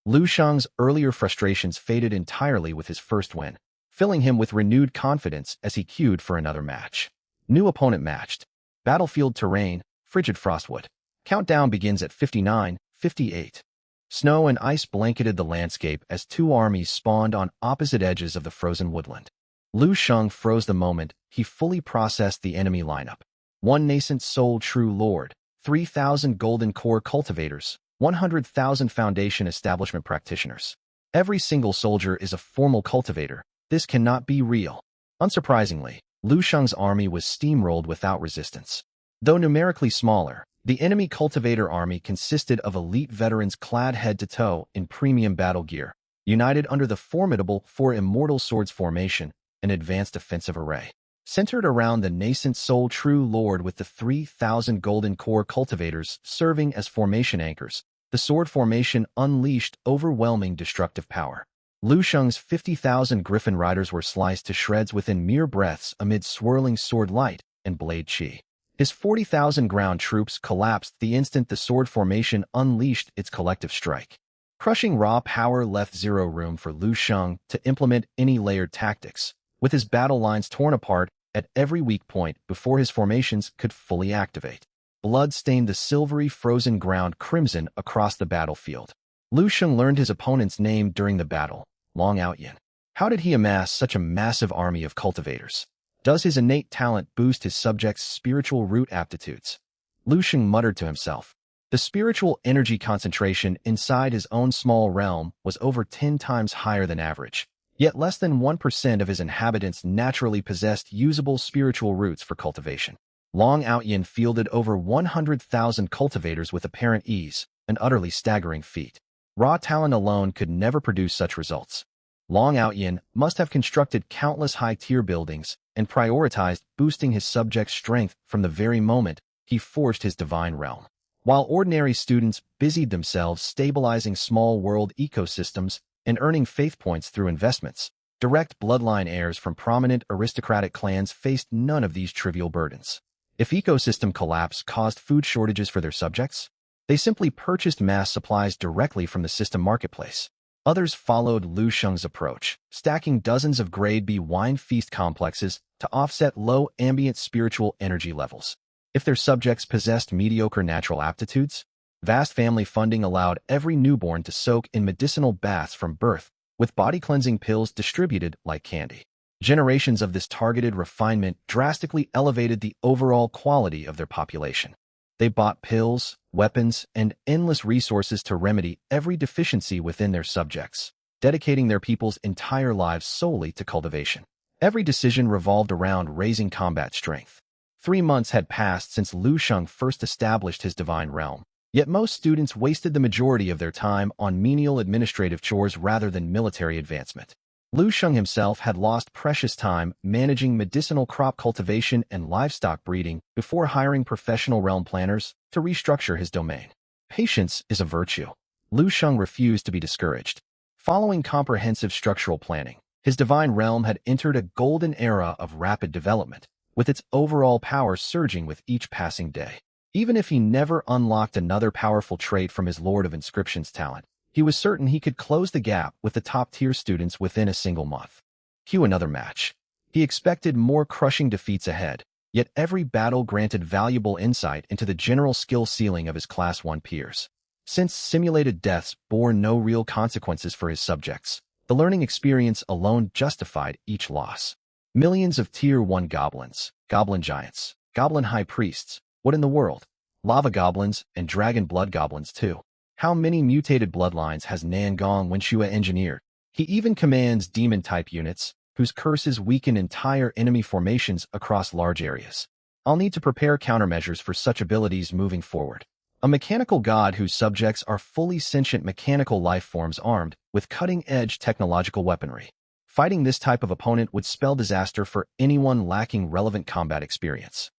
S1: Lu Sheng's earlier frustrations faded entirely with his first win, filling him with renewed confidence as he queued for another match. New opponent matched. Battlefield terrain, frigid frostwood. Countdown begins at 59:58. Snow and ice blanketed the landscape as two armies spawned on opposite edges of the frozen woodland. Lu Sheng froze the moment he fully processed the enemy lineup. 1 nascent soul true lord, 3,000 golden core cultivators, 100,000 foundation establishment practitioners. Every single soldier is a formal cultivator. This cannot be real. Unsurprisingly, Lu Sheng's army was steamrolled without resistance. Though numerically smaller, the enemy cultivator army consisted of elite veterans clad head to toe in premium battle gear, united under the formidable 4 Immortal Swords formation, an advanced offensive array. centered around the nascent Soul True Lord with the 3,000 golden core cultivators serving as formation anchors. The sword formation unleashed overwhelming destructive power. Lu Sheng's 50,000 griffin riders were sliced to shreds within mere breaths amid swirling sword light and blade chi. His 40,000 ground troops collapsed the instant the sword formation unleashed its collective strike. Crushing raw power left zero room for Lu Sheng to implement any layered tactics, with his battle lines torn apart at every weak point before his formations could fully activate. Blood stained the silvery frozen ground crimson across the battlefield. Lu Sheng learned his opponent's name during the battle, Long Outyin. How did he amass such a massive army of cultivators? Does his innate talent boost his subjects' spiritual root aptitudes? Lu Sheng muttered to himself. The spiritual energy concentration inside his own small realm was over 10 times higher than average, yet less than 1% of his inhabitants naturally possessed usable spiritual roots for cultivation. Long Outyin fielded over 100,000 cultivators with apparent ease, an utterly staggering feat. Raw talent alone could never produce such results. Long Outyin must have constructed countless high-tier buildings and prioritized boosting his subjects' strength from the very moment he forged his divine realm. While ordinary students busied themselves stabilizing small world ecosystems and earning faith points through investments, direct bloodline heirs from prominent aristocratic clans faced none of these trivial burdens. If ecosystem collapse caused food shortages for their subjects, they simply purchased mass supplies directly from the system marketplace. Others followed Lu Sheng's approach, stacking dozens of Grade B wine feast complexes to offset low ambient spiritual energy levels. If their subjects possessed mediocre natural aptitudes, vast family funding allowed every newborn to soak in medicinal baths from birth, with body-cleansing pills distributed like candy. Generations of this targeted refinement drastically elevated the overall quality of their population. They bought pills, weapons, and endless resources to remedy every deficiency within their subjects, dedicating their people's entire lives solely to cultivation. Every decision revolved around raising combat strength. 3 months had passed since Lu Sheng first established his divine realm, yet most students wasted the majority of their time on menial administrative chores rather than military advancement. Lu Sheng himself had lost precious time managing medicinal crop cultivation and livestock breeding before hiring professional realm planners to restructure his domain. Patience is a virtue. Lu Sheng refused to be discouraged. Following comprehensive structural planning, his divine realm had entered a golden era of rapid development, with its overall power surging with each passing day. Even if he never unlocked another powerful trait from his Lord of Inscriptions talent, he was certain he could close the gap with the top-tier students within a single month. Cue another match. He expected more crushing defeats ahead, yet every battle granted valuable insight into the general skill ceiling of his Class 1 peers. Since simulated deaths bore no real consequences for his subjects, the learning experience alone justified each loss. Millions of Tier 1 goblins, goblin giants, goblin high priests, what in the world? Lava goblins and dragon blood goblins too. How many mutated bloodlines has Nangong Wenshua engineered? He even commands demon-type units, whose curses weaken entire enemy formations across large areas. I'll need to prepare countermeasures for such abilities moving forward. A mechanical god whose subjects are fully sentient mechanical life forms armed with cutting-edge technological weaponry. Fighting this type of opponent would spell disaster for anyone lacking relevant combat experience.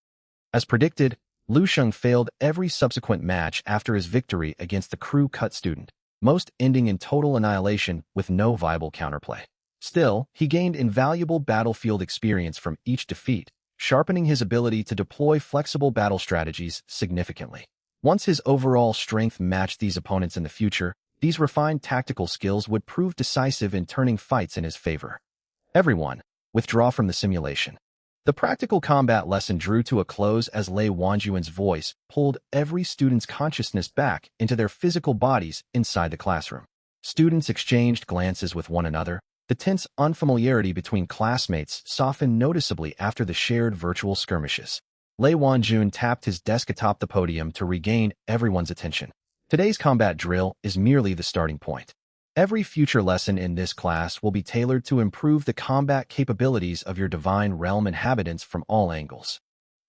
S1: As predicted, Lu Sheng failed every subsequent match after his victory against the crew cut student, most ending in total annihilation with no viable counterplay. Still, he gained invaluable battlefield experience from each defeat, sharpening his ability to deploy flexible battle strategies significantly. Once his overall strength matched these opponents in the future, these refined tactical skills would prove decisive in turning fights in his favor. Everyone, withdraw from the simulation. The practical combat lesson drew to a close as Lei Wanjuan's voice pulled every student's consciousness back into their physical bodies inside the classroom. Students exchanged glances with one another. The tense unfamiliarity between classmates softened noticeably after the shared virtual skirmishes. Lei Wanjun tapped his desk atop the podium to regain everyone's attention. Today's combat drill is merely the starting point. Every future lesson in this class will be tailored to improve the combat capabilities of your divine realm inhabitants from all angles.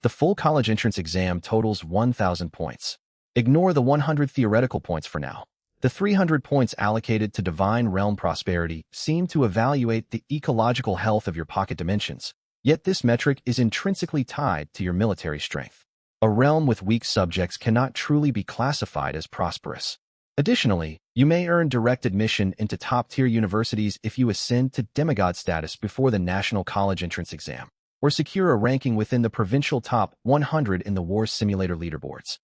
S1: The full college entrance exam totals 1,000 points. Ignore the 100 theoretical points for now. The 300 points allocated to divine realm prosperity seem to evaluate the ecological health of your pocket dimensions, Yet this metric is intrinsically tied to your military strength. A realm with weak subjects cannot truly be classified as prosperous. Additionally, you may earn direct admission into top-tier universities if you ascend to demigod status before the National College Entrance Exam, or secure a ranking within the provincial top 100 in the War Simulator leaderboards.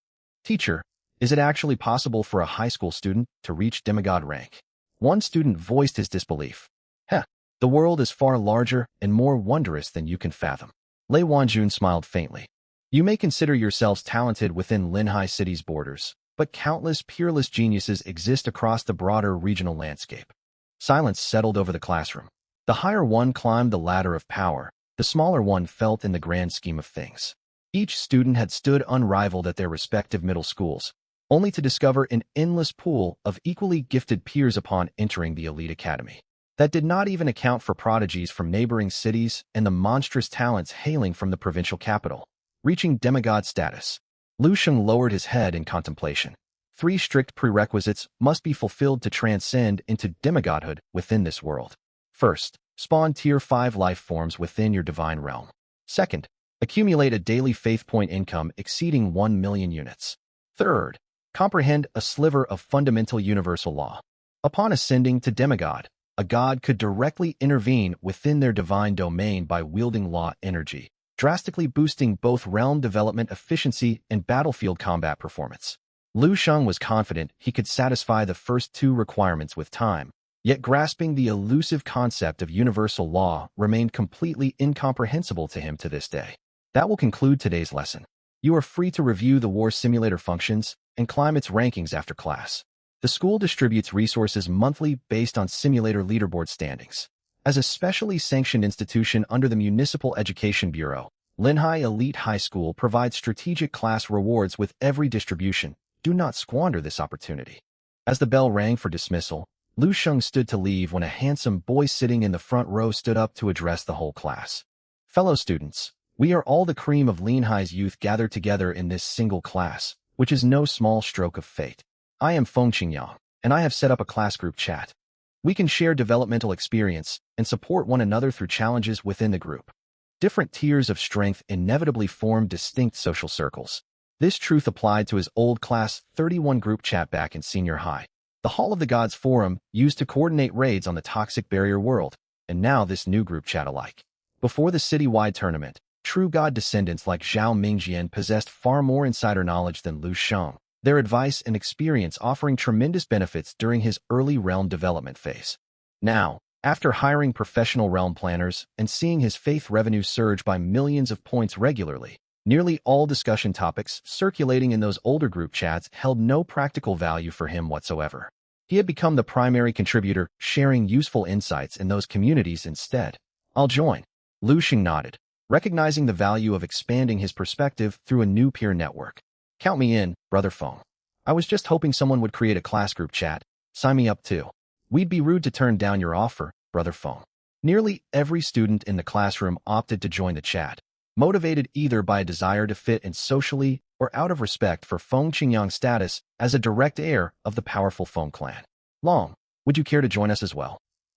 S1: Teacher, is it actually possible for a high school student to reach demigod rank? One student voiced his disbelief. Heh, the world is far larger and more wondrous than you can fathom. Lei Wanjun smiled faintly. You may consider yourselves talented within Linhai City's borders, but countless peerless geniuses exist across the broader regional landscape. Silence settled over the classroom. The higher one climbed the ladder of power, the smaller one felt in the grand scheme of things. Each student had stood unrivaled at their respective middle schools, only to discover an endless pool of equally gifted peers upon entering the elite academy. That did not even account for prodigies from neighboring cities and the monstrous talents hailing from the provincial capital. Reaching demigod status, Lu Sheng lowered his head in contemplation. 3 strict prerequisites must be fulfilled to transcend into demigodhood within this world. First, spawn Tier 5 life forms within your divine realm. Second, accumulate a daily faith point income exceeding 1 million units. Third, comprehend a sliver of fundamental universal law. Upon ascending to demigod, a god could directly intervene within their divine domain by wielding law energy, drastically boosting both realm development efficiency and battlefield combat performance. Lu Sheng was confident he could satisfy the first 2 requirements with time, yet grasping the elusive concept of universal law remained completely incomprehensible to him to this day. That will conclude today's lesson. You are free to review the War Simulator functions and climb its rankings after class. The school distributes resources monthly based on simulator leaderboard standings. As a specially sanctioned institution under the Municipal Education Bureau, Linhai Elite High School provides strategic class rewards with every distribution. Do not squander this opportunity. As the bell rang for dismissal, Lu Sheng stood to leave when a handsome boy sitting in the front row stood up to address the whole class. Fellow students, we are all the cream of Linhai's youth gathered together in this single class, which is no small stroke of fate. I am Feng Qingyang, and I have set up a class group chat. We can share developmental experience and support one another through challenges within the group. Different tiers of strength inevitably form distinct social circles. This truth applied to his old Class 31 group chat back in senior high. The Hall of the Gods forum used to coordinate raids on the toxic barrier world, and now this new group chat alike. Before the city-wide tournament, true god descendants like Zhao Mingjian possessed far more insider knowledge than Lu Sheng, their advice and experience offering tremendous benefits during his early realm development phase. Now, after hiring professional realm planners and seeing his faith revenue surge by millions of points regularly, nearly all discussion topics circulating in those older group chats held no practical value for him whatsoever. He had become the primary contributor, sharing useful insights in those communities instead. I'll join. Lu Sheng nodded, recognizing the value of expanding his perspective through a new peer network. Count me in, Brother Feng. I was just hoping someone would create a class group chat. Sign me up too. We'd be rude to turn down your offer, Brother Feng. Nearly every student in the classroom opted to join the chat, motivated either by a desire to fit in socially or out of respect for Feng Qingyang's status as a direct heir of the powerful Feng clan. Long, would you care to join us as well?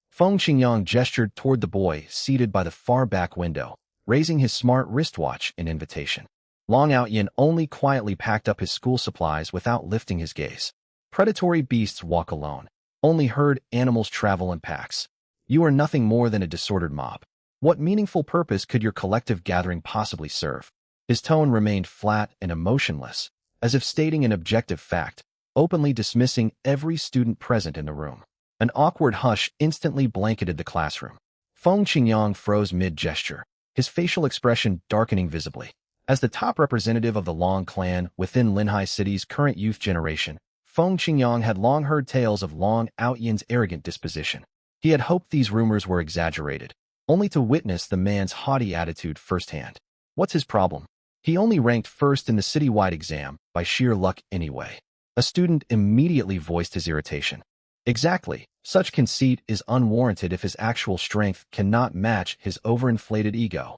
S1: Feng Qingyang gestured toward the boy seated by the far back window, raising his smart wristwatch in invitation. Long Outyin only quietly packed up his school supplies without lifting his gaze. Predatory beasts walk alone. Only herd animals travel in packs. You are nothing more than a disordered mob. What meaningful purpose could your collective gathering possibly serve? His tone remained flat and emotionless, as if stating an objective fact, openly dismissing every student present in the room. An awkward hush instantly blanketed the classroom. Feng Qingyang froze mid-gesture, his facial expression darkening visibly. As the top representative of the Long clan within Linhai City's current youth generation, Feng Qingyang had long heard tales of Long Outyin's arrogant disposition. He had hoped these rumors were exaggerated, only to witness the man's haughty attitude firsthand. What's his problem? He only ranked first in the citywide exam, by sheer luck anyway. A student immediately voiced his irritation. Exactly, such conceit is unwarranted if his actual strength cannot match his overinflated ego.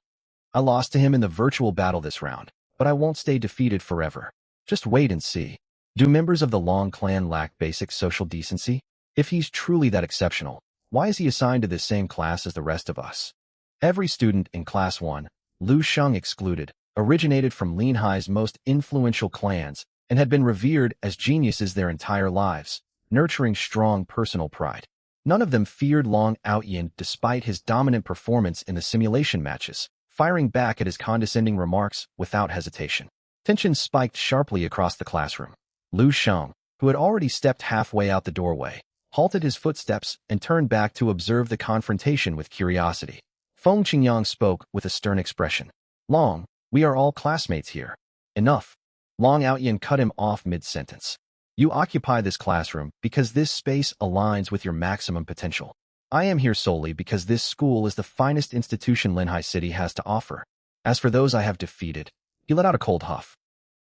S1: I lost to him in the virtual battle this round, but I won't stay defeated forever. Just wait and see. Do members of the Long clan lack basic social decency? If he's truly that exceptional, why is he assigned to the same class as the rest of us? Every student in Class 1, Lu Sheng excluded, originated from Linhai's most influential clans and had been revered as geniuses their entire lives, nurturing strong personal pride. None of them feared Long Outyin despite his dominant performance in the simulation matches, firing back at his condescending remarks without hesitation. Tension spiked sharply across the classroom. Lu Sheng, who had already stepped halfway out the doorway, halted his footsteps and turned back to observe the confrontation with curiosity. Feng Qingyang spoke with a stern expression. Long, we are all classmates here. Enough. Long Outyin cut him off mid-sentence. You occupy this classroom because this space aligns with your maximum potential. I am here solely because this school is the finest institution Linhai City has to offer. As for those I have defeated, he let out a cold huff.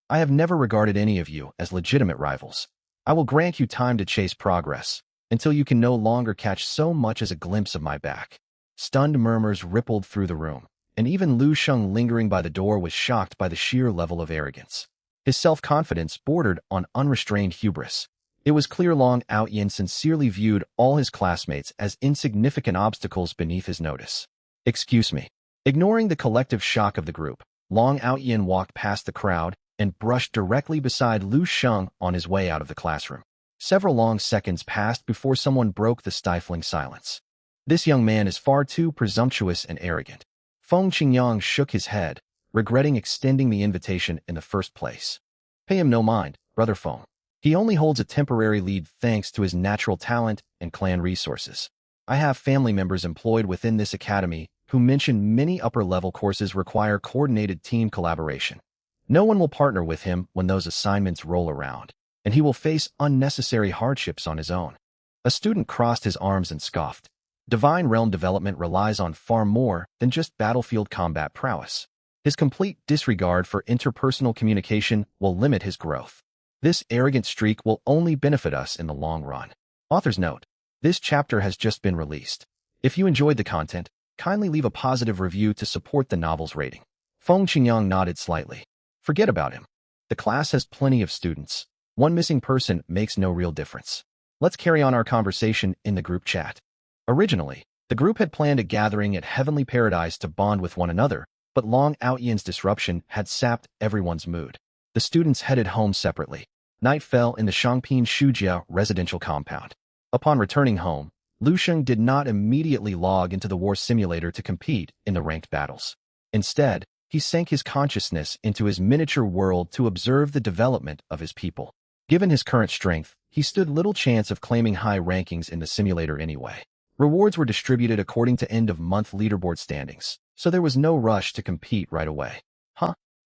S1: I have never regarded any of you as legitimate rivals. I will grant you time to chase progress, until you can no longer catch so much as a glimpse of my back. Stunned murmurs rippled through the room, and even Lu Sheng lingering by the door was shocked by the sheer level of arrogance. His self-confidence bordered on unrestrained hubris. It was clear Long Outyin sincerely viewed all his classmates as insignificant obstacles beneath his notice. Excuse me. Ignoring the collective shock of the group, Long Outyin walked past the crowd and brushed directly beside Lu Sheng on his way out of the classroom. Several long seconds passed before someone broke the stifling silence. This young man is far too presumptuous and arrogant. Feng Qingyang shook his head, regretting extending the invitation in the first place. Pay him no mind, Brother Feng. He only holds a temporary lead thanks to his natural talent and clan resources. I have family members employed within this academy who mention many upper-level courses require coordinated team collaboration. No one will partner with him when those assignments roll around, and he will face unnecessary hardships on his own. A student crossed his arms and scoffed. Divine Realm development relies on far more than just battlefield combat prowess. His complete disregard for interpersonal communication will limit his growth. This arrogant streak will only benefit us in the long run. Author's note: this chapter has just been released. If you enjoyed the content, kindly leave a positive review to support the novel's rating. Feng Qingyang nodded slightly. Forget about him. The class has plenty of students. One missing person makes no real difference. Let's carry on our conversation in the group chat. Originally, the group had planned a gathering at Heavenly Paradise to bond with one another, but Long Outyin's disruption had sapped everyone's mood. The students headed home separately. Night fell in the Shangping Shujia residential compound. Upon returning home, Lu Sheng did not immediately log into the war simulator to compete in the ranked battles. Instead, he sank his consciousness into his miniature world to observe the development of his people. Given his current strength, he stood little chance of claiming high rankings in the simulator anyway. Rewards were distributed according to end-of-month leaderboard standings, so there was no rush to compete right away.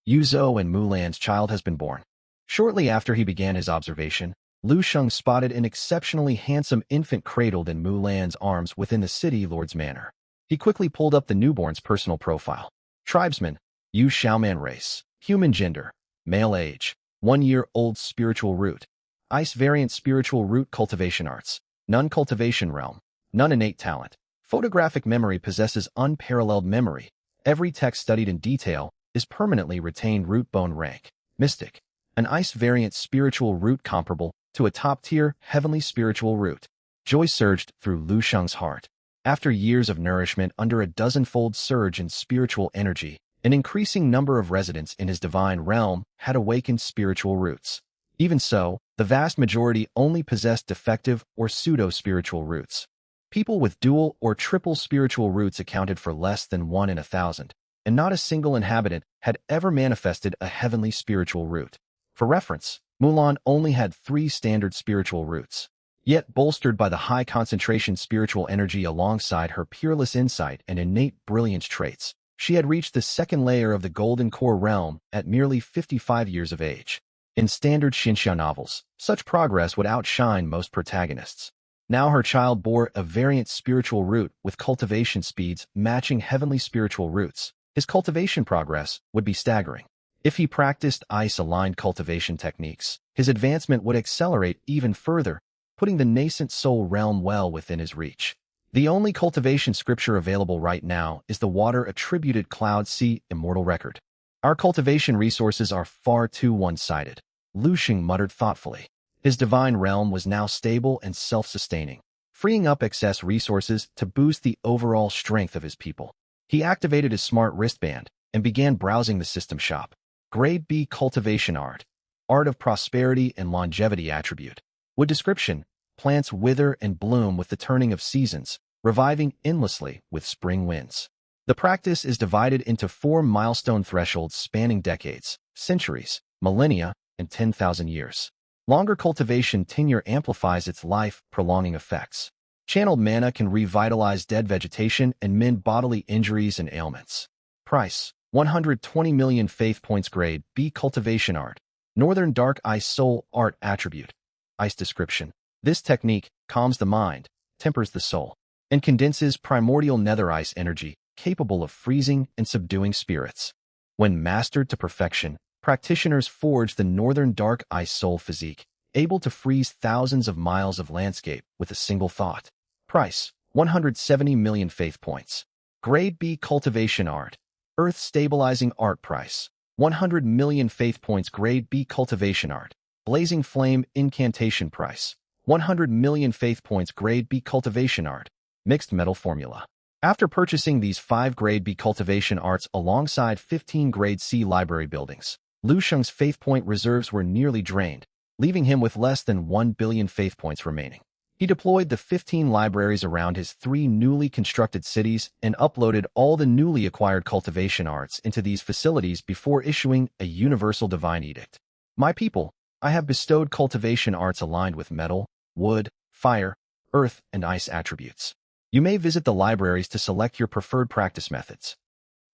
S1: Yu Zhou and Mulan's child has been born. Shortly after he began his observation, Lu Sheng spotted an exceptionally handsome infant cradled in Mulan's arms within the city lord's manor. He quickly pulled up the newborn's personal profile. Tribesman, Yu Xiaoman race, human gender, male age, 1-year-old spiritual root, ice variant spiritual root cultivation arts, none cultivation realm, none innate talent. Photographic memory possesses unparalleled memory. Every text studied in detail is permanently retained root bone rank, mystic, an ice variant spiritual root comparable to a top-tier heavenly spiritual root. Joy surged through Lu Sheng's heart. After years of nourishment under a dozen-fold surge in spiritual energy, an increasing number of residents in his divine realm had awakened spiritual roots. Even so, the vast majority only possessed defective or pseudo-spiritual roots. People with dual or triple spiritual roots accounted for less than 1 in 1,000, and not a single inhabitant had ever manifested a heavenly spiritual root. For reference, Mulan only had 3 standard spiritual roots. Yet, bolstered by the high concentration spiritual energy alongside her peerless insight and innate brilliance traits, she had reached the second layer of the Golden Core realm at merely 55 years of age. In standard Xinxia novels, such progress would outshine most protagonists. Now her child bore a variant spiritual root with cultivation speeds matching heavenly spiritual roots. His cultivation progress would be staggering. If he practiced ice-aligned cultivation techniques, his advancement would accelerate even further, putting the nascent soul realm well within his reach. The only cultivation scripture available right now is the water-attributed Cloud Sea Immortal Record. Our cultivation resources are far too one-sided, Lu Sheng muttered thoughtfully. His divine realm was now stable and self-sustaining, freeing up excess resources to boost the overall strength of his people. He activated his smart wristband and began browsing the system shop. Grade B cultivation art. Art of prosperity and longevity attribute. Wood description. Plants wither and bloom with the turning of seasons, reviving endlessly with spring winds. The practice is divided into 4 milestone thresholds spanning decades, centuries, millennia, and 10,000 years. Longer cultivation tenure amplifies its life-prolonging effects. Channeled mana can revitalize dead vegetation and mend bodily injuries and ailments. Price: 120 million faith points. Grade B cultivation art. Northern dark ice soul art attribute. Ice description. This technique calms the mind, tempers the soul, and condenses primordial nether ice energy, capable of freezing and subduing spirits. When mastered to perfection, practitioners forge the northern dark ice soul physique, able to freeze thousands of miles of landscape with a single thought. Price: 170 million faith points. Grade B cultivation art. Earth stabilizing art. Price: 100 million faith points. Grade B cultivation art. Blazing flame incantation. Price: 100 million faith points. Grade B cultivation art. Mixed metal formula. After purchasing these 5 Grade B cultivation arts alongside 15 Grade C library buildings, Lu Sheng's faith point reserves were nearly drained, leaving him with less than 1 billion faith points remaining. He deployed the 15 libraries around his 3 newly constructed cities and uploaded all the newly acquired cultivation arts into these facilities before issuing a universal divine edict. My people, I have bestowed cultivation arts aligned with metal, wood, fire, earth, and ice attributes. You may visit the libraries to select your preferred practice methods.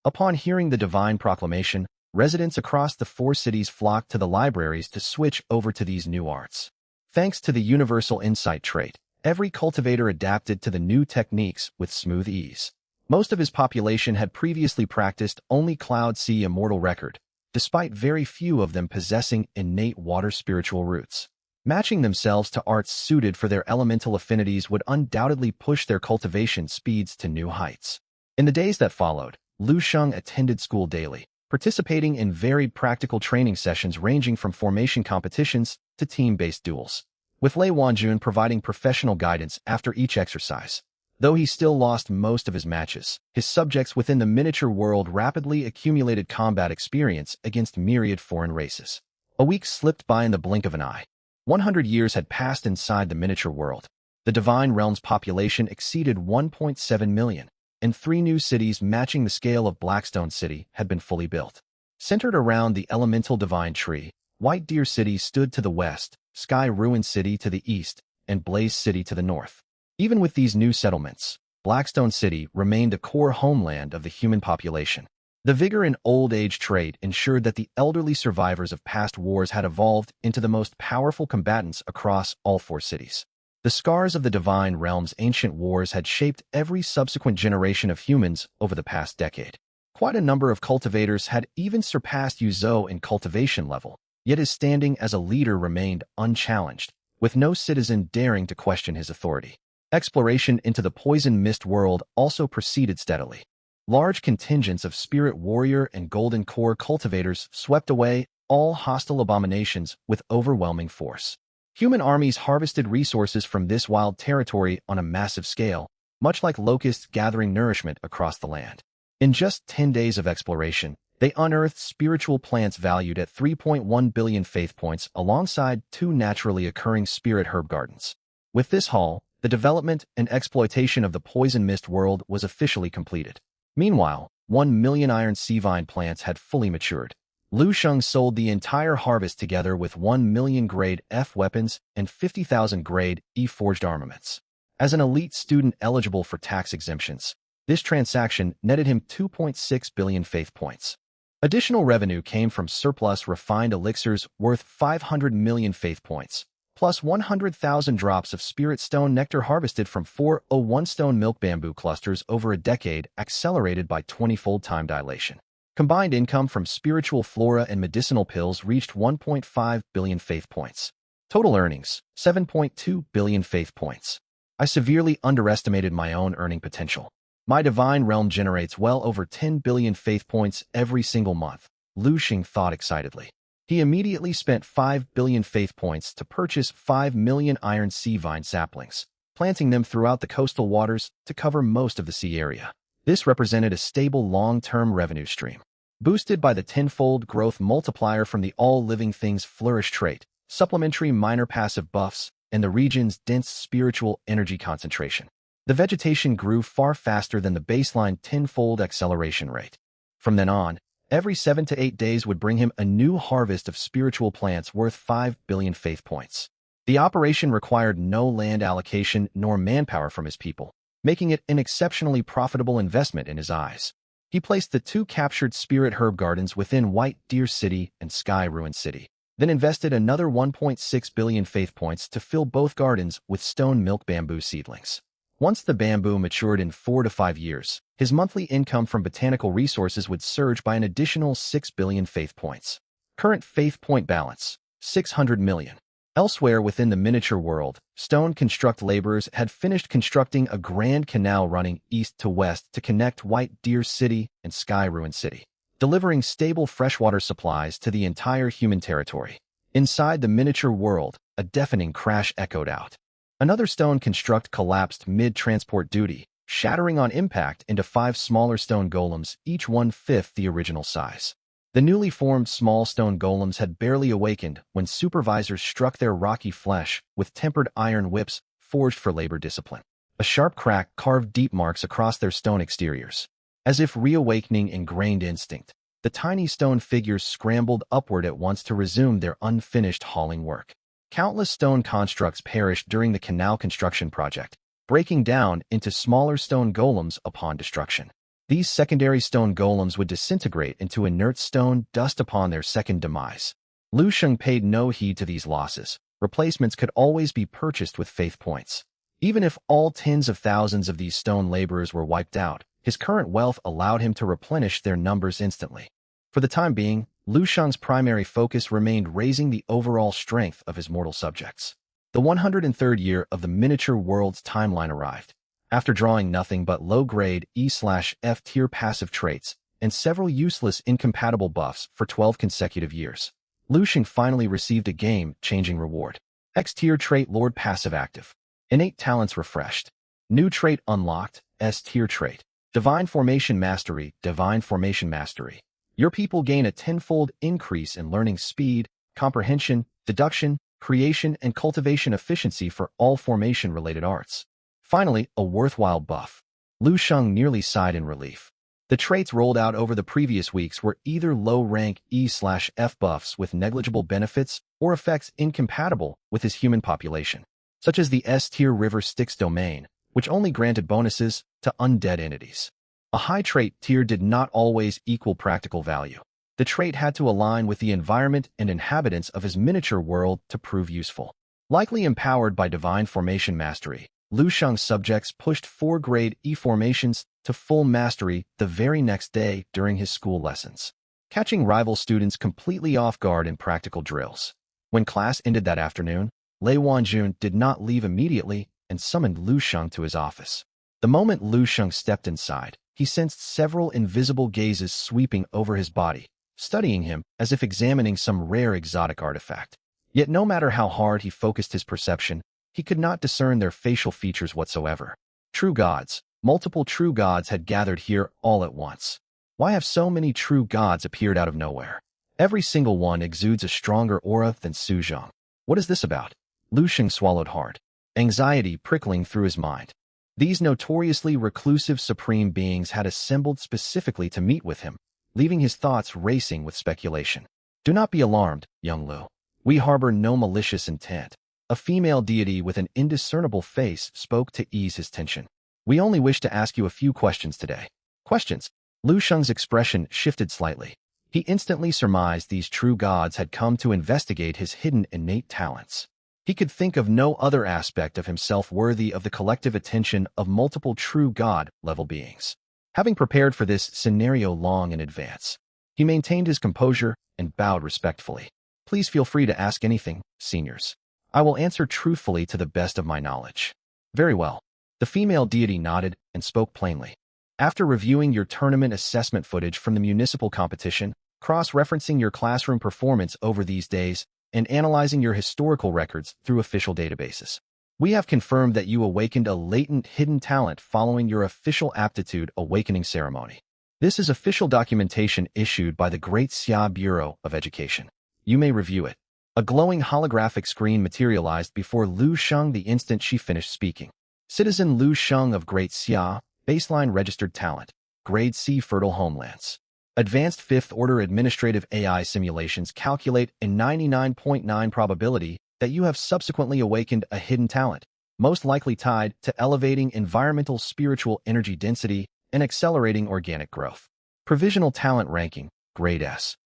S1: Upon hearing the divine proclamation, residents across the 4 cities flocked to the libraries to switch over to these new arts. Thanks to the universal insight trait, every cultivator adapted to the new techniques with smooth ease. Most of his population had previously practiced only Cloud Sea Immortal Record, despite very few of them possessing innate water spiritual roots. Matching themselves to arts suited for their elemental affinities would undoubtedly push their cultivation speeds to new heights. In the days that followed, Lu Sheng attended school daily, participating in varied practical training sessions ranging from formation competitions to team-based duels, with Lei Wanjun providing professional guidance after each exercise. Though he still lost most of his matches, his subjects within the miniature world rapidly accumulated combat experience against myriad foreign races. A week slipped by in the blink of an eye. 100 years had passed inside the miniature world. The Divine Realm's population exceeded 1.7 million, and 3 new cities matching the scale of Blackstone City had been fully built. Centered around the elemental divine tree, White Deer City stood to the west, Sky Ruin City to the east, and Blaze City to the north. Even with these new settlements, Blackstone City remained a core homeland of the human population. The vigor and old age trait ensured that the elderly survivors of past wars had evolved into the most powerful combatants across all 4 cities. The scars of the Divine Realm's ancient wars had shaped every subsequent generation of humans over the past decade. Quite a number of cultivators had even surpassed Yu Zhou in cultivation level, yet his standing as a leader remained unchallenged, with no citizen daring to question his authority. Exploration into the Poison Mist world also proceeded steadily. Large contingents of Spirit Warrior and Golden Core cultivators swept away all hostile abominations with overwhelming force. Human armies harvested resources from this wild territory on a massive scale, much like locusts gathering nourishment across the land. In just 10 days of exploration, they unearthed spiritual plants valued at 3.1 billion faith points alongside 2 naturally occurring spirit herb gardens. With this haul, the development and exploitation of the Poison Mist world was officially completed. Meanwhile, 1 million iron sea vine plants had fully matured. Lu Sheng sold the entire harvest together with 1 million Grade F weapons and 50,000 Grade E forged armaments. As an elite student eligible for tax exemptions, this transaction netted him 2.6 billion faith points. Additional revenue came from surplus refined elixirs worth 500 million faith points, plus 100,000 drops of spirit stone nectar harvested from 401 stone milk bamboo clusters over a decade, accelerated by 20-fold time dilation. Combined income from spiritual flora and medicinal pills reached 1.5 billion faith points. Total earnings, 7.2 billion faith points. I severely underestimated my own earning potential. My divine realm generates well over 10 billion faith points every single month, Lu Sheng thought excitedly. He immediately spent 5 billion faith points to purchase 5 million iron sea vine saplings, planting them throughout the coastal waters to cover most of the sea area. This represented a stable long-term revenue stream, boosted by the tenfold growth multiplier from the All Living Things Flourish trait, supplementary minor passive buffs, and the region's dense spiritual energy concentration. The vegetation grew far faster than the baseline tenfold acceleration rate. From then on, every 7 to 8 days would bring him a new harvest of spiritual plants worth 5 billion faith points. The operation required no land allocation nor manpower from his people, making it an exceptionally profitable investment in his eyes. He placed the 2 captured spirit herb gardens within White Deer City and Sky Ruin City, then invested another 1.6 billion faith points to fill both gardens with stone milk bamboo seedlings. Once the bamboo matured in 4 to 5 years, his monthly income from botanical resources would surge by an additional 6 billion faith points. Current faith point balance, 600 million. Elsewhere within the miniature world, stone construct laborers had finished constructing a grand canal running east to west to connect White Deer City and Sky Ruin City, delivering stable freshwater supplies to the entire human territory. Inside the miniature world, a deafening crash echoed out. Another stone construct collapsed mid-transport duty, shattering on impact into 5 smaller stone golems, each 1/5 the original size. The newly formed small stone golems had barely awakened when supervisors struck their rocky flesh with tempered iron whips forged for labor discipline. A sharp crack carved deep marks across their stone exteriors. As if reawakening ingrained instinct, the tiny stone figures scrambled upward at once to resume their unfinished hauling work. Countless stone constructs perished during the canal construction project, breaking down into smaller stone golems upon destruction. These secondary stone golems would disintegrate into inert stone dust upon their second demise. Lu Sheng paid no heed to these losses. Replacements could always be purchased with faith points. Even if all tens of thousands of these stone laborers were wiped out, his current wealth allowed him to replenish their numbers instantly. For the time being, Lu Sheng's primary focus remained raising the overall strength of his mortal subjects. The 103rd year of the miniature world's timeline arrived. After drawing nothing but low-grade E/F tier passive traits and several useless incompatible buffs for 12 consecutive years, Lu Sheng finally received a game-changing reward. X-tier trait Lord passive active. Innate talents refreshed. New trait unlocked, S-tier trait. Divine Formation Mastery, Divine Formation Mastery. Your people gain a tenfold increase in learning speed, comprehension, deduction, creation, and cultivation efficiency for all formation-related arts. Finally, a worthwhile buff. Lu Sheng nearly sighed in relief. The traits rolled out over the previous weeks were either low-rank E/F buffs with negligible benefits or effects incompatible with his human population, such as the S-tier River Styx domain, which only granted bonuses to undead entities. A high trait tier did not always equal practical value. The trait had to align with the environment and inhabitants of his miniature world to prove useful. Likely empowered by Divine Formation Mastery, Lu Sheng's subjects pushed 4-grade E formations to full mastery the very next day during his school lessons, catching rival students completely off guard in practical drills. When class ended that afternoon, Lei Wanjun did not leave immediately and summoned Lu Sheng to his office. The moment Lu Sheng stepped inside, he sensed several invisible gazes sweeping over his body, studying him as if examining some rare exotic artifact. Yet no matter how hard he focused his perception, he could not discern their facial features whatsoever. True gods, multiple true gods had gathered here all at once. Why have so many true gods appeared out of nowhere? Every single one exudes a stronger aura than Su Zhang. What is this about? Lu Sheng swallowed hard, anxiety prickling through his mind. These notoriously reclusive supreme beings had assembled specifically to meet with him, leaving his thoughts racing with speculation. Do not be alarmed, young Lu. We harbor no malicious intent. A female deity with an indiscernible face spoke to ease his tension. We only wish to ask you a few questions today. Questions? Lu Sheng's expression shifted slightly. He instantly surmised these true gods had come to investigate his hidden innate talents. He could think of no other aspect of himself worthy of the collective attention of multiple true god-level beings. Having prepared for this scenario long in advance, he maintained his composure and bowed respectfully. Please feel free to ask anything, seniors. I will answer truthfully to the best of my knowledge. Very well. The female deity nodded and spoke plainly. After reviewing your tournament assessment footage from the municipal competition, cross-referencing your classroom performance over these days, and analyzing your historical records through official databases, We have confirmed that you awakened a latent hidden talent following your official aptitude awakening ceremony. This is official documentation issued by the Great Xia Bureau of Education. You may review it. A glowing holographic screen materialized before Lu Sheng the instant she finished speaking. Citizen Lu Sheng of Great Xia, baseline registered talent, grade C fertile homelands. Advanced fifth-order administrative AI simulations calculate a 99.9% probability that you have subsequently awakened a hidden talent, most likely tied to elevating environmental spiritual energy density and accelerating organic growth. Provisional talent ranking, grade S.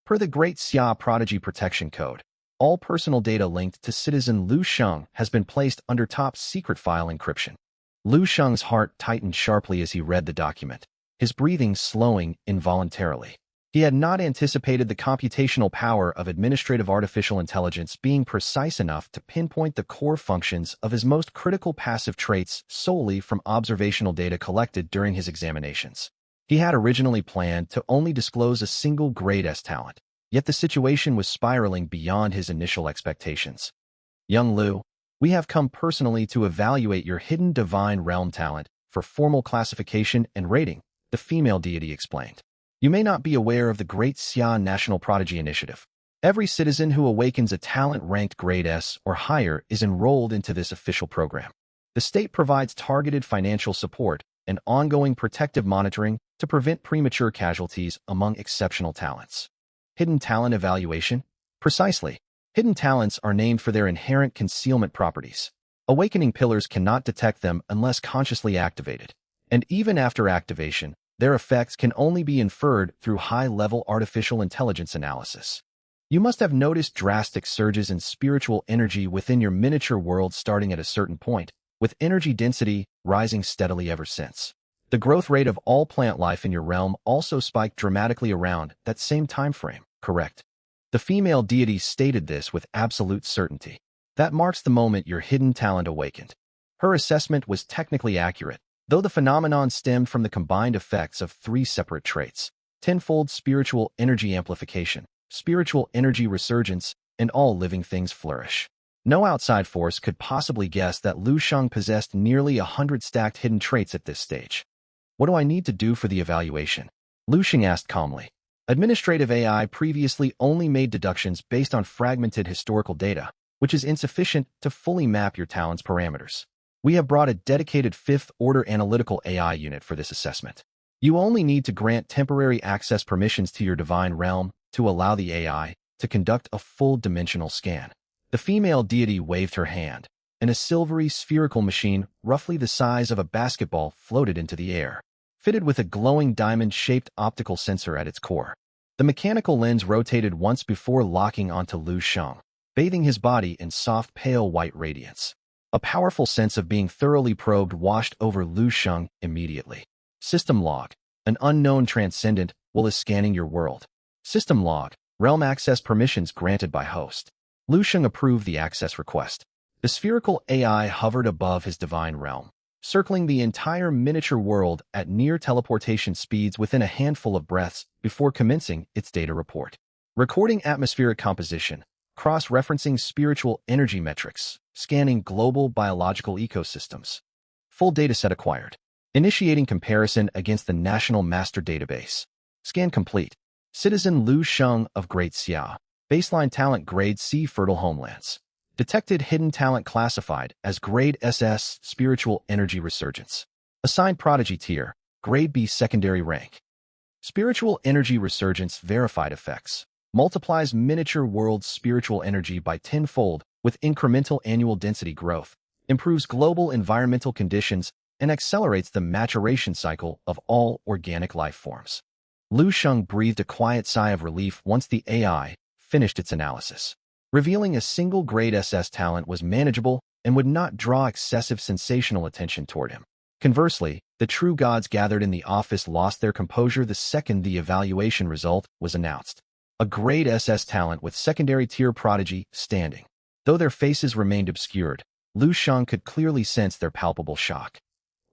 S1: Per the Great Xia Prodigy Protection Code, all personal data linked to citizen Lu Sheng has been placed under top secret file encryption. Lu Sheng's heart tightened sharply as he read the document, his breathing slowing involuntarily. He had not anticipated the computational power of administrative artificial intelligence being precise enough to pinpoint the core functions of his most critical passive traits solely from observational data collected during his examinations. He had originally planned to only disclose a single grade S talent, yet the situation was spiraling beyond his initial expectations. Young Lu, we have come personally to evaluate your hidden divine realm talent for formal classification and rating, the female deity explained. You may not be aware of the Great Xia National Prodigy Initiative. Every citizen who awakens a talent ranked grade S or higher is enrolled into this official program. The state provides targeted financial support and ongoing protective monitoring to prevent premature casualties among exceptional talents. Hidden talent evaluation? Precisely. Hidden talents are named for their inherent concealment properties. Awakening pillars cannot detect them unless consciously activated. And even after activation, their effects can only be inferred through high-level artificial intelligence analysis. You must have noticed drastic surges in spiritual energy within your miniature world starting at a certain point, with energy density rising steadily ever since. The growth rate of all plant life in your realm also spiked dramatically around that same time frame, correct? The female deity stated this with absolute certainty. That marks the moment your hidden talent awakened. Her assessment was technically accurate, though the phenomenon stemmed from the combined effects of three separate traits: tenfold spiritual energy amplification, spiritual energy resurgence, and all living things flourish. No outside force could possibly guess that Lu Sheng possessed nearly 100 stacked hidden traits at this stage. What do I need to do for the evaluation? Lu Sheng asked calmly. Administrative AI previously only made deductions based on fragmented historical data, which is insufficient to fully map your talent's parameters. We have brought a dedicated fifth-order analytical AI unit for this assessment. You only need to grant temporary access permissions to your divine realm to allow the AI to conduct a full-dimensional scan. The female deity waved her hand, and a silvery spherical machine roughly the size of a basketball floated into the air, fitted with a glowing diamond-shaped optical sensor at its core. The mechanical lens rotated once before locking onto Lu Sheng, bathing his body in soft pale white radiance. A powerful sense of being thoroughly probed washed over Lu Sheng immediately. System log. An unknown transcendent is scanning your world. System log. Realm access permissions granted by host. Lu Sheng approved the access request. The spherical AI hovered above his divine realm, circling the entire miniature world at near teleportation speeds within a handful of breaths before commencing its data report. Recording atmospheric composition, cross-referencing spiritual energy metrics, scanning global biological ecosystems. Full dataset acquired. Initiating comparison against the National Master Database. Scan complete. Citizen Lu Sheng of Great Xia. Baseline talent grade C fertile homelands. Detected hidden talent classified as grade SS spiritual energy resurgence. Assigned prodigy tier, grade B secondary rank. Spiritual energy resurgence verified effects. Multiplies miniature world's spiritual energy by tenfold with incremental annual density growth, improves global environmental conditions, and accelerates the maturation cycle of all organic life forms. Lu Sheng breathed a quiet sigh of relief once the AI finished its analysis, revealing a single grade SS talent was manageable and would not draw excessive sensational attention toward him. Conversely, the true gods gathered in the office lost their composure the second the evaluation result was announced. A grade SS talent with secondary tier prodigy standing. Though their faces remained obscured, Lu Sheng could clearly sense their palpable shock.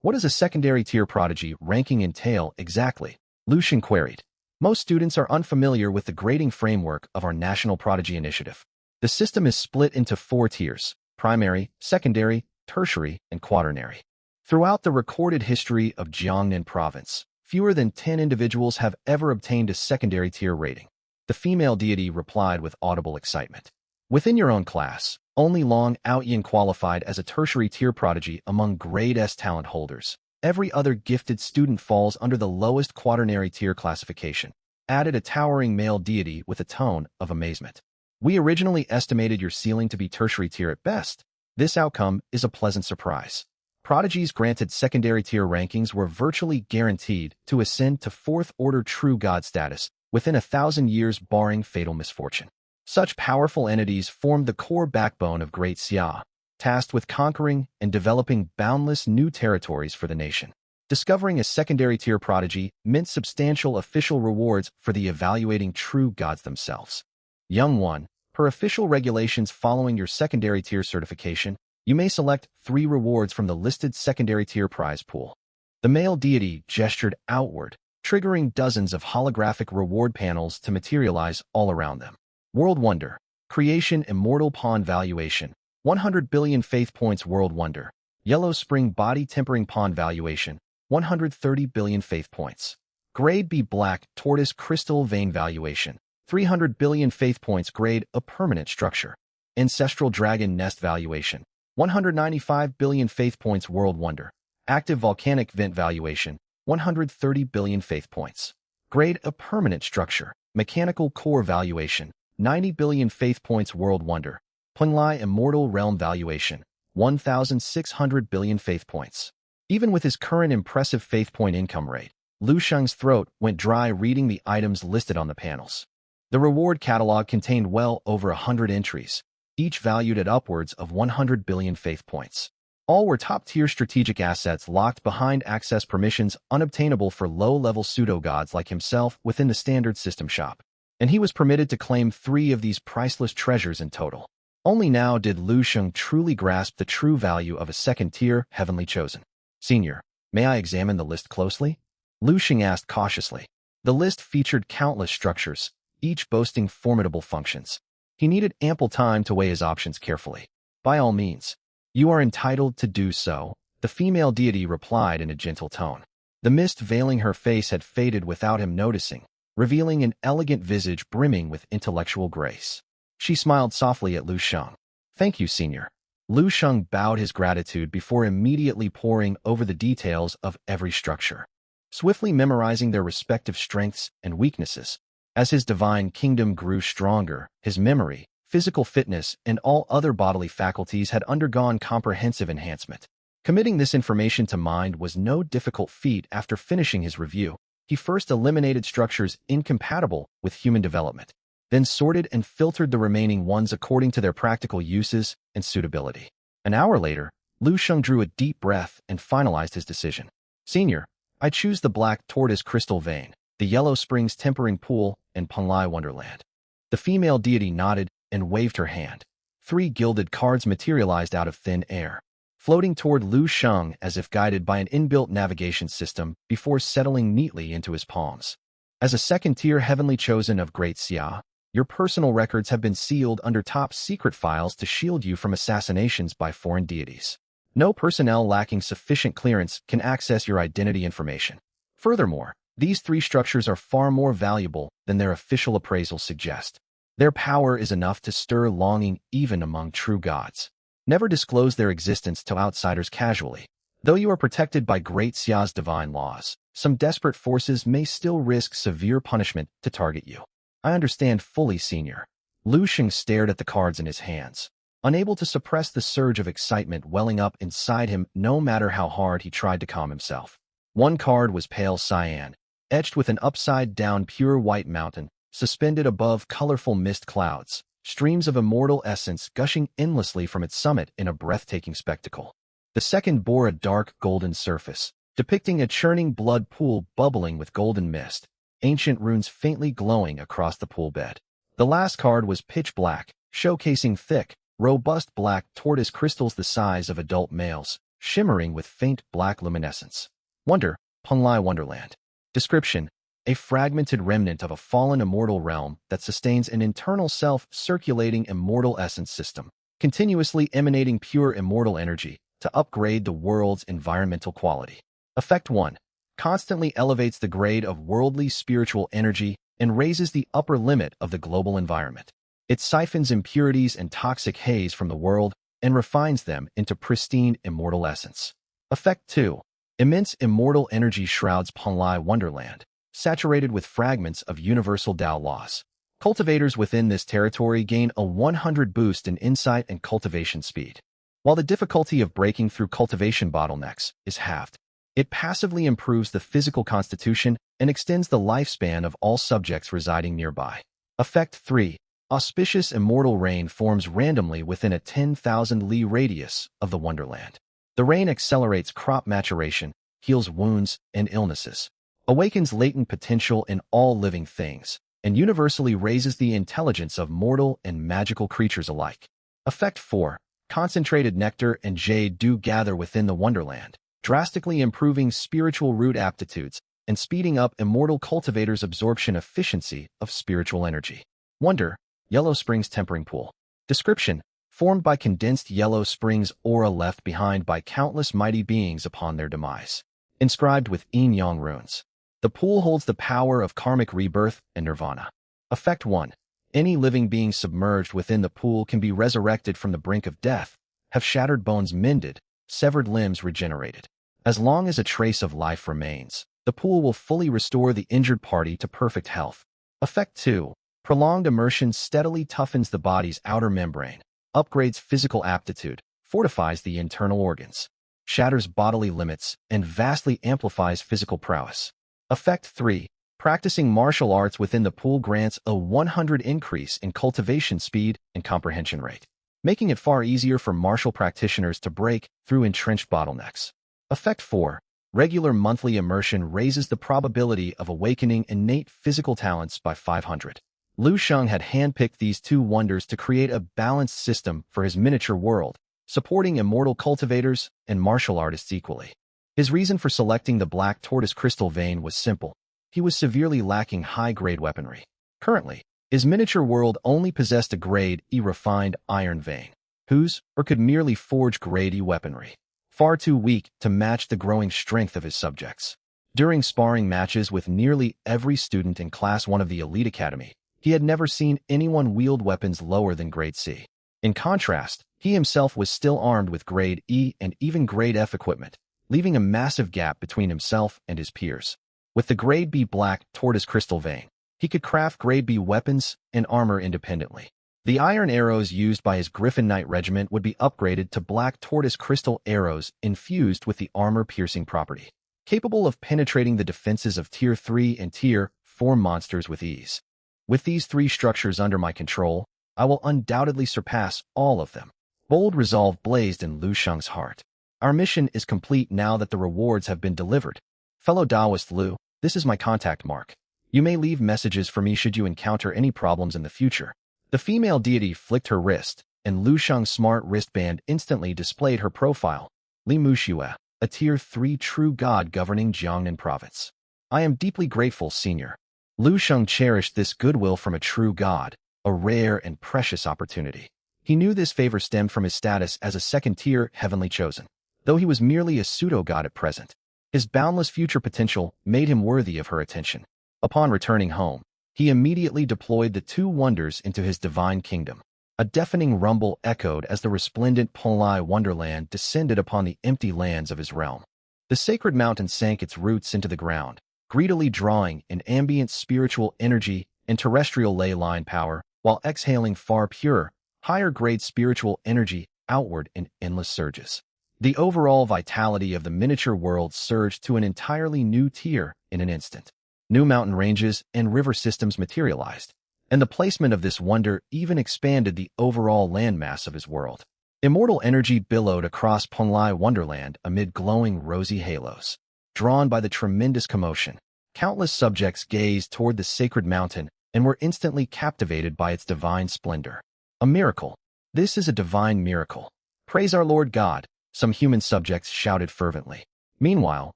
S1: What does a secondary tier prodigy ranking entail exactly? Lu Sheng queried. Most students are unfamiliar with the grading framework of our National Prodigy Initiative. The system is split into 4 tiers: primary, secondary, tertiary, and quaternary. Throughout the recorded history of Jiangnan province, fewer than 10 individuals have ever obtained a secondary tier rating. The female deity replied with audible excitement. Within your own class, only Long Outyin qualified as a tertiary tier prodigy among grade S talent holders. Every other gifted student falls under the lowest quaternary tier classification, added a towering male deity with a tone of amazement. We originally estimated your ceiling to be tertiary tier at best. This outcome is a pleasant surprise. Prodigies granted secondary tier rankings were virtually guaranteed to ascend to fourth-order true god status within 1,000 years barring fatal misfortune. Such powerful entities formed the core backbone of Great Xia, tasked with conquering and developing boundless new territories for the nation. Discovering a secondary tier prodigy meant substantial official rewards for the evaluating true gods themselves. Young one, per official regulations following your secondary tier certification, you may select 3 rewards from the listed secondary tier prize pool. The male deity gestured outward, triggering dozens of holographic reward panels to materialize all around them. World Wonder, Creation Immortal Pawn Valuation, 100 billion Faith Points. World Wonder, Yellow Spring Body Tempering Pawn Valuation, 130 billion Faith Points. Grade B Black Tortoise Crystal Vein Valuation, 300 billion Faith Points. Grade A Permanent Structure. Ancestral Dragon Nest Valuation, 195 billion Faith Points. World Wonder, Active Volcanic Vent Valuation, 130 billion Faith Points. Grade A Permanent Structure. Mechanical Core Valuation, 90 billion Faith Points. World Wonder, Penglai Immortal Realm Valuation, 1,600 billion Faith Points. Even with his current impressive Faith Point income rate, Lu Sheng's throat went dry reading the items listed on the panels. The reward catalog contained well over 100 entries, each valued at upwards of 100 billion Faith Points. All were top-tier strategic assets locked behind access permissions unobtainable for low-level pseudo-gods like himself within the standard system shop. And he was permitted to claim 3 of these priceless treasures in total. Only now did Lu Sheng truly grasp the true value of a second-tier heavenly chosen. Senior, may I examine the list closely? Lu Sheng asked cautiously. The list featured countless structures, each boasting formidable functions. He needed ample time to weigh his options carefully. By all means, you are entitled to do so, the female deity replied in a gentle tone. The mist veiling her face had faded without him noticing, revealing an elegant visage brimming with intellectual grace. She smiled softly at Lu Sheng. Thank you, Senior. Lu Sheng bowed his gratitude before immediately poring over the details of every structure, swiftly memorizing their respective strengths and weaknesses. As his divine kingdom grew stronger, his memory, physical fitness, and all other bodily faculties had undergone comprehensive enhancement. Committing this information to mind was no difficult feat. After finishing his review, he first eliminated structures incompatible with human development, then sorted and filtered the remaining ones according to their practical uses and suitability. An hour later, Lu Sheng drew a deep breath and finalized his decision. Senior, I choose the Black Tortoise Crystal Vein, the Yellow Springs Tempering Pool, and Penglai Wonderland. The female deity nodded and waved her hand. 3 gilded cards materialized out of thin air, floating toward Lu Sheng as if guided by an inbuilt navigation system before settling neatly into his palms. As a second-tier heavenly chosen of Great Xia, your personal records have been sealed under top-secret files to shield you from assassinations by foreign deities. No personnel lacking sufficient clearance can access your identity information. Furthermore, these 3 structures are far more valuable than their official appraisals suggest. Their power is enough to stir longing even among true gods. Never disclose their existence to outsiders casually. Though you are protected by Great Xia's divine laws, some desperate forces may still risk severe punishment to target you. I understand fully, Senior. Lu Sheng stared at the cards in his hands, unable to suppress the surge of excitement welling up inside him no matter how hard he tried to calm himself. One card was pale cyan, etched with an upside-down pure white mountain, suspended above colorful mist clouds, streams of immortal essence gushing endlessly from its summit in a breathtaking spectacle. The second bore a dark golden surface, depicting a churning blood pool bubbling with golden mist, ancient runes faintly glowing across the pool bed. The last card was pitch black, showcasing thick, robust black tortoise crystals the size of adult males, shimmering with faint black luminescence. Wonder, Penglai Wonderland. Description: a fragmented remnant of a fallen immortal realm that sustains an internal self-circulating immortal essence system, continuously emanating pure immortal energy to upgrade the world's environmental quality. Effect 1. Constantly elevates the grade of worldly spiritual energy and raises the upper limit of the global environment. It siphons impurities and toxic haze from the world and refines them into pristine immortal essence. Effect 2. Immense immortal energy shrouds Ponlai Wonderland, saturated with fragments of universal Tao laws. Cultivators within this territory gain a 100 boost in insight and cultivation speed. While the difficulty of breaking through cultivation bottlenecks is halved, it passively improves the physical constitution and extends the lifespan of all subjects residing nearby. Effect 3. Auspicious immortal rain forms randomly within a 10,000 li radius of the Wonderland. The rain accelerates crop maturation, heals wounds and illnesses, awakens latent potential in all living things, and universally raises the intelligence of mortal and magical creatures alike. Effect 4. Concentrated nectar and jade dew gather within the Wonderland, drastically improving spiritual root aptitudes and speeding up immortal cultivators' absorption efficiency of spiritual energy. Wonder, Yellow Springs Tempering Pool. Description: formed by condensed yellow springs aura left behind by countless mighty beings upon their demise. Inscribed with yin-yang runes. The pool holds the power of karmic rebirth and nirvana. Effect 1. Any living being submerged within the pool can be resurrected from the brink of death, have shattered bones mended, severed limbs regenerated. As long as a trace of life remains, the pool will fully restore the injured party to perfect health. Effect 2. Prolonged immersion steadily toughens the body's outer membrane, upgrades physical aptitude, fortifies the internal organs, shatters bodily limits, and vastly amplifies physical prowess. Effect 3. Practicing martial arts within the pool grants a 100 increase in cultivation speed and comprehension rate, making it far easier for martial practitioners to break through entrenched bottlenecks. Effect 4. Regular monthly immersion raises the probability of awakening innate physical talents by 500. Lu Sheng had handpicked these two wonders to create a balanced system for his miniature world, supporting immortal cultivators and martial artists equally. His reason for selecting the black tortoise crystal vein was simple. He was severely lacking high-grade weaponry. Currently, his miniature world only possessed a grade E refined iron vein, whose or could merely forge grade E weaponry, far too weak to match the growing strength of his subjects. During sparring matches with nearly every student in Class 1 of the Elite Academy, he had never seen anyone wield weapons lower than grade C. In contrast, he himself was still armed with grade E and even grade F equipment, leaving a massive gap between himself and his peers. With the grade B black tortoise crystal vein, he could craft grade B weapons and armor independently. The iron arrows used by his Griffin Knight regiment would be upgraded to black tortoise crystal arrows infused with the armor-piercing property, capable of penetrating the defenses of Tier 3 and Tier 4 monsters with ease. With these three structures under my control, I will undoubtedly surpass all of them. Bold resolve blazed in Lu Sheng's heart. Our mission is complete now that the rewards have been delivered. Fellow Taoist Lu, this is my contact mark. You may leave messages for me should you encounter any problems in the future. The female deity flicked her wrist, and Lu Sheng's smart wristband instantly displayed her profile. Li Muxue, a Tier 3 true god governing Jiangnan province. I am deeply grateful, Senior. Lu Sheng cherished this goodwill from a true god, a rare and precious opportunity. He knew this favor stemmed from his status as a second-tier heavenly chosen, though he was merely a pseudo-god at present. His boundless future potential made him worthy of her attention. Upon returning home, he immediately deployed the two wonders into his divine kingdom. A deafening rumble echoed as the resplendent Ponlai Wonderland descended upon the empty lands of his realm. The sacred mountain sank its roots into the ground, greedily drawing in ambient spiritual energy and terrestrial ley line power, while exhaling far purer, higher-grade spiritual energy outward in endless surges. The overall vitality of the miniature world surged to an entirely new tier in an instant. New mountain ranges and river systems materialized, and the placement of this wonder even expanded the overall landmass of his world. Immortal energy billowed across Ponlai Wonderland amid glowing rosy halos. Drawn by the tremendous commotion, countless subjects gazed toward the sacred mountain and were instantly captivated by its divine splendor. A miracle. This is a divine miracle. Praise our Lord God, some human subjects shouted fervently. Meanwhile,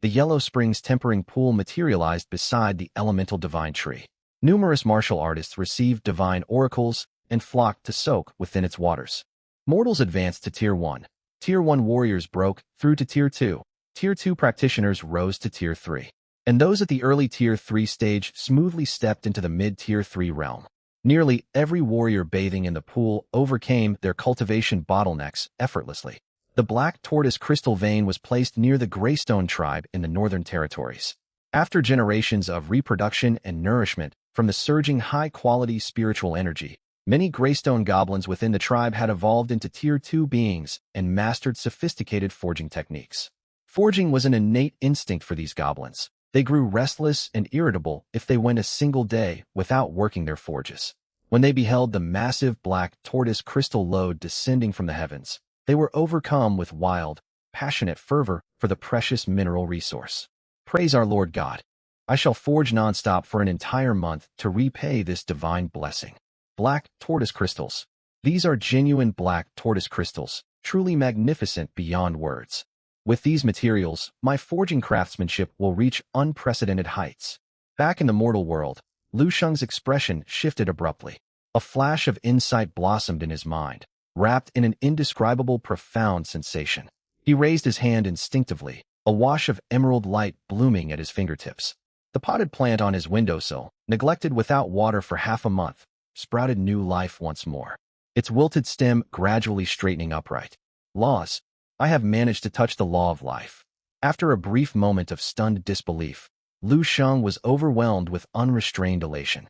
S1: the Yellow Springs Tempering Pool materialized beside the elemental divine tree. Numerous martial artists received divine oracles and flocked to soak within its waters. Mortals advanced to Tier 1. Tier 1 warriors broke through to Tier 2. Tier 2 practitioners rose to Tier 3. And those at the early Tier 3 stage smoothly stepped into the mid-Tier 3 realm. Nearly every warrior bathing in the pool overcame their cultivation bottlenecks effortlessly. The black tortoise crystal vein was placed near the Greystone tribe in the Northern Territories. After generations of reproduction and nourishment from the surging high-quality spiritual energy, many Greystone goblins within the tribe had evolved into Tier 2 beings and mastered sophisticated forging techniques. Forging was an innate instinct for these goblins. They grew restless and irritable if they went a single day without working their forges. When they beheld the massive black tortoise crystal load descending from the heavens, they were overcome with wild, passionate fervor for the precious mineral resource. Praise our Lord God. I shall forge nonstop for an entire month to repay this divine blessing. Black tortoise crystals. These are genuine black tortoise crystals, truly magnificent beyond words. With these materials, my forging craftsmanship will reach unprecedented heights. Back in the mortal world, Lu Sheng's expression shifted abruptly. A flash of insight blossomed in his mind, wrapped in an indescribable profound sensation. He raised his hand instinctively, a wash of emerald light blooming at his fingertips. The potted plant on his windowsill, neglected without water for half a month, sprouted new life once more, its wilted stem gradually straightening upright. Laws. I have managed to touch the law of life. After a brief moment of stunned disbelief, Lu Sheng was overwhelmed with unrestrained elation.